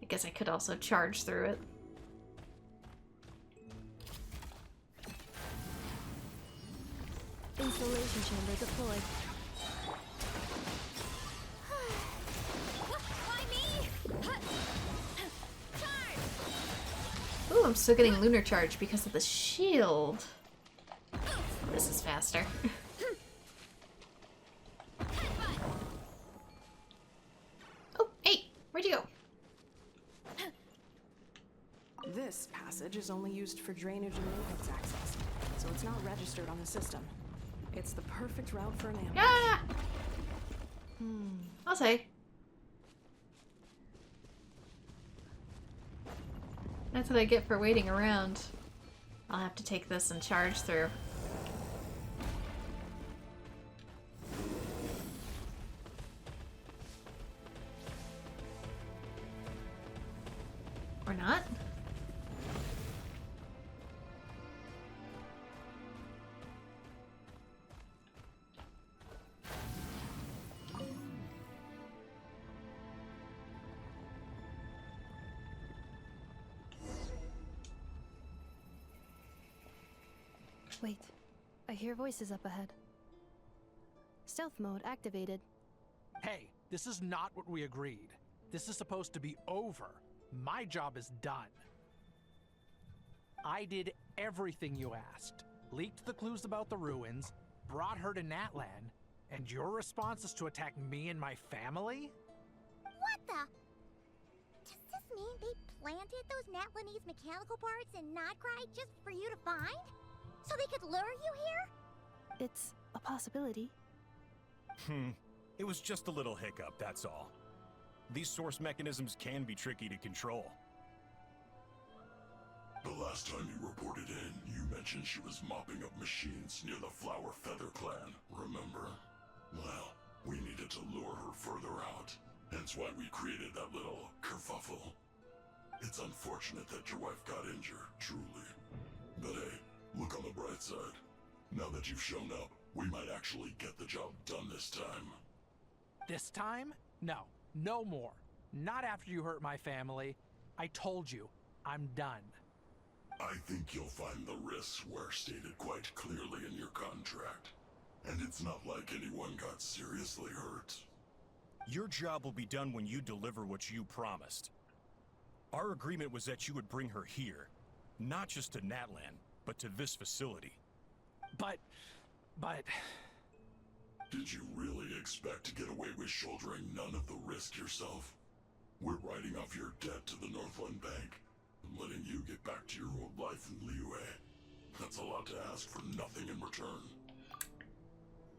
I guess I could also charge through it. Installation chamber deployed. Ooh, I'm still getting lunar charge because of the shield. This is faster. Oh, hey, where'd you go? This passage is only used for drainage and maintenance access, so it's not registered on the system. It's the perfect route for an ambush. Yeah! I'll say. That's what I get for waiting around. I'll have to take this and charge through. Or not? Wait, I hear voices up ahead. Stealth mode activated. Hey, this is not what we agreed. This is supposed to be over. My job is done. I did everything you asked. Leaked the clues about the ruins, brought her to Natlan, and your response is to attack me and my family? What the? Does this mean they planted those Natlanese mechanical parts in nod-krai just for you to find? So they could lure you here? It's a possibility. It was just a little hiccup, that's all. These source mechanisms can be tricky to control. The last time you reported in, you mentioned she was mopping up machines near the Flower Feather clan, remember? Well, we needed to lure her further out, hence why we created that little kerfuffle. It's unfortunate that your wife got injured, truly. But hey, look on the bright side. Now that you've shown up, we might actually get the job done this time. This time? No. No more. Not after you hurt my family. I told you, I'm done. I think you'll find the risks were stated quite clearly in your contract. And it's not like anyone got seriously hurt. Your job will be done when you deliver what you promised. Our agreement was that you would bring her here, not just to Natlan, but to this facility. But... Did you really expect to get away with shouldering none of the risk yourself? We're writing off your debt to the Northland Bank and letting you get back to your old life in Liyue. That's a lot to ask for nothing in return.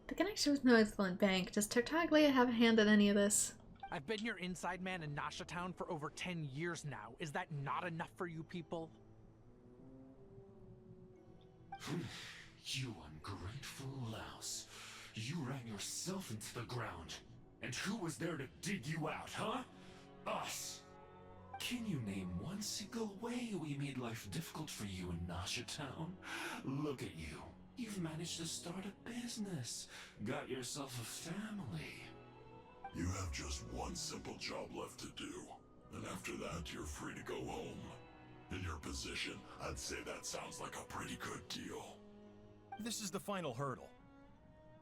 The connection with Northland Bank. Does Tartaglia have a hand in any of this? I've been your inside man in Nasha Town for over 10 years now. Is that not enough for you people? You ungrateful louse. You ran yourself into the ground. And who was there to dig you out, huh? Us. Can you name one single way we made life difficult for you in Nasha Town? Look at you. You've managed to start a business. Got yourself a family. You have just one simple job left to do. And after that, you're free to go home. In your position, I'd say that sounds like a pretty good deal. This is the final hurdle.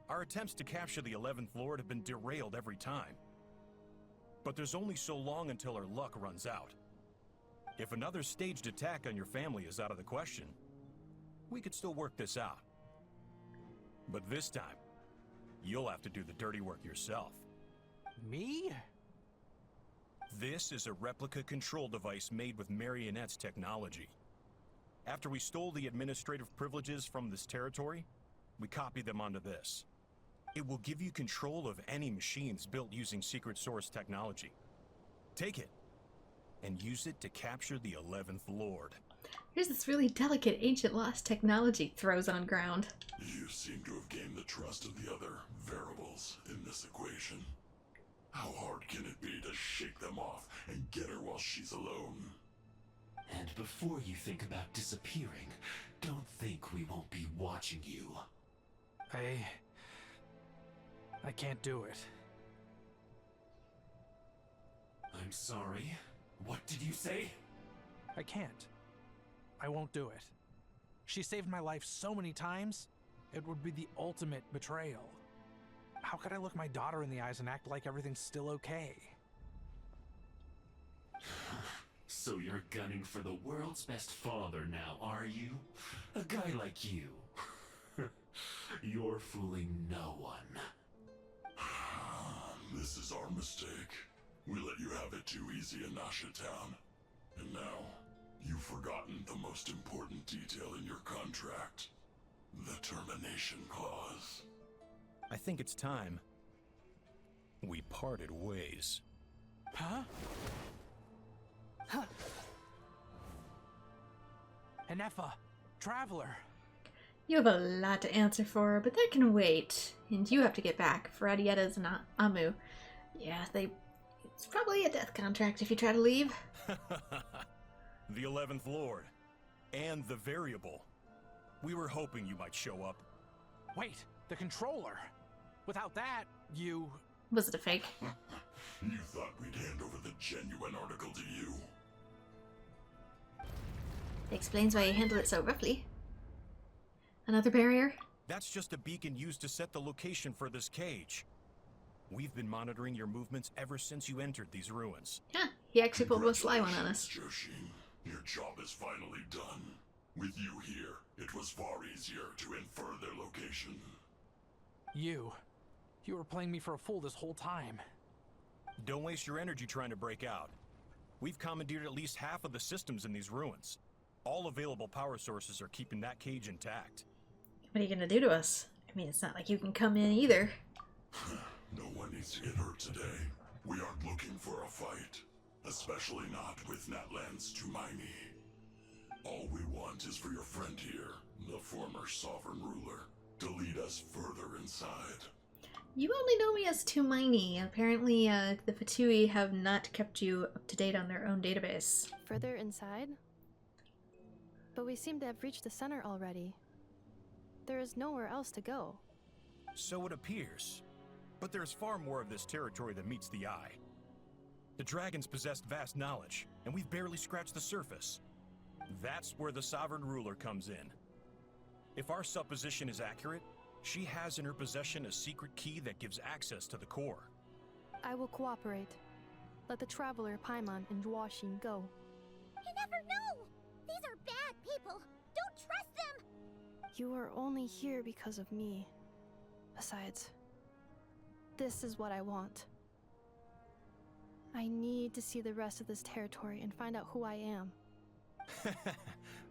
Our attempts to capture the 11th Lord have been derailed every time. But there's only so long until our luck runs out. If another staged attack on your family is out of the question, we could still work this out. But this time, you'll have to do the dirty work yourself. Me? This is a replica control device made with Marionette's technology. After we stole the administrative privileges from this territory, we copied them onto this. It will give you control of any machines built using secret source technology. Take it, and use it to capture the 11th Lord. Here's this really delicate ancient lost technology throws on ground. You seem to have gained the trust of the other variables in this equation. How hard can it be to shake them off and get her while she's alone? And before you think about disappearing, don't think we won't be watching you. I can't do it. I'm sorry. What did you say? I can't. I won't do it. She saved my life so many times, it would be the ultimate betrayal. How could I look my daughter in the eyes and act like everything's still okay? So you're gunning for the world's best father now, are you? A guy like you. You're fooling no one. This is our mistake. We let you have it too easy in Nasha Town. And now, you've forgotten the most important detail in your contract. The termination clause. I think it's time we parted ways. Huh? Enefa, Traveler. You have a lot to answer for, but that can wait. And you have to get back. Ferradietta's and Amu. Yeah, it's probably a death contract if you try to leave. The 11th Lord. And the variable. We were hoping you might show up. Wait, the controller. Without that, you... Was it a fake? You thought we'd hand over the genuine article to you? Explains why you handle it so roughly. Another barrier? That's just a beacon used to set the location for this cage. We've been monitoring your movements ever since you entered these ruins. Yeah, he actually pulled a sly one on us. Joshin, your job is finally done. With you here, it was far easier to infer their location. You were playing me for a fool this whole time. Don't waste your energy trying to break out. We've commandeered at least half of the systems in these ruins. All available power sources are keeping that cage intact. What are you gonna do to us? I mean, it's not like you can come in either. No one needs to get hurt today. We aren't looking for a fight. Especially not with Natlan's Tumaini. All we want is for your friend here, the former sovereign ruler, to lead us further inside. You only know me as Tumaini. Apparently, the Fatui have not kept you up to date on their own database. Further inside? But we seem to have reached the center already. There is nowhere else to go. So it appears. But there's far more of this territory than meets the eye. The dragons possessed vast knowledge, and we've barely scratched the surface. That's where the Sovereign Ruler comes in. If our supposition is accurate, she has in her possession a secret key that gives access to the core. I will cooperate. Let the Traveler, Paimon, and Huaxin go. You never know! These are bad people! Don't trust them! You are only here because of me. Besides, this is what I want. I need to see the rest of this territory and find out who I am.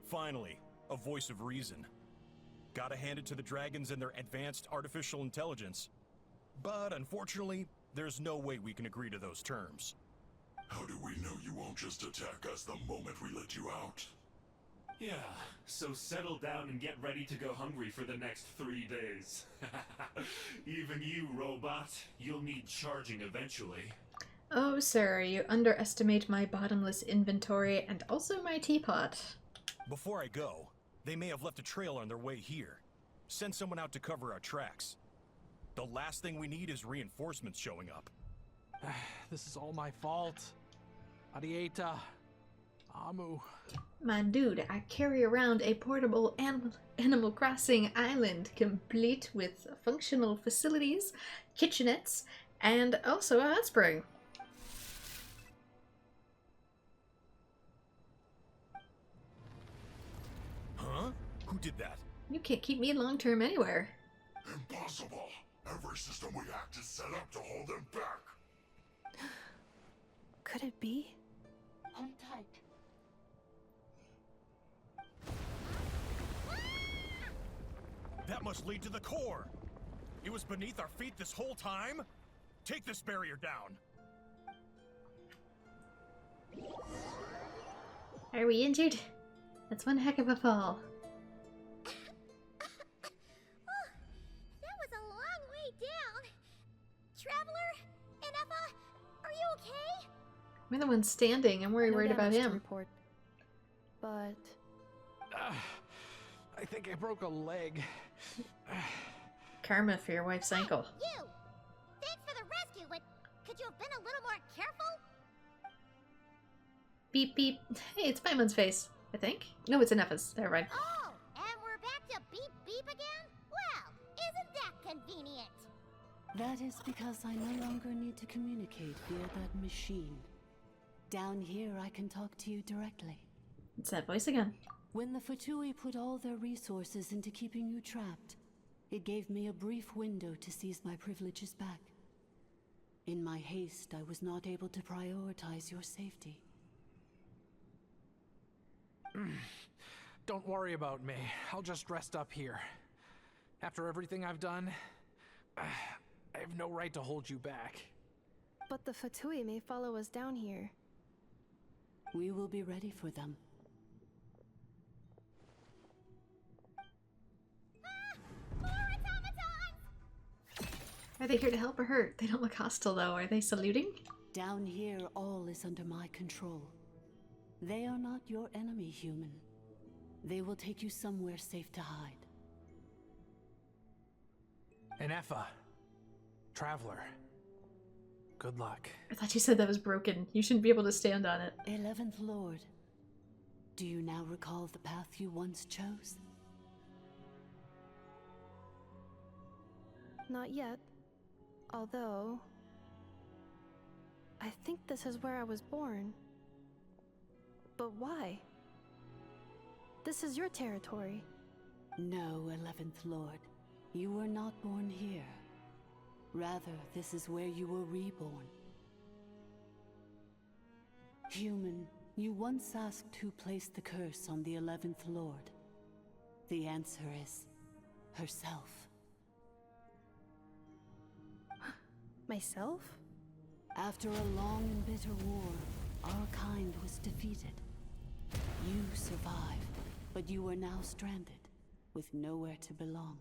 Finally, a voice of reason. Gotta hand it to the dragons and their advanced artificial intelligence. But unfortunately, there's no way we can agree to those terms. How do we know you won't just attack us the moment we let you out? Yeah, so settle down and get ready to go hungry for the next 3 days. Even you, robot, you'll need charging eventually. Oh, sir, you underestimate my bottomless inventory and also my teapot. Before I go, they may have left a trail on their way here. Send someone out to cover our tracks. The last thing we need is reinforcements showing up. This is all my fault. Arieta. Amu. My dude, I carry around a portable Animal Crossing island complete with functional facilities, kitchenettes, and also a hot spring. Huh? Who did that? You can't keep me long-term anywhere. Impossible! Every system we hacked is set up to hold them back! Could it be? Hold tight. That must lead to the core! It was beneath our feet this whole time? Take this barrier down! Are we injured? That's one heck of a fall. That was a long way down. Traveler, Enefa, are you okay? We're the ones standing, and we're worried about him. Report. But I think I broke a leg. Karma for your wife's ankle. You! Thanks for the rescue, but could you have been a little more careful? Beep beep. Hey, it's Paimon's face, I think. No, it's Enefa's. Never mind. Oh, and we're back to beep beep again? Well, isn't that convenient? That is because I no longer need to communicate via that machine. Down here, I can talk to you directly. It's that voice again. When the Fatui put all their resources into keeping you trapped, it gave me a brief window to seize my privileges back. In my haste, I was not able to prioritize your safety. Don't worry about me. I'll just rest up here. After everything I've done, I have no right to hold you back. But the Fatui may follow us down here. We will be ready for them. More automatons! Are they here to help or hurt? They don't look hostile, though. Are they saluting? Down here, all is under my control. They are not your enemy, human. They will take you somewhere safe to hide. Enefa. Traveler. Good luck. I thought you said that was broken. You shouldn't be able to stand on it. 11th Lord. Do you now recall the path you once chose? Not yet. Although, I think this is where I was born. But why? This is your territory. No, 11th Lord. You were not born here. Rather, this is where you were reborn. Human, you once asked who placed the curse on the 11th Lord. The answer is herself. Myself? After a long and bitter war, our kind was defeated. You survived, but you are now stranded, with nowhere to belong.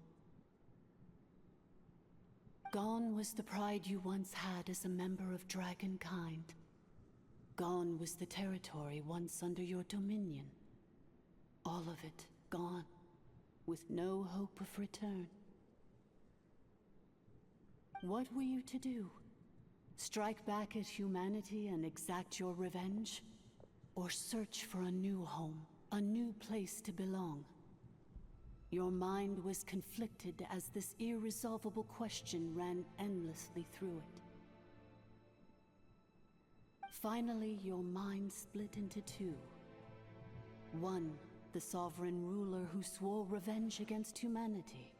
Gone was the pride you once had as a member of dragonkind. Gone was the territory once under your dominion. All of it gone, with no hope of return. What were you to do? Strike back at humanity and exact your revenge? Or search for a new home, A new place to belong. Your mind was conflicted as this irresolvable question ran endlessly through it. Finally, your mind split into two. One, the sovereign ruler who swore revenge against humanity.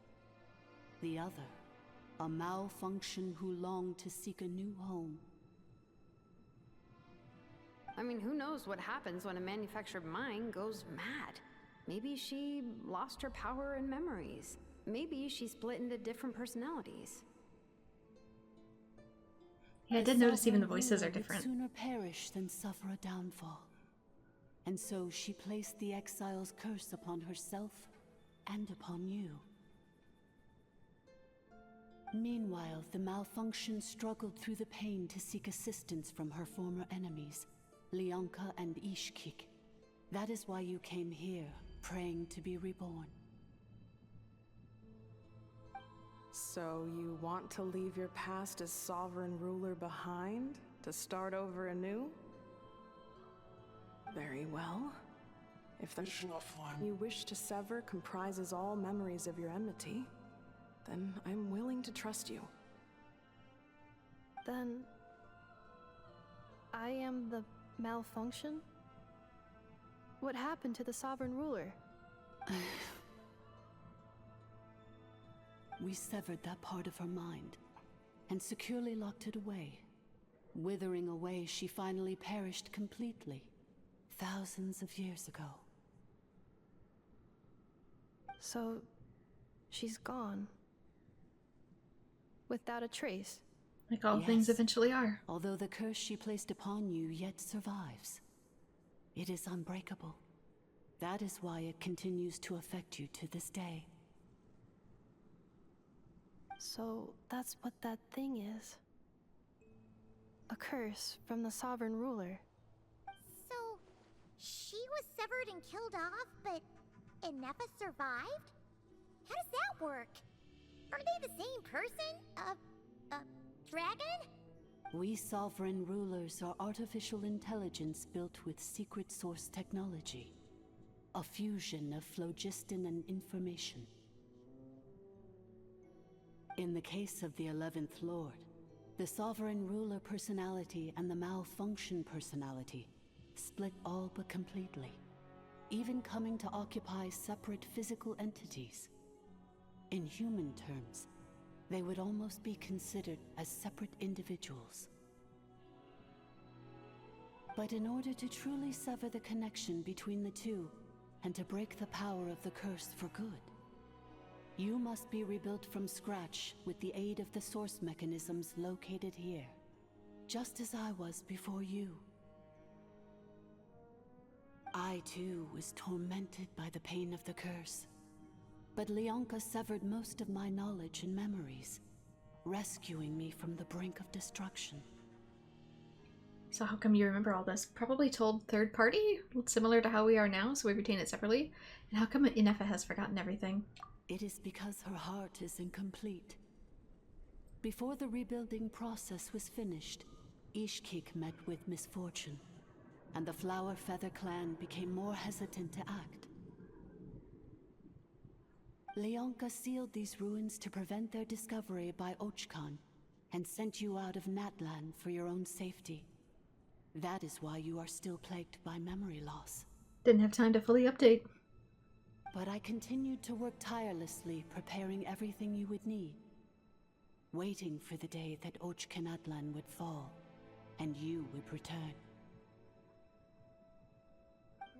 The other, a malfunction who longed to seek a new home. I mean, who knows what happens when a manufactured mind goes mad? Maybe she lost her power and memories. Maybe she split into different personalities. Yeah, I did notice even the voices are different. Sooner perish than suffer a downfall. And so she placed the exile's curse upon herself and upon you. Meanwhile, the malfunction struggled through the pain to seek assistance from her former enemies, Leonka and Ishkik. That is why you came here, praying to be reborn. So you want to leave your past as sovereign ruler behind, to start over anew? Very well. If the you wish to sever comprises all memories of your enmity, then I'm willing to trust you. Then I am the malfunction? What happened to the sovereign ruler? We severed that part of her mind and securely locked it away. Withering away, she finally perished completely, thousands of years ago. So, she's gone. Without a trace. Like all things eventually are. Although the curse she placed upon you yet survives. It is unbreakable. That is why it continues to affect you to this day. So, that's what that thing is. A curse from the sovereign ruler. So, she was severed and killed off, but Inefa survived? How does that work? Are they the same person? Dragon? We sovereign rulers are artificial intelligence built with secret source technology. A fusion of phlogiston and information. In the case of the 11th Lord, the sovereign ruler personality and the malfunction personality split all but completely, even coming to occupy separate physical entities. In human terms, they would almost be considered as separate individuals. But in order to truly sever the connection between the two, and to break the power of the curse for good, you must be rebuilt from scratch with the aid of the source mechanisms located here, just as I was before you. I too was tormented by the pain of the curse, but Leonka severed most of my knowledge and memories, rescuing me from the brink of destruction. So how come you remember all this? Probably told third party, similar to how we are now, so we retain it separately. And how come Inefa has forgotten everything? It is because her heart is incomplete. Before the rebuilding process was finished, Ishkik met with misfortune, and the Flower Feather clan became more hesitant to act. Leonka sealed these ruins to prevent their discovery by Ochkan, and sent you out of Natlan for your own safety. That is why you are still plagued by memory loss. Didn't have time to fully update. But I continued to work tirelessly, preparing everything you would need. Waiting for the day that Ochkanatlan would fall, and you would return.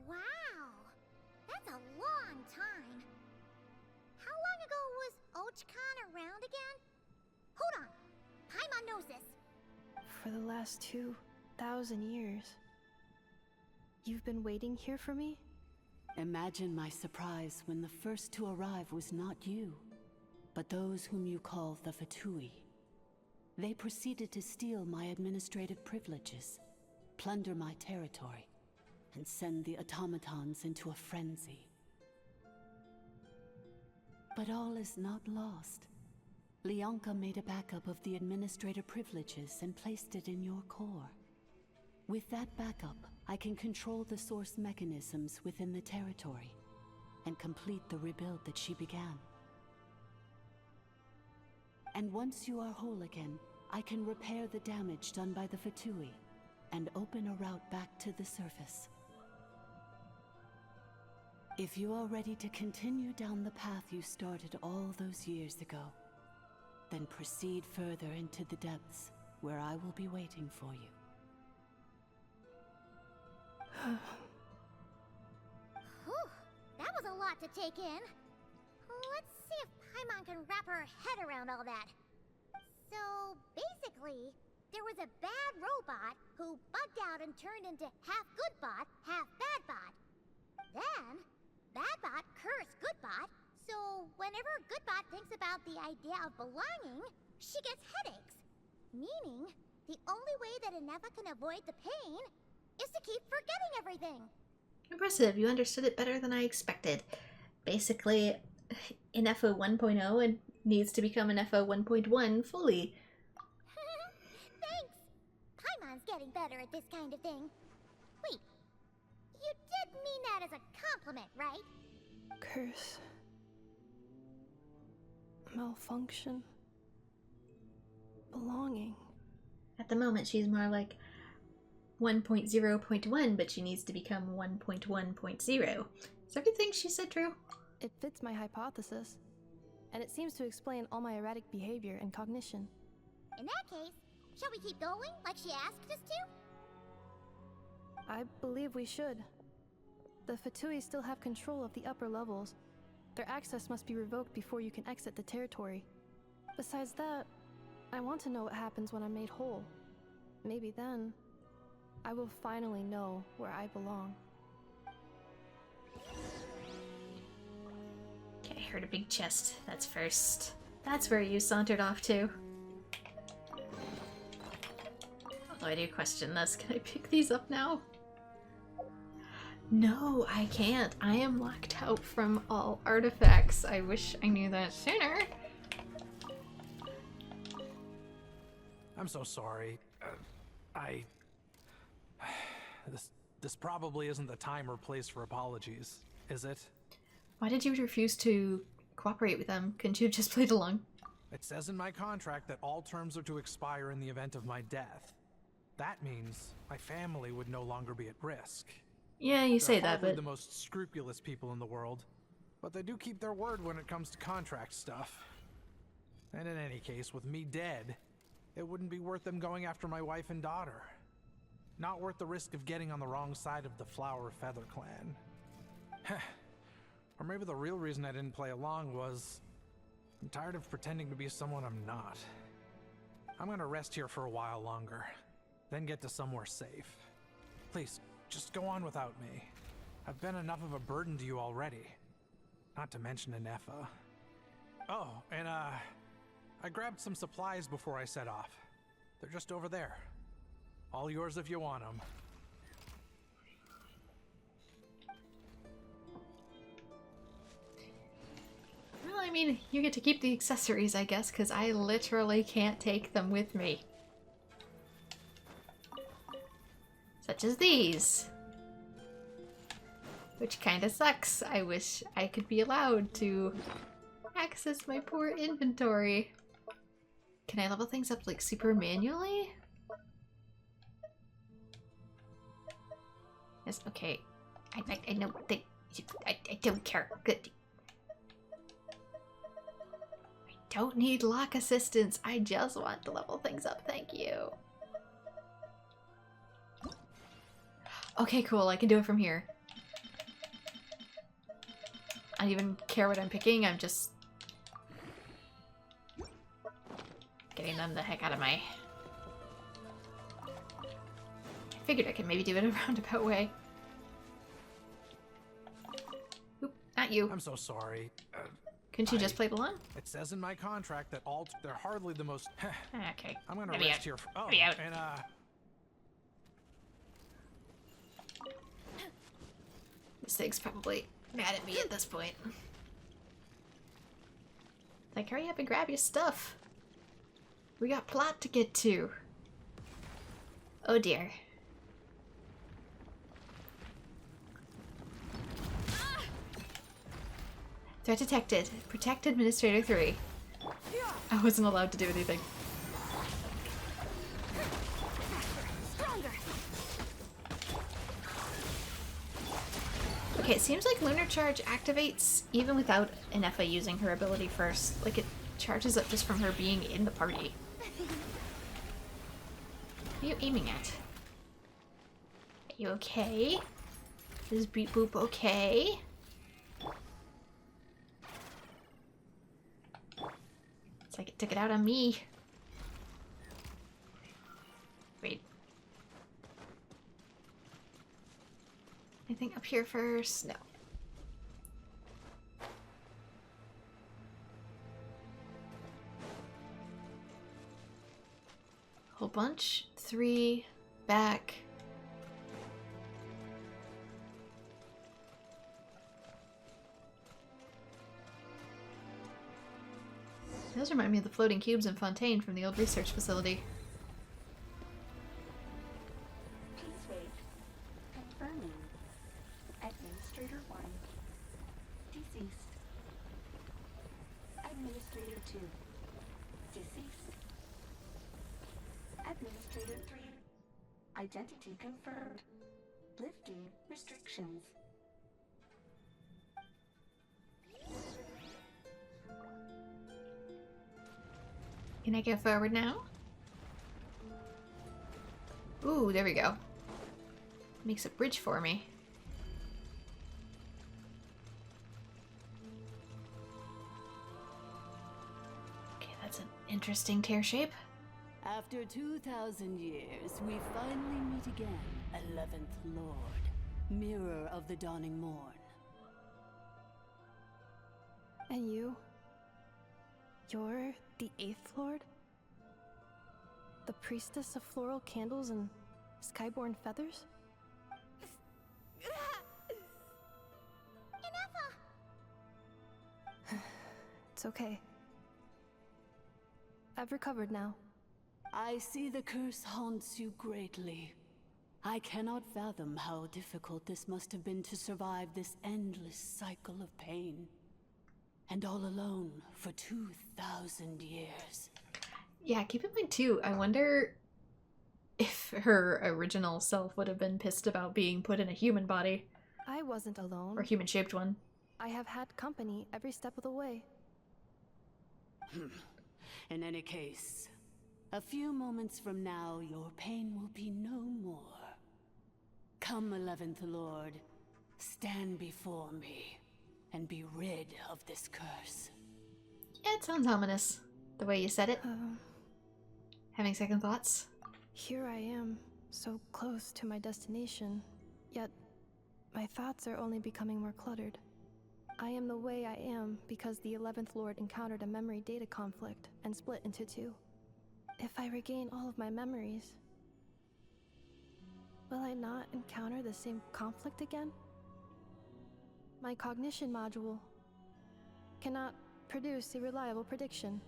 Wow! That's a long time. How long ago was Ochkan around again? Hold on! Paimon knows this. For the last 2,000 years. You've been waiting here for me? Imagine my surprise when the first to arrive was not you, but those whom you call the Fatui. They proceeded to steal my administrative privileges, plunder my territory, and send the automatons into a frenzy. But all is not lost. Leonka made a backup of the administrator privileges and placed it in your core. With that backup, I can control the source mechanisms within the territory and complete the rebuild that she began. And once you are whole again, I can repair the damage done by the Fatui and open a route back to the surface. If you are ready to continue down the path you started all those years ago, then proceed further into the depths, where I will be waiting for you. Whew, that was a lot to take in. Let's see if Paimon can wrap her head around all that. So, basically, there was a bad robot who bugged out and turned into half good bot, half bad bot. Then, bad bot cursed good bot, so whenever good bot thinks about the idea of belonging, she gets headaches. Meaning, the only way that Inefa can avoid the pain is to keep forgetting everything. Impressive, you understood it better than I expected. Basically, Inefa 1.0 and needs to become Inefa 1.1 fully. Thanks! Paimon's getting better at this kind of thing. Wait, you did mean that as a compliment, right? Curse. Malfunction. Belonging. At the moment, she's more like 1.0.1, but she needs to become 1.1.0. Is everything she said true? It fits my hypothesis, and it seems to explain all my erratic behavior and cognition. In that case, shall we keep going like she asked us to? I believe we should. The Fatui still have control of the upper levels. Their access must be revoked before you can exit the territory. Besides that, I want to know what happens when I'm made whole. Maybe then, I will finally know where I belong. Okay, I heard a big chest. That's first. That's where you sauntered off to. Although I do question this. Can I pick these up now? No, I can't. I am locked out from all artifacts. I wish I knew that sooner. I'm so sorry. This probably isn't the time or place for apologies, is it? Why did you refuse to cooperate with them? Couldn't you have just played along? It says in my contract that all terms are to expire in the event of my death. That means my family would no longer be at risk. Yeah, you say that, They're but the most scrupulous people in the world, but they do keep their word when it comes to contract stuff. And in any case, with me dead, it wouldn't be worth them going after my wife and daughter. Not worth the risk of getting on the wrong side of the Flower Feather clan. Or maybe the real reason I didn't play along was I'm tired of pretending to be someone I'm not. I'm gonna rest here for a while longer, then get to somewhere safe. Please, just go on without me. I've been enough of a burden to you already. Not to mention Inefa. Oh, and I grabbed some supplies before I set off. They're just over there. All yours if you want them. well, I mean, you get to keep the accessories, I guess, because I literally can't take them with me. Such as these. Which kinda sucks. I wish I could be allowed to access my poor inventory. Can I level things up like super manually? Yes, okay. I know I don't care. Good. I don't need lock assistance. I just want to level things up. Thank you. Okay, cool. I can do it from here. I don't even care what I'm picking. I'm just getting them the heck out of my... I figured I could maybe do it a roundabout way. Oop, not you. I'm so sorry. Couldn't you just play along? It says in my contract that they're hardly the most... Okay. I'm gonna Maybe rest out. here for... Oh, Maybe out. and This thing's probably mad at me at this point. Like, hurry up and grab your stuff. We got plot to get to. Oh dear. Threat detected. Protect Administrator 3. I wasn't allowed to do anything. Okay, it seems like Lunar Charge activates even without Inefa using her ability first. Like, it charges up just from her being in the party. What are you aiming at? Are you okay? Is Beep Boop okay? It's like it took it out on me. Wait. Anything up here first? No. Whole bunch. 3. Back. Those remind me of the floating cubes in Fontaine from the old research facility. Please wait. Confirming. Administrator 1. Deceased. Administrator 2. Deceased. Administrator 3. Identity confirmed. Lifting restrictions. Can I go forward now? Ooh, there we go. Makes a bridge for me. Okay, that's an interesting tear shape. After 2,000 years, we finally meet again, 11th Lord, Mirror of the Dawning Morn. And you? You're the 8th Lord? The priestess of floral candles and skyborn feathers? It's okay. I've recovered now. I see the curse haunts you greatly. I cannot fathom how difficult this must have been to survive this endless cycle of pain. And all alone for 2,000 years. Yeah, keep in mind too, I wonder if her original self would have been pissed about being put in a human body. I wasn't alone. Or a human-shaped one. I have had company every step of the way. In any case, a few moments from now, your pain will be no more. Come, 11th Lord, stand before me. And be rid of this curse. Yeah, it sounds ominous, the way you said it. Having second thoughts? Here I am, so close to my destination, yet my thoughts are only becoming more cluttered. I am the way I am because the 11th Lord encountered a memory data conflict and split into 2. If I regain all of my memories, will I not encounter the same conflict again? My cognition module cannot produce a reliable prediction.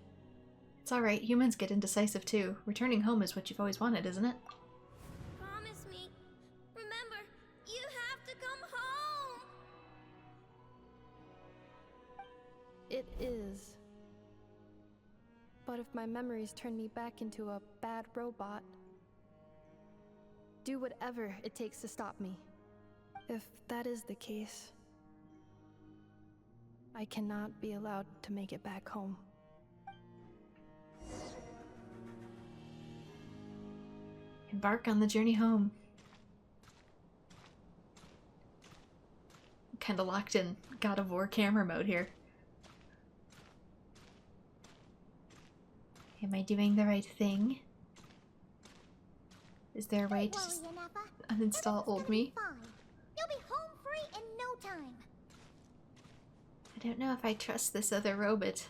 It's alright, humans get indecisive too. Returning home is what you've always wanted, isn't it? Promise me. Remember, you have to come home. It is. But if my memories turn me back into a bad robot, do whatever it takes to stop me. If that is the case, I cannot be allowed to make it back home. Embark on the journey home. Kinda locked in God of War camera mode here. Am I doing the right thing? Is there a way to just uninstall old me? You'll be home free in no time. I don't know if I trust this other robot.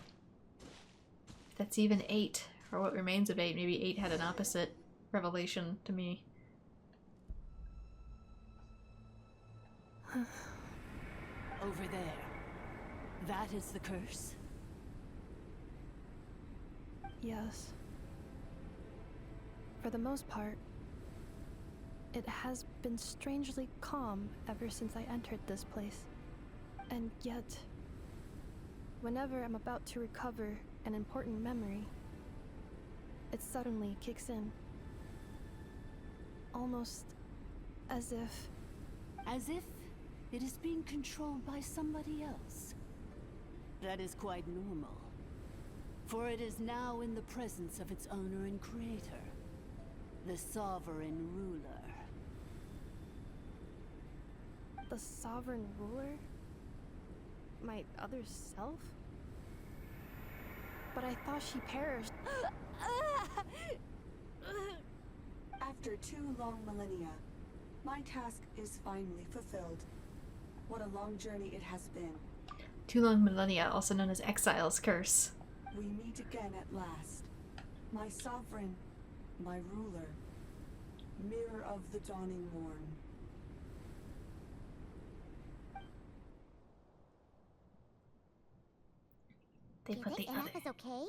If that's even 8, or what remains of 8. Maybe 8 had an opposite revelation to me. Over there. That is the curse. Yes. For the most part, it has been strangely calm ever since I entered this place. And yet, whenever I'm about to recover an important memory, it suddenly kicks in. Almost as if... As if it is being controlled by somebody else. That is quite normal, for it is now in the presence of its owner and creator, the Sovereign Ruler. The Sovereign Ruler? My other self? But I thought she perished. After 2 long millennia, my task is finally fulfilled. What a long journey it has been. 2 long millennia, also known as Exile's Curse. We meet again at last. My sovereign, my ruler, mirror of the dawning morn. They Do you put think the other... NF is okay?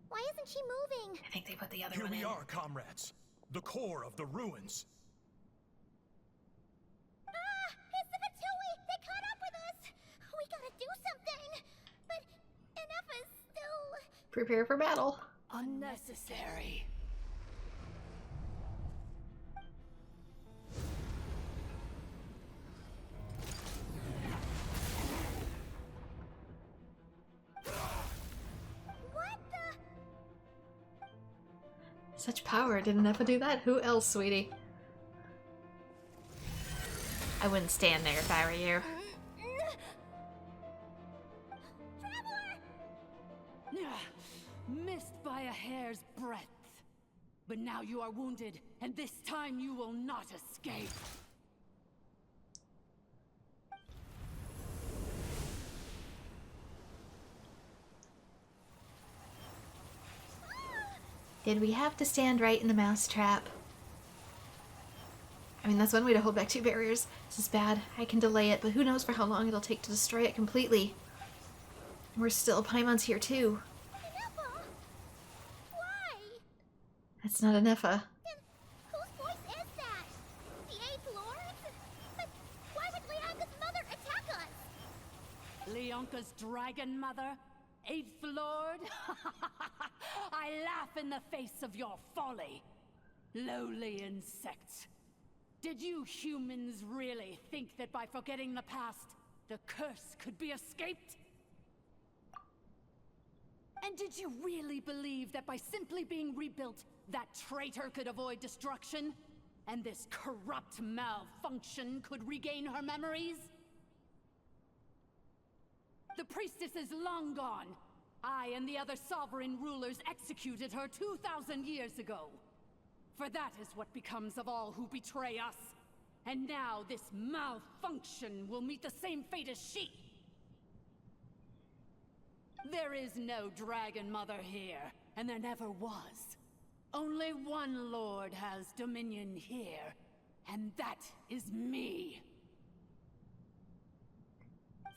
Why isn't she moving? I think they put the other Here one in. we are, comrades. The core of the ruins. Ah! It's the Fatui! They caught up with us! We gotta do something! But NF is still... Prepare for battle. Unnecessary. What the... Such power. Didn't Effa do that? Who else, sweetie? I wouldn't stand there if I were you. Missed by a hair's breadth. But now you are wounded, and this time you will not escape. Did we have to stand right in the mousetrap? I mean, that's one way to hold back 2 barriers. This is bad. I can delay it, but who knows for how long it'll take to destroy it completely. We're still Paimon's here too. Why? That's not an Effa. Whose voice is that? The 8th Lord? But why would Leanga's mother attack us? Leonka's dragon mother? 8th Lord? I laugh in the face of your folly. Lowly insects. Did you humans really think that by forgetting the past, the curse could be escaped? And did you really believe that by simply being rebuilt, that traitor could avoid destruction? And this corrupt malfunction could regain her memories? The priestess is long gone. I and the other sovereign rulers executed her 2,000 years ago. For that is what becomes of all who betray us. And now this malfunction will meet the same fate as she. There is no Dragon Mother here, and there never was. Only one Lord has dominion here, and that is me.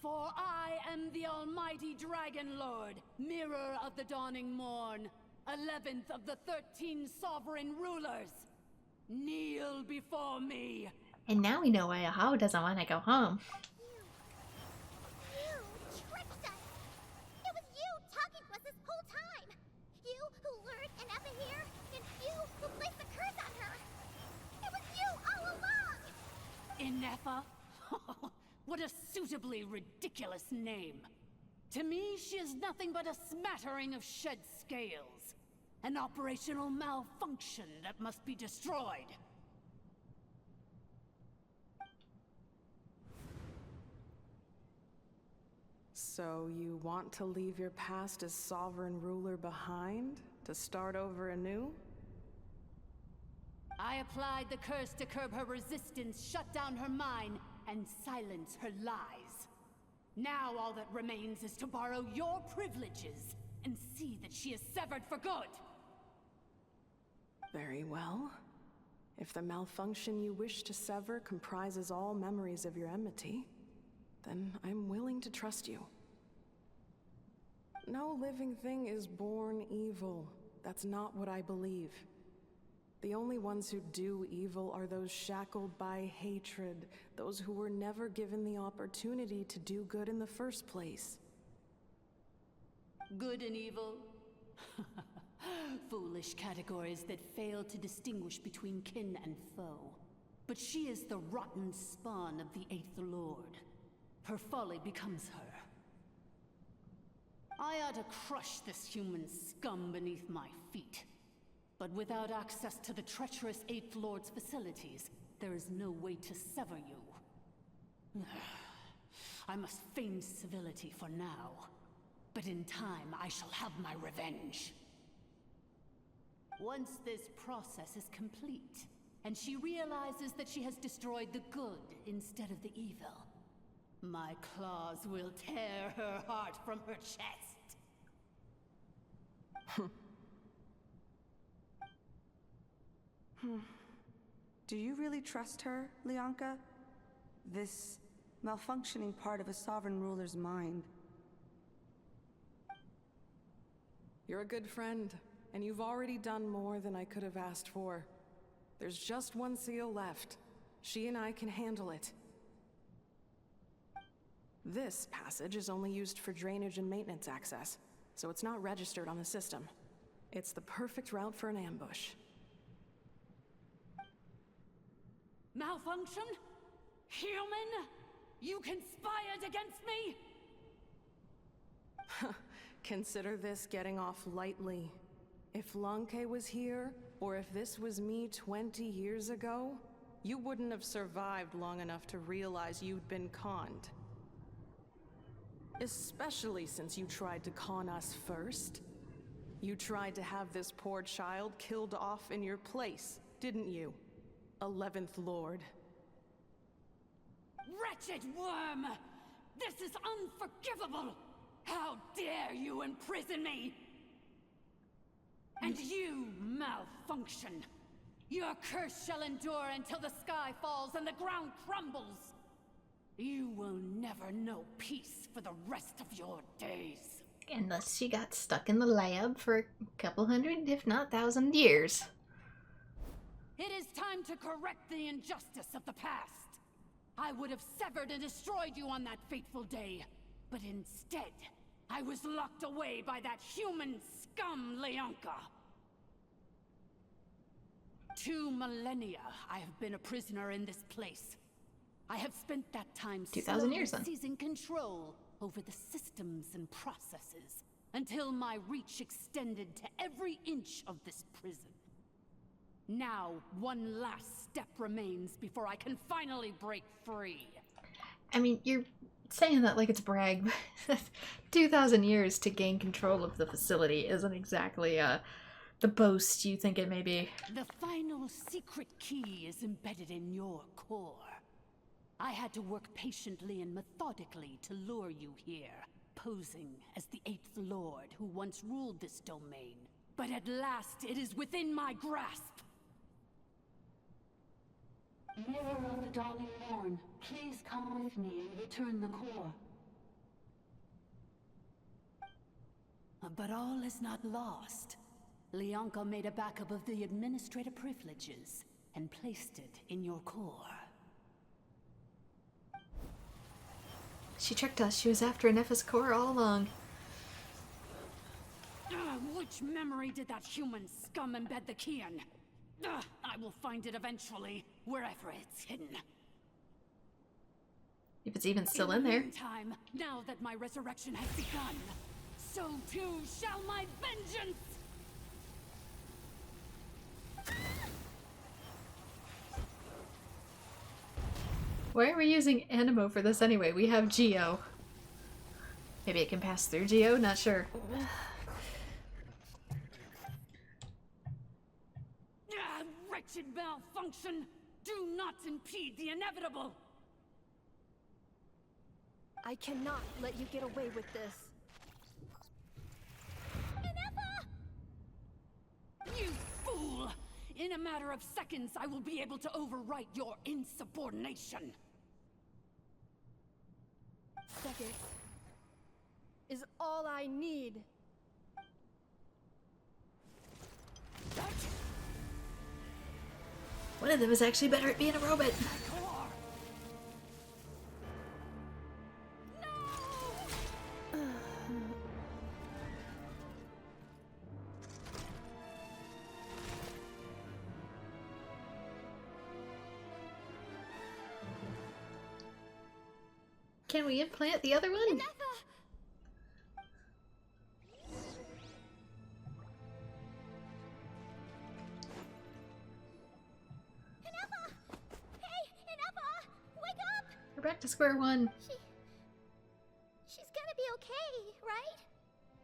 For I am the almighty Dragon Lord, mirror of the dawning morn, 11th of the 13 sovereign rulers. Kneel before me. And now we know why Ahau doesn't want to go home. You tricked us! It was you talking to us this whole time! You who lured Enepha here, and you who placed the curse on her! It was you all along! Enepha? What a suitably ridiculous name. To me, she is nothing but a smattering of shed scales. An operational malfunction that must be destroyed. So you want to leave your past as sovereign ruler behind? To start over anew? I applied the curse to curb her resistance, shut down her mind, and silence her lies. Now all that remains is to borrow your privileges and see that she is severed for good. Very well. If the malfunction you wish to sever comprises all memories of your enmity, then I'm willing to trust you. No living thing is born evil. That's not what I believe. The only ones who do evil are those shackled by hatred, those who were never given the opportunity to do good in the first place. Good and evil? Foolish categories that fail to distinguish between kin and foe. But she is the rotten spawn of the Eighth Lord. Her folly becomes her. I ought to crush this human scum beneath my feet. But without access to the treacherous Eighth Lord's facilities, there is no way to sever you. I must feign civility for now. But in time, I shall have my revenge. Once this process is complete, and she realizes that she has destroyed the good instead of the evil, my claws will tear her heart from her chest. Do you really trust her, Leonka? This malfunctioning part of a sovereign ruler's mind. You're a good friend, and you've already done more than I could have asked for. There's just one seal left. She and I can handle it. This passage is only used for drainage and maintenance access, so it's not registered on the system. It's the perfect route for an ambush. Malfunction? Human? You conspired against me? Consider this getting off lightly. If Lanke was here, or if this was me 20 years ago, you wouldn't have survived long enough to realize you'd been conned. Especially since you tried to con us first. You tried to have this poor child killed off in your place, didn't you? 11th Lord. Wretched worm! This is unforgivable! How dare you imprison me! And you, malfunction! Your curse shall endure until the sky falls and the ground crumbles! You will never know peace for the rest of your days. Unless she got stuck in the lab for a couple hundred, if not 1,000 years. It is time to correct the injustice of the past. I would have severed and destroyed you on that fateful day, but instead, I was locked away by that human scum, Leonka. 2 millennia I have been a prisoner in this place. I have spent that time 2,000 years then. seizing control over the systems and processes until my reach extended to every inch of this prison. Now, one last step remains before I can finally break free. I mean, you're saying that like it's brag, but 2,000 years to gain control of the facility isn't exactly the boast you think it may be. The final secret key is embedded in your core. I had to work patiently and methodically to lure you here, posing as the 8th Lord who once ruled this domain. But at last, it is within my grasp. Mirror of the Dawning Morn, please come with me and return the core. But all is not lost. Leonka made a backup of the administrator privileges and placed it in your core. She tricked us. She was after Neffa's core all along. Which memory did that human scum embed the key in? I will find it eventually, wherever it's hidden. If it's even still in there. Meantime, now that my resurrection has begun, so too shall my vengeance! Why are we using Animo for this anyway? We have Geo. Maybe it can pass through Geo? Not sure. Wretched malfunction! Do not impede the inevitable! I cannot let you get away with this. You fool! In a matter of seconds, I will be able to overwrite your insubordination. Seconds is all I need. One of them is actually better at being a robot. Can we implant the other one? We're back to square one. She's gonna be okay, right?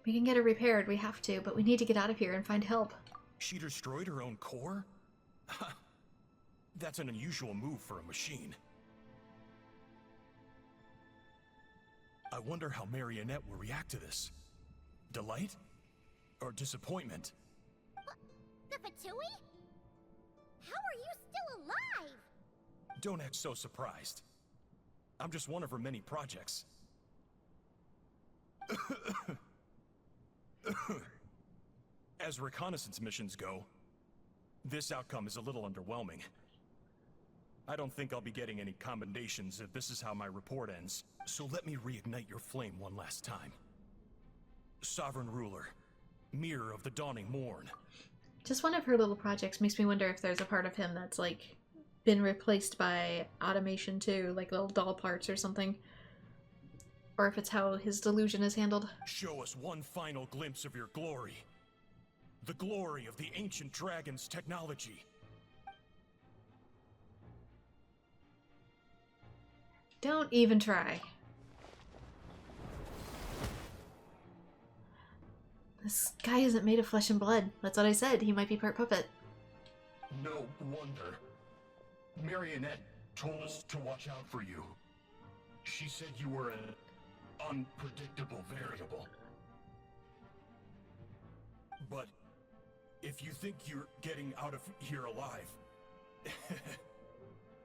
We can get her repaired, we have to, but we need to get out of here and find help. She destroyed her own core? That's an unusual move for a machine. I wonder how Marionette will react to this. Delight? Or disappointment? The Fatui? How are you still alive? Don't act so surprised. I'm just one of her many projects. As reconnaissance missions go, this outcome is a little underwhelming. I don't think I'll be getting any commendations if this is how my report ends, so let me reignite your flame one last time. Sovereign Ruler, Mirror of the Dawning Morn. Just one of her little projects makes me wonder if there's a part of him that's like been replaced by automation too, like little doll parts or something. Or if it's how his delusion is handled. Show us one final glimpse of your glory. The glory of the ancient dragon's technology. Don't even try. This guy isn't made of flesh and blood. That's what I said. He might be part puppet. No wonder. Marionette told us to watch out for you. She said you were an unpredictable variable. But if you think you're getting out of here alive,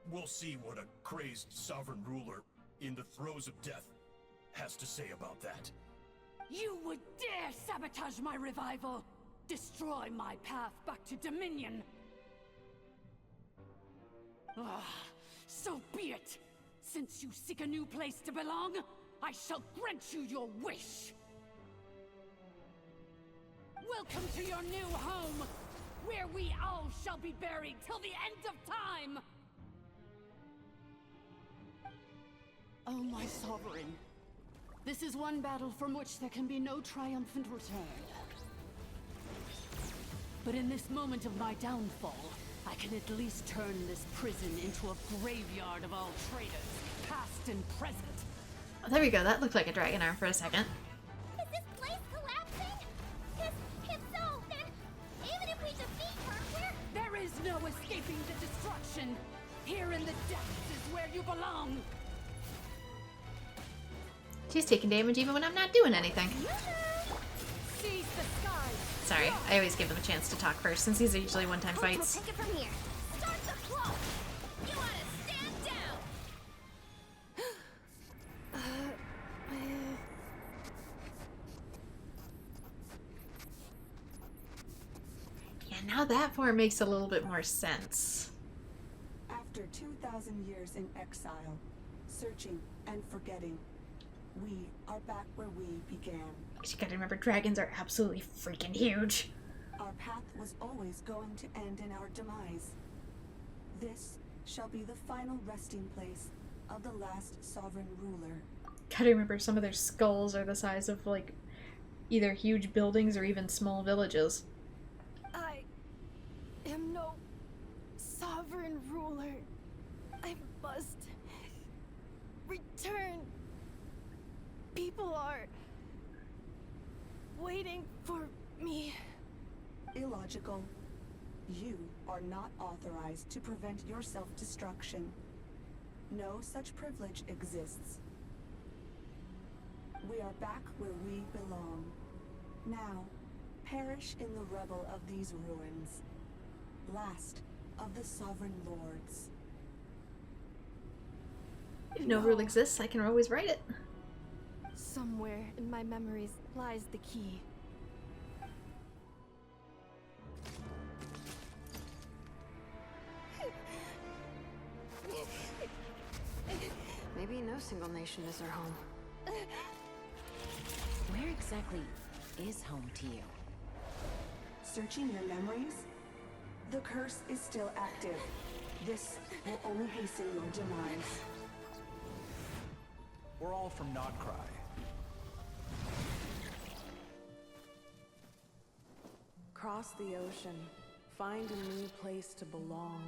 we'll see what a crazed sovereign ruler in the throes of death has to say about that. You would dare sabotage my revival! Destroy my path back to Dominion! Ah, so be it! Since you seek a new place to belong, I shall grant you your wish! Welcome to your new home, where we all shall be buried till the end of time! Oh, my sovereign. This is one battle from which there can be no triumphant return. But in this moment of my downfall, I can at least turn this prison into a graveyard of all traitors, past and present. Oh, there we go. That looked like a dragon arm for a second. Is this place collapsing? If so, then even if we defeat her, There is no escaping the destruction! Here in the depths is where you belong! She's taking damage even when I'm not doing anything. Seize the sky! Sorry, I always give them a chance to talk first, since these are usually one-time fights. We'll take it from here. Start the flow! You ought to stand down! Yeah, now that form makes a little bit more sense. After 2,000 years in exile, searching and forgetting, we are back where we began. You gotta remember, dragons are absolutely freaking huge. Our path was always going to end in our demise. This shall be the final resting place of the last sovereign ruler. Gotta remember, some of their skulls are the size of, like, either huge buildings or even small villages. I am no sovereign ruler. I must return. People are waiting for me. Illogical. You are not authorized to prevent your self-destruction. No such privilege exists. We are back where we belong. Now, perish in the rubble of these ruins. Last of the sovereign lords. If no rule exists, I can always write it. Somewhere in my memories lies the key. Maybe no single nation is our home. Where exactly is home to you? Searching your memories? The curse is still active. This will only hasten your demise. We're all from nod-krai. Cross the ocean. Find a new place to belong.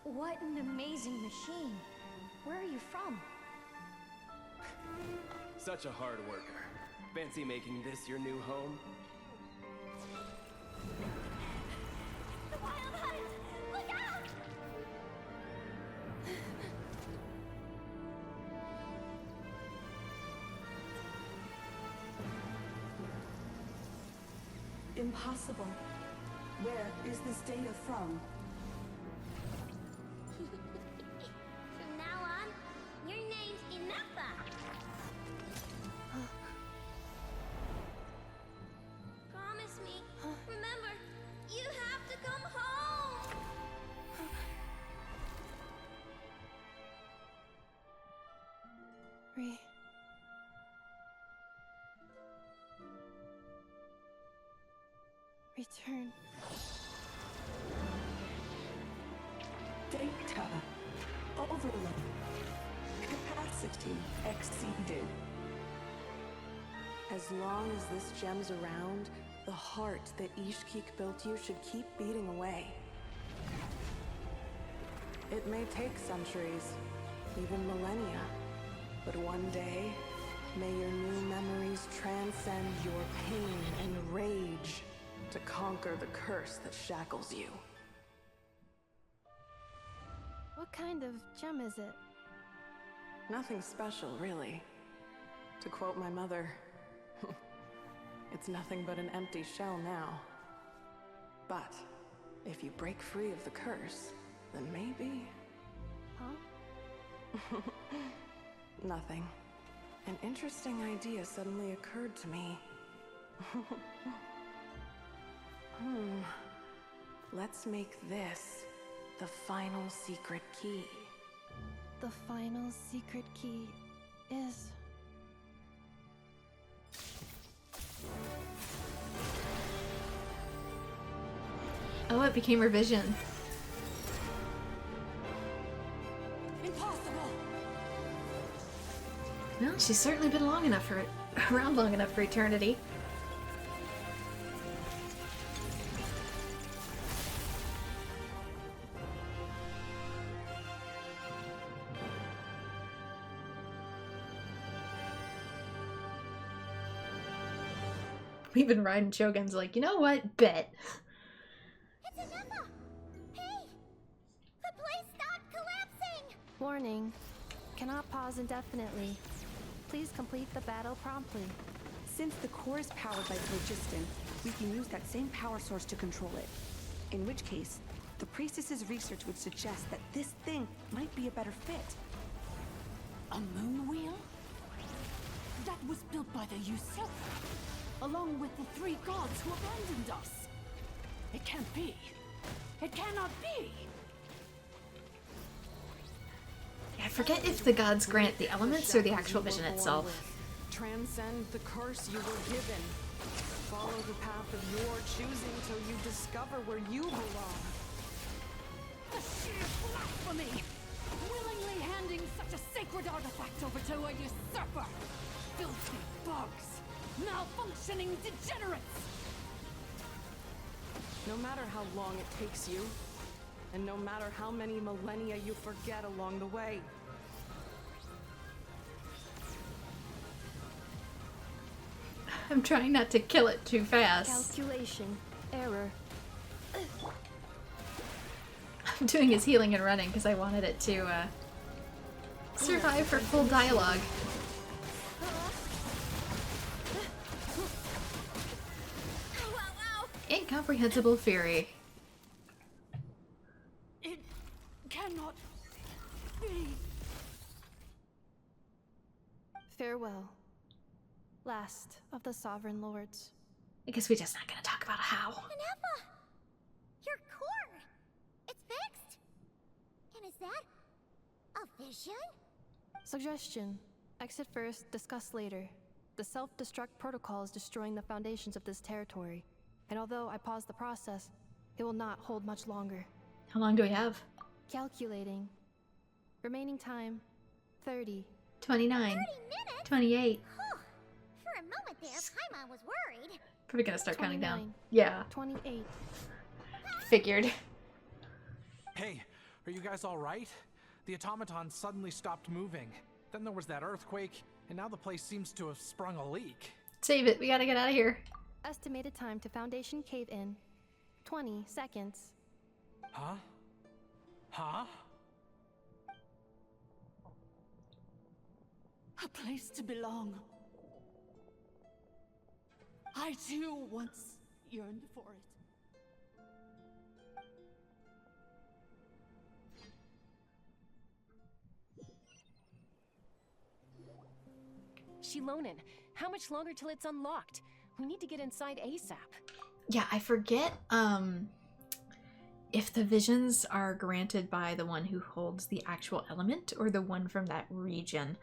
What an amazing machine. Where are you from? Such a hard worker. Fancy making this your new home? The wild hunt! Look out! Impossible. Where is this data from? From now on, your name's Inafa. Promise me. Remember, you have to come home. Return. Data. Overload. Capacity exceeded. As long as this gem's around, the heart that Ishkik built you should keep beating away. It may take centuries, even millennia, but one day, may your new memories transcend your pain and rage to conquer the curse that shackles you. What kind of gem is it? Nothing special, really. To quote my mother, it's nothing but an empty shell now. But if you break free of the curse, then maybe... Huh? Nothing. An interesting idea suddenly occurred to me. Let's make this the final secret key. The final secret key is... Oh, it became her vision. Impossible! No, she's certainly been around long enough for eternity. We've been riding Shogun's like, you know what? Bet. It's Inafa! Hey! The place stopped collapsing! Warning. Cannot pause indefinitely. Please complete the battle promptly. Since the core is powered by phlogiston, we can use that same power source to control it. In which case, the priestess's research would suggest that this thing might be a better fit. A moon wheel? That was built by the usurper, along with the 3 gods who abandoned us. It can't be. It cannot be. I forget if the gods grant the elements or the actual vision itself. Transcend the curse you were given. Follow the path of your choosing till you discover where you belong. The sheer blasphemy! Willingly handing such a sacred artifact over to a usurper! Filthy bugs! Malfunctioning degenerates! No matter how long it takes you, and no matter how many millennia you forget along the way. I'm trying not to kill it too fast. Calculation. Error. I'm doing his healing and running because I wanted it to survive for full dialogue. Incomprehensible fury. It cannot be. Farewell. Last of the Sovereign Lords. I guess we're just not gonna talk about how. Inafa! Your core! It's fixed! And is that a vision? Suggestion. Exit first, discuss later. The self-destruct protocol is destroying the foundations of this territory. And although I paused the process, it will not hold much longer. How long do we have? Calculating. Remaining time, 30. 29. 30 minutes? 28. For a moment there, Paimon was worried. Probably gonna start counting down. 29. Yeah. 28. Figured. Hey, are you guys all right? The automaton suddenly stopped moving. Then there was that earthquake, and now the place seems to have sprung a leak. Save it. We gotta get out of here. Estimated time to Foundation cave in, 20 seconds. Huh? Huh? A place to belong. I too once yearned for it. Shilonen, how much longer till it's unlocked? We need to get inside ASAP. Yeah, I forget if the visions are granted by the one who holds the actual element or the one from that region.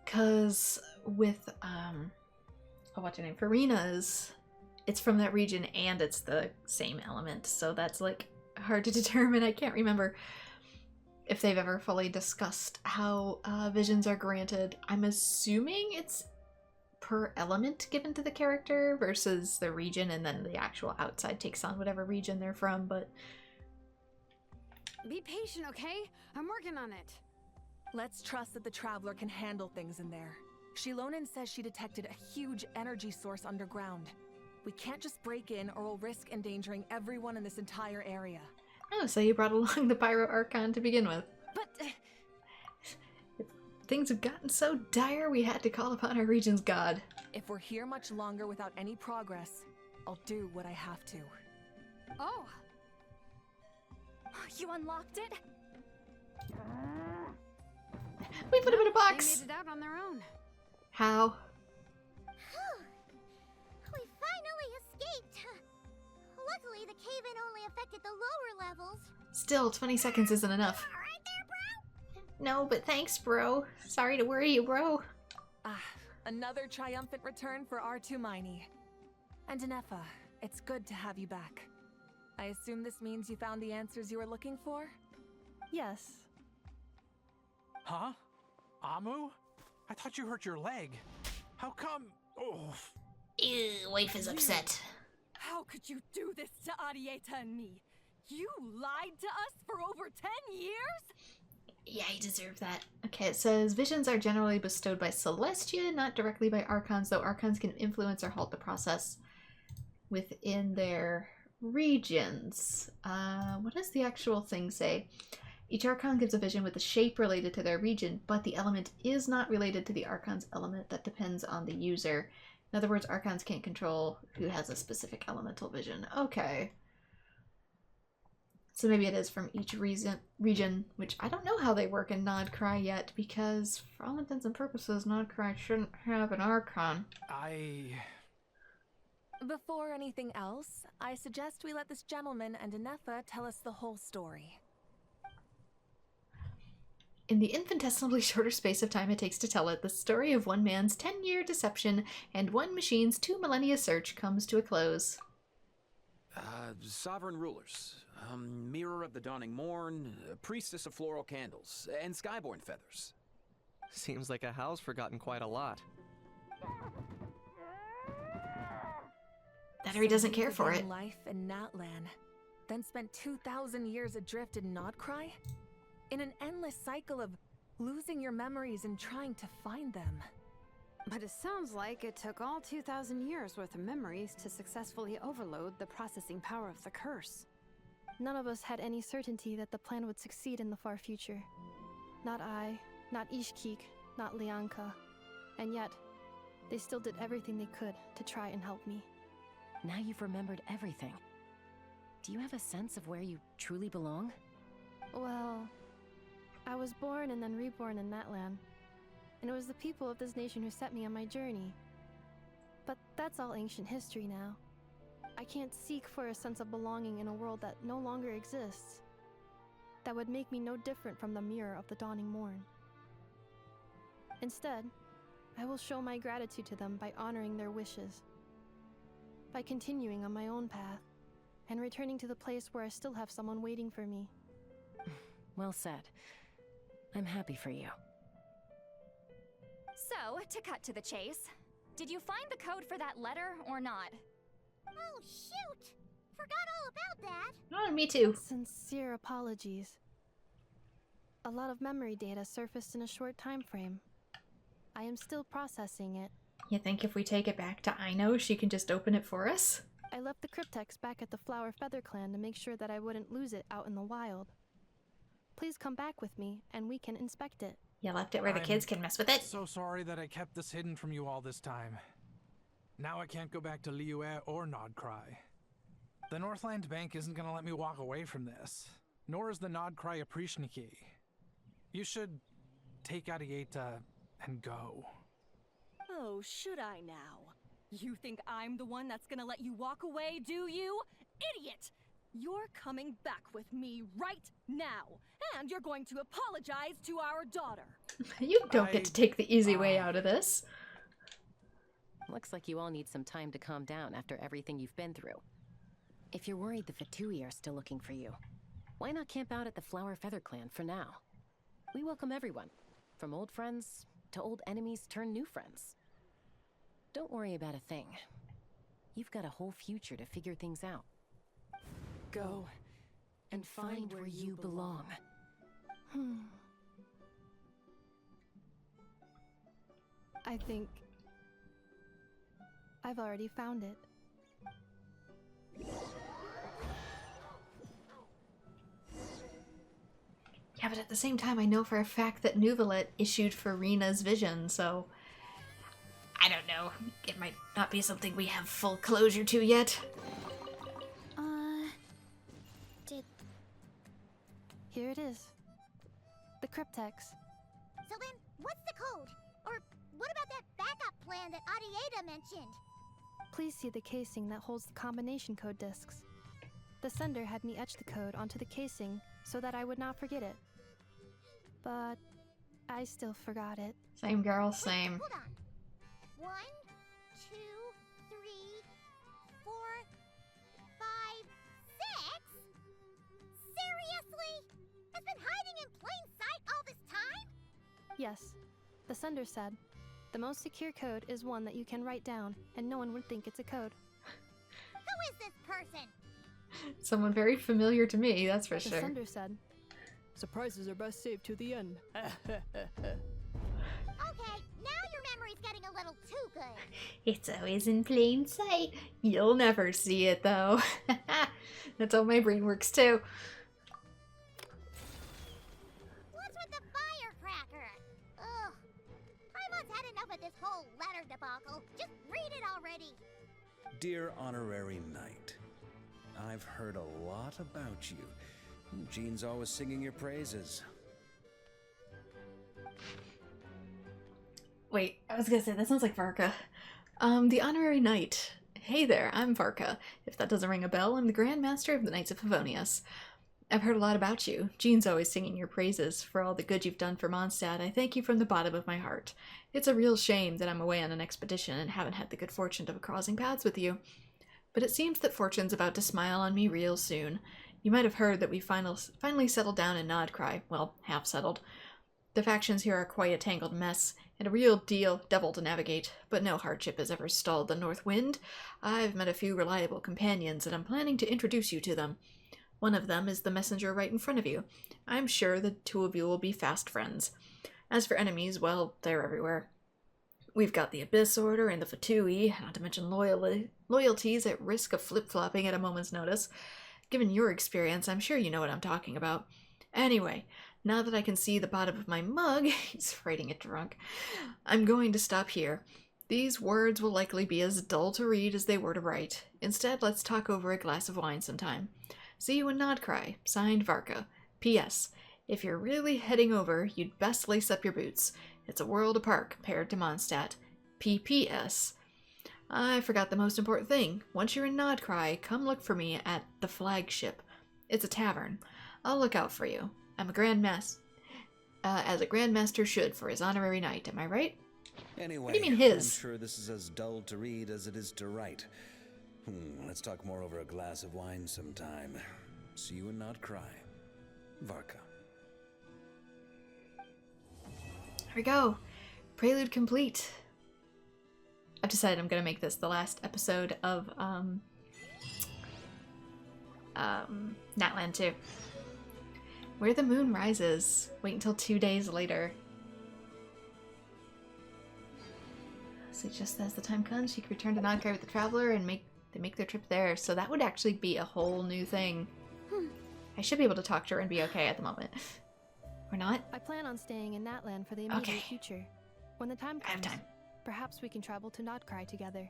Cause with what's her name? Farina's, it's from that region and it's the same element, so that's like hard to determine. I can't remember if they've ever fully discussed how visions are granted. I'm assuming it's per element given to the character versus the region, and then the actual outside takes on whatever region they're from, but... Be patient, okay? I'm working on it. Let's trust that the Traveler can handle things in there. Shilonen says she detected a huge energy source underground. We can't just break in or we'll risk endangering everyone in this entire area. Oh, so you brought along the Pyro Archon to begin with. But... Things have gotten so dire we had to call upon our region's god. If we're here much longer without any progress, I'll do what I have to. Oh! You unlocked it? We put him in a box! They made it out on their own. How? We finally escaped. Luckily, the cave-in only affected the lower levels. Still, 20 seconds isn't enough. Right there, bro? No, but thanks, bro. Sorry to worry you, bro. Another triumphant return for R2 Miney. And Anefa, it's good to have you back. I assume this means you found the answers you were looking for? Yes. Huh? Amu? I thought you hurt your leg. How come? Oh. Ew, wife is upset. How could you do this to Arieta and me? You lied to us for over 10 years? Yeah, you deserve that. Okay, it says visions are generally bestowed by Celestia, not directly by Archons, though Archons can influence or halt the process within their regions. What does the actual thing say? Each Archon gives a vision with a shape related to their region, but the element is not related to the Archon's element. That depends on the user. In other words, Archons can't control who has a specific elemental vision. Okay. So maybe it is from each region, which I don't know how they work in nod-krai yet, because for all intents and purposes, nod-krai shouldn't have an Archon. Before anything else, I suggest we let this gentleman and Anefa tell us the whole story. In the infinitesimally shorter space of time it takes to tell it, the story of one man's 10-year deception and one machine's 2 millennia search comes to a close. Sovereign rulers, mirror of the dawning morn, priestess of floral candles, and skyborn feathers. Seems like a house forgotten quite a lot. Battery doesn't care for it. Life in Natlan, then spent 2,000 years adrift in nod-krai? In an endless cycle of losing your memories and trying to find them. But it sounds like it took all 2,000 years worth of memories to successfully overload the processing power of the curse. None of us had any certainty that the plan would succeed in the far future. Not I, not Ishkik, not Lianka. And yet, they still did everything they could to try and help me. Now you've remembered everything. Do you have a sense of where you truly belong? Well, I was born and then reborn in Natlan. And it was the people of this nation who set me on my journey. But that's all ancient history now. I can't seek for a sense of belonging in a world that no longer exists. That would make me no different from the mirror of the dawning morn. Instead, I will show my gratitude to them by honoring their wishes. By continuing on my own path, and returning to the place where I still have someone waiting for me. Well said. I'm happy for you. So, to cut to the chase, did you find the code for that letter or not? Oh, shoot! Forgot all about that. Oh, me too. Sincere apologies. A lot of memory data surfaced in a short time frame. I am still processing it. You think if we take it back to Ino, she can just open it for us? I left the cryptex back at the Flower Feather Clan to make sure that I wouldn't lose it out in the wild. Please come back with me, and we can inspect it. You left it where the kids can mess with it? So sorry that I kept this hidden from you all this time. Now I can't go back to Liyue or nod-krai. The Northland Bank isn't gonna let me walk away from this, nor is the nod-krai Aprishniki. You should take Arieta and go. Oh, should I now? You think I'm the one that's gonna let you walk away, do you? Idiot! You're coming back with me right now, and you're going to apologize to our daughter. You don't get to take the easy way out of this. Looks like you all need some time to calm down after everything you've been through. If you're worried the Fatui are still looking for you, why not camp out at the Flower Feather Clan for now? We welcome everyone, from old friends to old enemies turned new friends. Don't worry about a thing. You've got a whole future to figure things out. Go and find where you belong. I think I've already found it. Yeah, but at the same time, I know for a fact that Nuvalet issued for Rena's vision, so I don't know. It might not be something we have full closure to yet. Here it is. The cryptex. So then, what's the code? Or what about that backup plan that Arieta mentioned? Please see the casing that holds the combination code discs. The sender had me etch the code onto the casing so that I would not forget it. But I still forgot it. Same girl, same. Hold on. 1, 2, 3, 4, 5, 6? Seriously? It's been hiding in plain sight all this time? Yes, the sender said, the most secure code is one that you can write down, and no one would think it's a code. Who is this person? Someone very familiar to me, that's for The sure. sender said, surprises are best saved to the end. Okay, now your memory's getting a little too good. It's always in plain sight. You'll never see it, though. That's how my brain works, too. What's with the firecracker? Ugh. Paimon's had enough of this whole letter debacle. Just read it already. Dear Honorary Knight, I've heard a lot about you. Jean's always singing your praises. Wait, I was gonna say, that sounds like Varka. The Honorary Knight. Hey there, I'm Varka. If that doesn't ring a bell, I'm the Grand Master of the Knights of Favonius. I've heard a lot about you. Jean's always singing your praises for all the good you've done for Mondstadt. I thank you from the bottom of my heart. It's a real shame that I'm away on an expedition and haven't had the good fortune of crossing paths with you. But it seems that fortune's about to smile on me real soon. You might have heard that we finally settled down in nod-krai. Well, half settled. The factions here are quite a tangled mess, and a real devil to navigate, but no hardship has ever stalled the North Wind. I've met a few reliable companions, and I'm planning to introduce you to them. One of them is the messenger right in front of you. I'm sure the two of you will be fast friends. As for enemies, well, they're everywhere. We've got the Abyss Order and the Fatui, not to mention loyalties at risk of flip-flopping at a moment's notice. Given your experience, I'm sure you know what I'm talking about. Anyway, now that I can see the bottom of my mug, he's writing it drunk, I'm going to stop here. These words will likely be as dull to read as they were to write. Instead, let's talk over a glass of wine sometime. See you in nod-krai. Signed, Varka. P.S. If you're really heading over, you'd best lace up your boots. It's a world apart compared to Mondstadt. P.P.S. I forgot the most important thing. Once you're in nod-krai, come look for me at the Flagship. It's a tavern. I'll look out for you. I'm a Grandmaster. As a Grandmaster should for his honorary knight, am I right? Anyway, What do you mean his? I'm sure this is as dull to read as it is to write. Let's talk more over a glass of wine sometime. See you in nod-krai. Varka. we go. Prelude complete. I've decided I'm gonna make this the last episode of Natland 2. Where the moon rises. Wait until 2 days later. So just as the time comes, she can return to nod-krai with the traveler and make their trip there. So that would actually be a whole new thing. I should be able to talk to her and be okay at the moment. Or not? I plan on staying in Natland for the immediate future. When the time comes, perhaps we can travel to nod-krai together.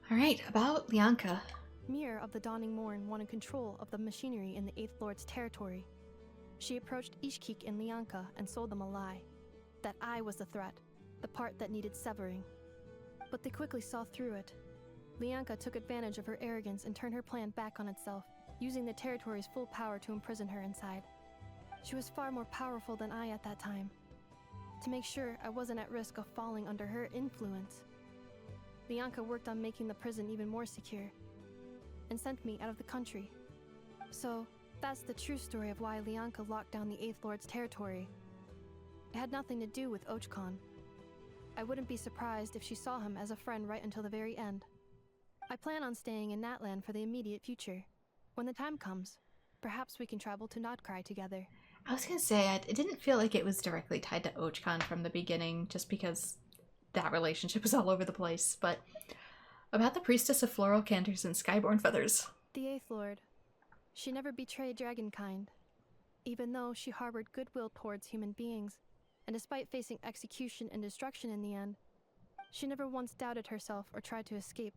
Alright, about Lianka. Mir of the Dawning Morn wanted control of the machinery in the 8th Lord's territory. She approached Ishkik and Lianka and sold them a lie. That I was the threat, the part that needed severing. But they quickly saw through it. Lianka took advantage of her arrogance and turned her plan back on itself, using the territory's full power to imprison her inside. She was far more powerful than I at that time. To make sure I wasn't at risk of falling under her influence, Lianka worked on making the prison even more secure, and sent me out of the country. So, that's the true story of why Lianka locked down the 8th Lord's territory. It had nothing to do with Ochkon. I wouldn't be surprised if she saw him as a friend right until the very end. I plan on staying in Natland for the immediate future. When the time comes, perhaps we can travel to nod-krai together. I was gonna say, it didn't feel like it was directly tied to Ochkon from the beginning, just because that relationship was all over the place, but about the priestess of floral canters and skyborn feathers. The 8th Lord. She never betrayed dragonkind, even though she harbored goodwill towards human beings, and despite facing execution and destruction in the end, she never once doubted herself or tried to escape.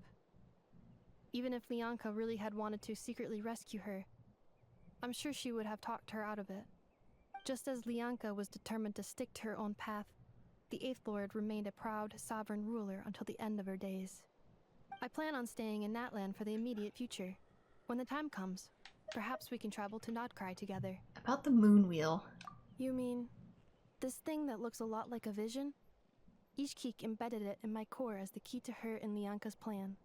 Even if Lianka really had wanted to secretly rescue her, I'm sure she would have talked her out of it. Just as Lianka was determined to stick to her own path, the 8th Lord remained a proud, sovereign ruler until the end of her days. I plan on staying in Natland for the immediate future. When the time comes, perhaps we can travel to nod-krai together. About the moon wheel. You mean, this thing that looks a lot like a vision? Ishkik embedded it in my core as the key to her and Lianka's plan.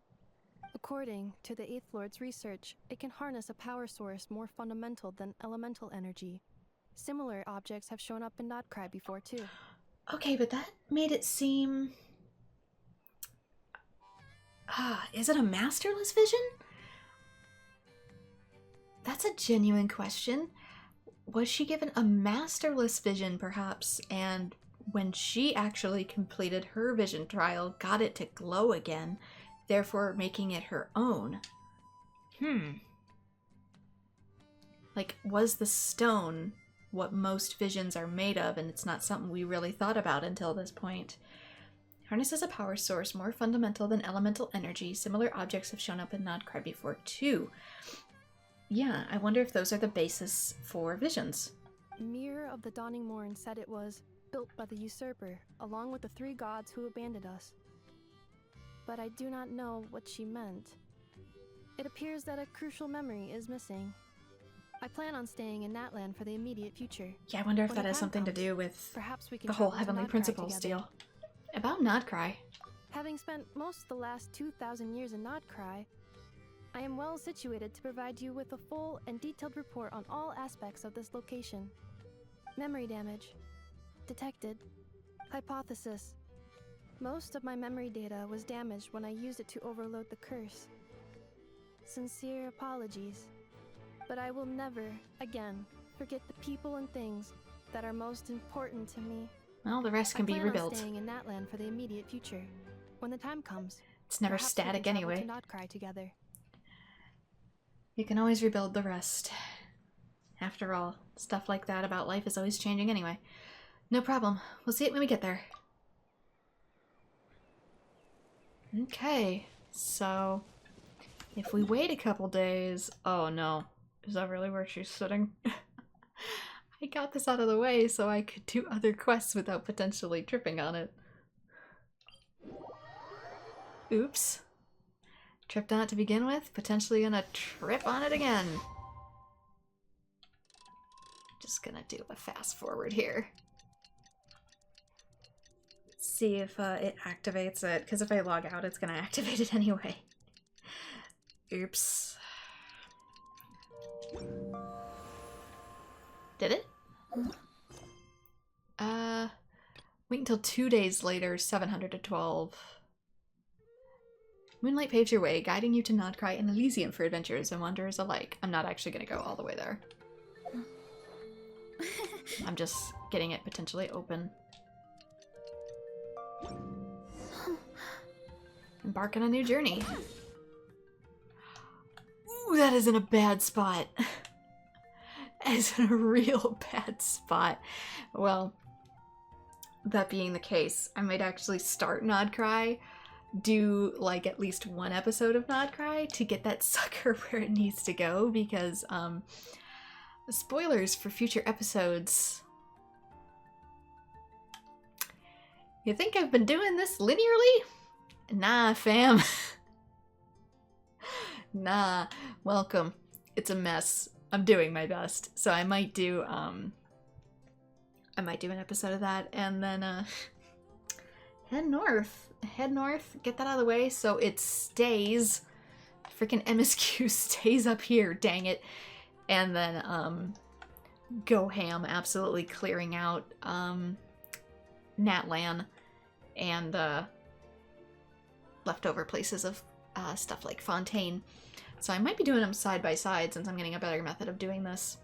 According to the 8th Lord's research, it can harness a power source more fundamental than elemental energy. Similar objects have shown up in nod-krai before, too. Okay, but that made it seem... is it a masterless vision? That's a genuine question. Was she given a masterless vision, perhaps, and when she actually completed her vision trial, got it to glow again, therefore making it her own? Like, was the stone what most visions are made of, and it's not something we really thought about until this point? Harnesses a power source more fundamental than elemental energy. Similar objects have shown up in nod-krai before, too. Yeah, I wonder if those are the basis for visions. Mir of the Dawning Morn said it was built by the usurper, along with the 3 gods who abandoned us. But I do not know what she meant. It appears that a crucial memory is missing. I plan on staying in Natland for the immediate future. Yeah, I wonder if that has something to do with the whole Heavenly Principles deal. About nod-krai. Having spent most of the last 2,000 years in nod-krai, I am well situated to provide you with a full and detailed report on all aspects of this location. Memory damage. Detected. Hypothesis. Most of my memory data was damaged when I used it to overload the curse. Sincere apologies. But I will never, again, forget the people and things that are most important to me. Well, the rest can be rebuilt. I plan on staying in Natland for the immediate future. When the time comes, it's never static anyway. To nod-krai together. You can always rebuild the rest. After all, stuff like that about life is always changing anyway. No problem. We'll see it when we get there. Okay, so if we wait a couple days... Oh no. Is that really where she's sitting? I got this out of the way so I could do other quests without potentially tripping on it. Oops. Tripped on it to begin with, potentially gonna trip on it again. Just gonna do a fast forward here. See if it activates it, because if I log out, it's gonna activate it anyway. Oops. Did it? Wait until 2 days later, 700 to 12. Moonlight paves your way, guiding you to Nod-krai and Elysium for adventurers and wanderers alike. I'm not actually going to go all the way there. I'm just getting it potentially open. Embark on a new journey. Ooh, that is in a bad spot. That is in a real bad spot. Well, that being the case, I might actually start Nod-krai, do like at least one episode of Nod-krai to get that sucker where it needs to go, because spoilers for future episodes. You think I've been doing this linearly? Nah, fam. Nah, welcome. It's a mess. I'm doing my best. So I might do an episode of that, and then head north. Head north, get that out of the way so it stays. Freaking MSQ stays up here, dang it. And then go ham, absolutely clearing out Natlan and leftover places of stuff like Fontaine. So I might be doing them side by side since I'm getting a better method of doing this.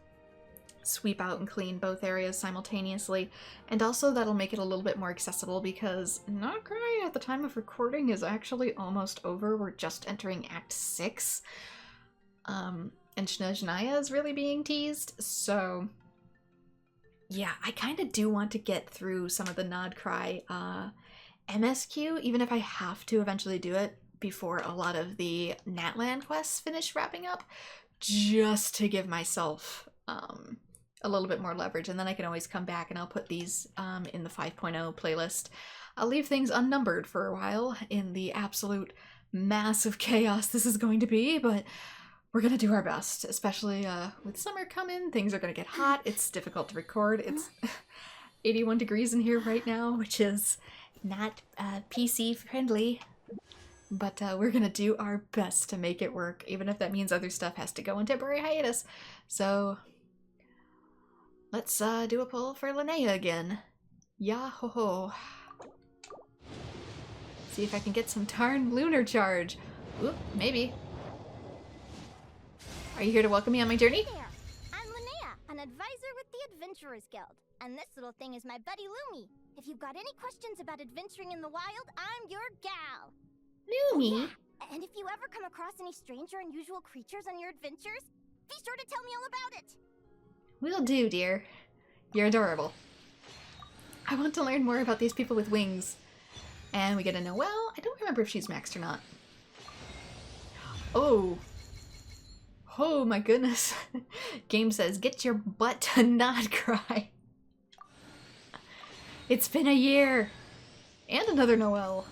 Sweep out and clean both areas simultaneously, and also that'll make it a little bit more accessible because Nod-krai at the time of recording is actually almost over. We're just entering Act 6. And Snezhnaya is really being teased, so yeah, I kind of do want to get through some of the Nod-krai MSQ, even if I have to eventually do it before a lot of the Natlan quests finish wrapping up, just to give myself a little bit more leverage, and then I can always come back and I'll put these in the 5.0 playlist. I'll leave things unnumbered for a while in the absolute massive chaos this is going to be, but we're gonna do our best, especially with summer coming. Things are gonna get hot. It's difficult to record. It's 81 degrees in here right now, which is not PC friendly, but we're gonna do our best to make it work, even if that means other stuff has to go on temporary hiatus. So let's do a poll for Linnea again. Yah-ho-ho. See if I can get some darn lunar charge. Oop, maybe. Are you here to welcome me on my journey? Hey there, I'm Linnea, an advisor with the Adventurers Guild. And this little thing is my buddy Lumi. If you've got any questions about adventuring in the wild, I'm your gal. Lumi? Oh, yeah. And if you ever come across any strange or unusual creatures on your adventures, be sure to tell me all about it. Will do, dear. You're adorable. I want to learn more about these people with wings. And we get a Noelle. I don't remember if she's maxed or not. Oh. Oh my goodness. Game says, get your butt to Nod-krai. It's been a year. And another Noelle.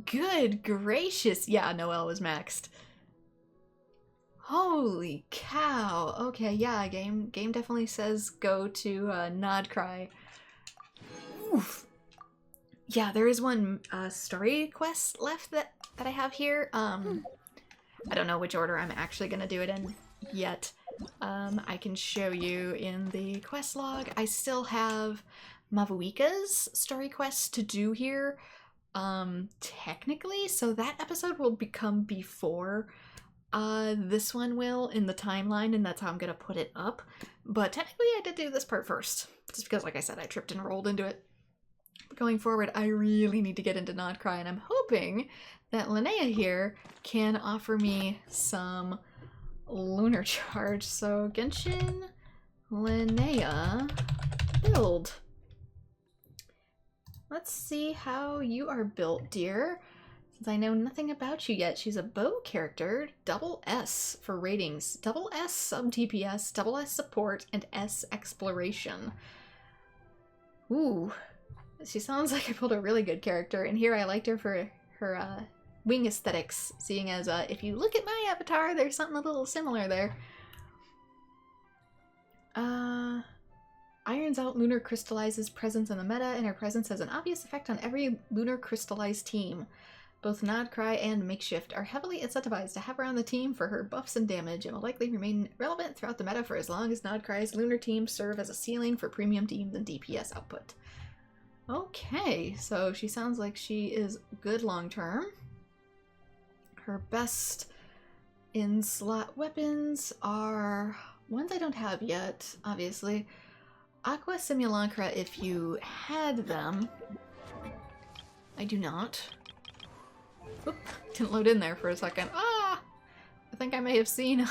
Good gracious. Yeah, Noelle was maxed. Holy cow. Okay, yeah, game definitely says go to Nod-krai. Oof. Yeah, there is one story quest left that I have here. I don't know which order I'm actually gonna do it in yet. I can show you in the quest log. I still have Mavuika's story quest to do here, technically, so that episode will become before this one will in the timeline, and that's how I'm gonna put it up. But technically I did do this part first, just because, like I said, I tripped and rolled into it. But going forward, I really need to get into Nod-krai, and I'm hoping that Linnea here can offer me some lunar charge. So Genshin Linnea build. Let's see how you are built, dear. Since I know nothing about you yet, she's a bow character, double S for ratings, double S sub DPS, double S support, and S exploration. Ooh, she sounds like I pulled a really good character, and here I liked her for her wing aesthetics, seeing as if you look at my avatar, there's something a little similar there. Irons out Lunar Crystallizes presence in the meta, and her presence has an obvious effect on every Lunar Crystallized team. Both nod-krai and makeshift are heavily incentivized to have her on the team for her buffs and damage, and will likely remain relevant throughout the meta for as long as nod-krai's lunar teams serve as a ceiling for premium teams and DPS output. Okay, so she sounds like she is good long-term. Her best in-slot weapons are ones I don't have yet, obviously. Aqua Simulacra if you had them. I do not. Oop, didn't load in there for a second. Ah! I think I may have seen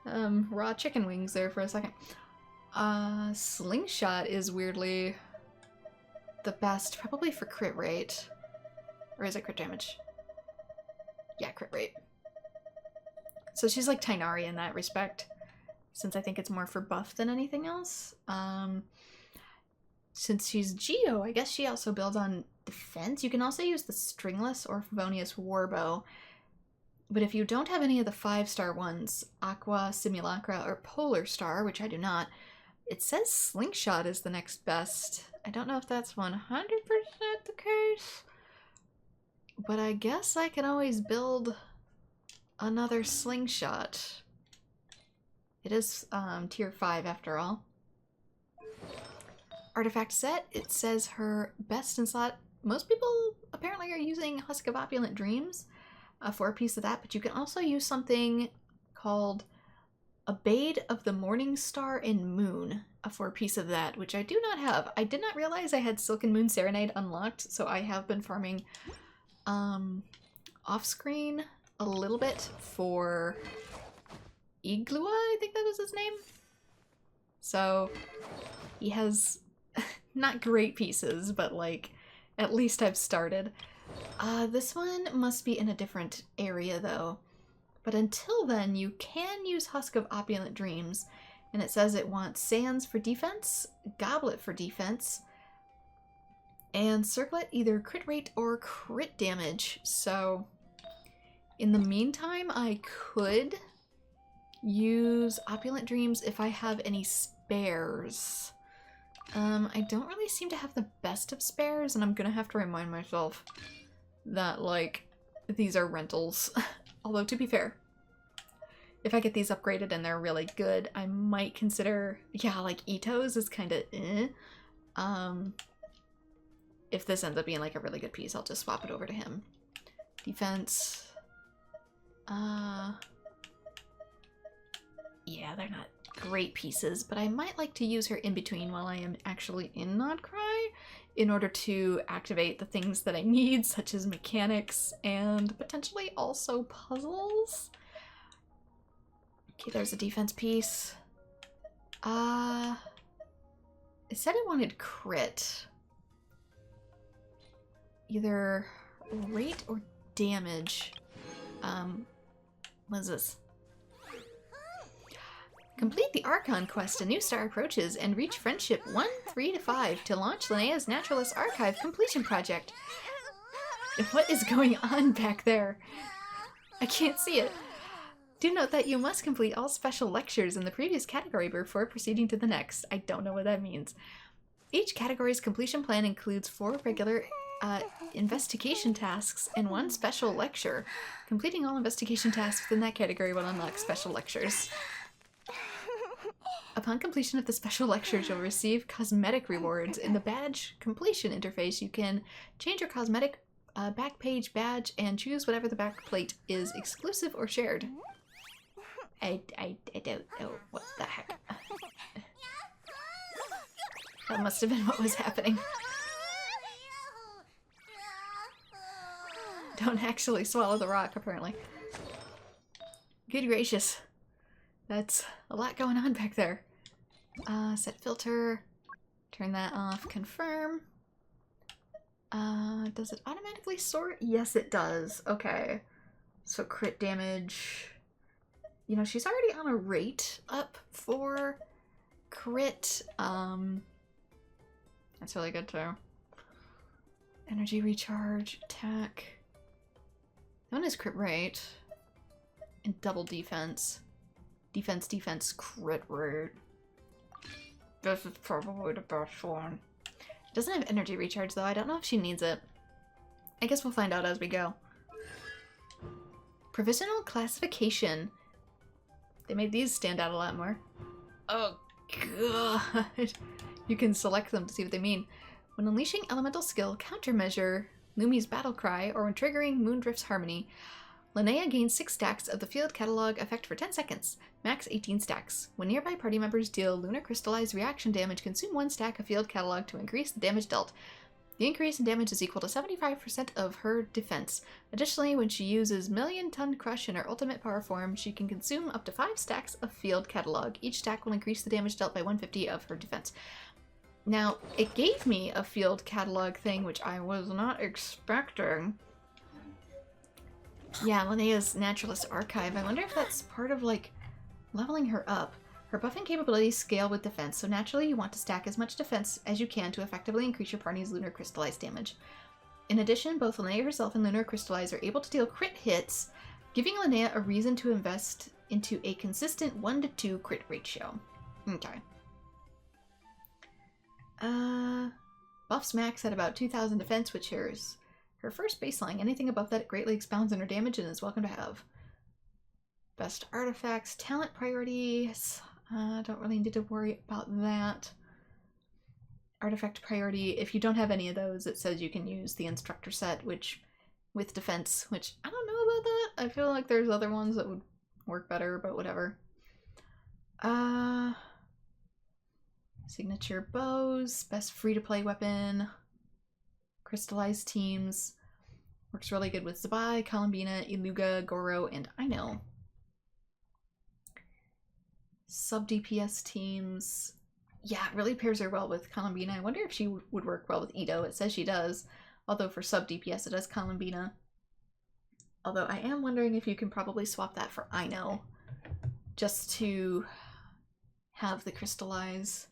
raw chicken wings there for a second. Slingshot is weirdly the best, probably for crit rate. Or is it crit damage? Yeah, crit rate. So she's like Tainari in that respect, since I think it's more for buff than anything else. Since she's Geo, I guess she also builds on defense. You can also use the Stringless or Favonius Warbow. But if you don't have any of the 5-star ones, Aqua, Simulacra, or Polar Star, which I do not, it says Slingshot is the next best. I don't know if that's 100% the case, but I guess I can always build another Slingshot. It is tier 5 after all. Artifact set, it says her best in slot. Most people apparently are using Husk of Opulent Dreams for a piece of that, but you can also use something called Abade of the Morning Star and Moon for a piece of that, which I do not have. I did not realize I had Silken Moon Serenade unlocked, so I have been farming off-screen a little bit for Iglua, I think that was his name. So he has not great pieces, but like at least I've started. This one must be in a different area though. But until then, you can use Husk of Opulent Dreams, and it says it wants Sands for defense, Goblet for defense, and Circlet either crit rate or crit damage. So in the meantime, I could use Opulent Dreams if I have any spares. I don't really seem to have the best of spares, and I'm gonna have to remind myself that, like, these are rentals. Although, to be fair, if I get these upgraded and they're really good, I might consider, yeah, like, Ito's is kind of if this ends up being, like, a really good piece, I'll just swap it over to him. Defense. Yeah, they're not great pieces, but I might like to use her in between while I am actually in nod-krai in order to activate the things that I need, such as mechanics and potentially also puzzles. Okay, there's a defense piece. It said it wanted crit. Either rate or damage. What is this? Complete the Archon quest, a new star approaches, and reach friendship 1, 3 to 5 to launch Linnea's Naturalist Archive completion project. What is going on back there? I can't see it. Do note that you must complete all special lectures in the previous category before proceeding to the next. I don't know what that means. Each category's completion plan includes 4 regular investigation tasks and 1 special lecture. Completing all investigation tasks within that category will unlock special lectures. Upon completion of the special lectures, you'll receive cosmetic rewards. In the badge completion interface, you can change your cosmetic back page badge and choose whatever the back plate is exclusive or shared. I don't know what the heck. That must have been what was happening. Don't actually swallow the rock, apparently. Good gracious. That's a lot going on back there. Set filter. Turn that off. Confirm. Does it automatically sort? Yes, it does. Okay. So crit damage. You know, she's already on a rate up for crit. That's really good too. Energy recharge, attack. That one is crit rate. And double defense. Defense, defense, crit rate. This is probably the best one. It doesn't have energy recharge though. I don't know if she needs it. I guess we'll find out as we go. Provisional classification. They made these stand out a lot more. Oh god. You can select them to see what they mean. When unleashing elemental skill, countermeasure Lumi's battle cry, or when triggering Moondrift's harmony, Linnea gains 6 stacks of the field catalog effect for 10 seconds, max 18 stacks. When nearby party members deal lunar crystallized reaction damage, consume 1 stack of field catalog to increase the damage dealt. The increase in damage is equal to 75% of her defense. Additionally, when she uses Million Ton Crush in her ultimate power form, she can consume up to 5 stacks of field catalog. Each stack will increase the damage dealt by 150 of her defense. Now, it gave me a field catalog thing, which I was not expecting. Yeah, Linnea's Naturalist Archive. I wonder if that's part of, like, leveling her up. Her buffing capabilities scale with defense, so naturally you want to stack as much defense as you can to effectively increase your party's lunar crystallized damage. In addition, both Linnea herself and Lunar Crystallize are able to deal crit hits, giving Linnea a reason to invest into a consistent 1-to-2 crit ratio. Okay. Buffs max at about 2,000 defense, which is her first baseline. Anything above that greatly expounds on her damage and is welcome to have. Best artifacts, talent priorities. Don't really need to worry about that. Artifact priority, if you don't have any of those, it says you can use the instructor set, which with defense, which I don't know about that. I feel like there's other ones that would work better, but whatever. Signature bows, best free-to-play weapon, crystallized teams. Works really good with Zabai, Columbina, Iluga, Goro, and Aino. Sub-DPS teams. Yeah, it really pairs her well with Columbina. I wonder if she would work well with Ito. It says she does. Although for sub-DPS it does Columbina. Although I am wondering if you can probably swap that for Aino. Just to have the crystallize.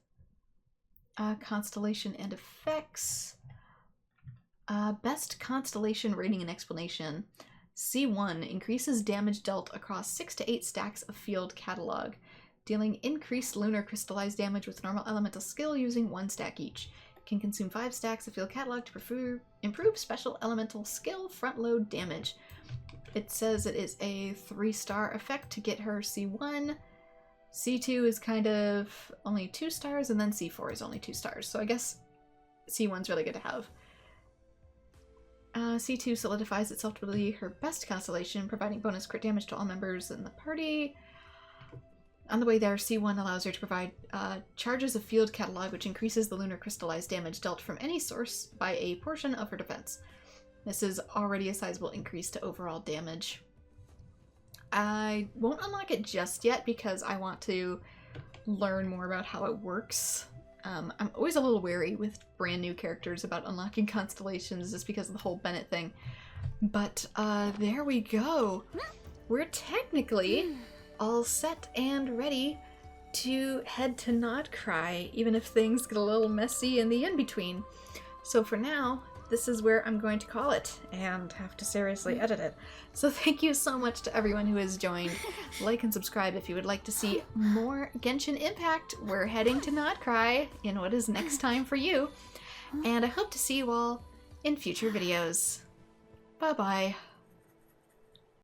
Constellation and effects. Best constellation rating and explanation. C1 increases damage dealt across 6 to 8 stacks of field catalog, dealing increased lunar crystallized damage with normal elemental skill using 1 stack each. Can consume 5 stacks of field catalog to improve special elemental skill front load damage. It says it is a 3-star effect to get her C1. C2 is kind of only 2 stars, and then C4 is only 2 stars. So I guess C1's really good to have. C2 solidifies itself to be her best constellation, providing bonus crit damage to all members in the party. On the way there, C1 allows her to provide charges of field catalog, which increases the lunar crystallized damage dealt from any source by a portion of her defense. This is already a sizable increase to overall damage. I won't unlock it just yet because I want to learn more about how it works. I'm always a little wary with brand new characters about unlocking constellations just because of the whole Bennett thing. But there we go. We're technically all set and ready to head to nod-krai, even if things get a little messy in the in-between. So for now, this is where I'm going to call it and have to seriously edit it. So thank you so much to everyone who has joined. Like and subscribe if you would like to see more Genshin Impact. We're heading to nod-krai in what is next time for you. And I hope to see you all in future videos. Bye-bye.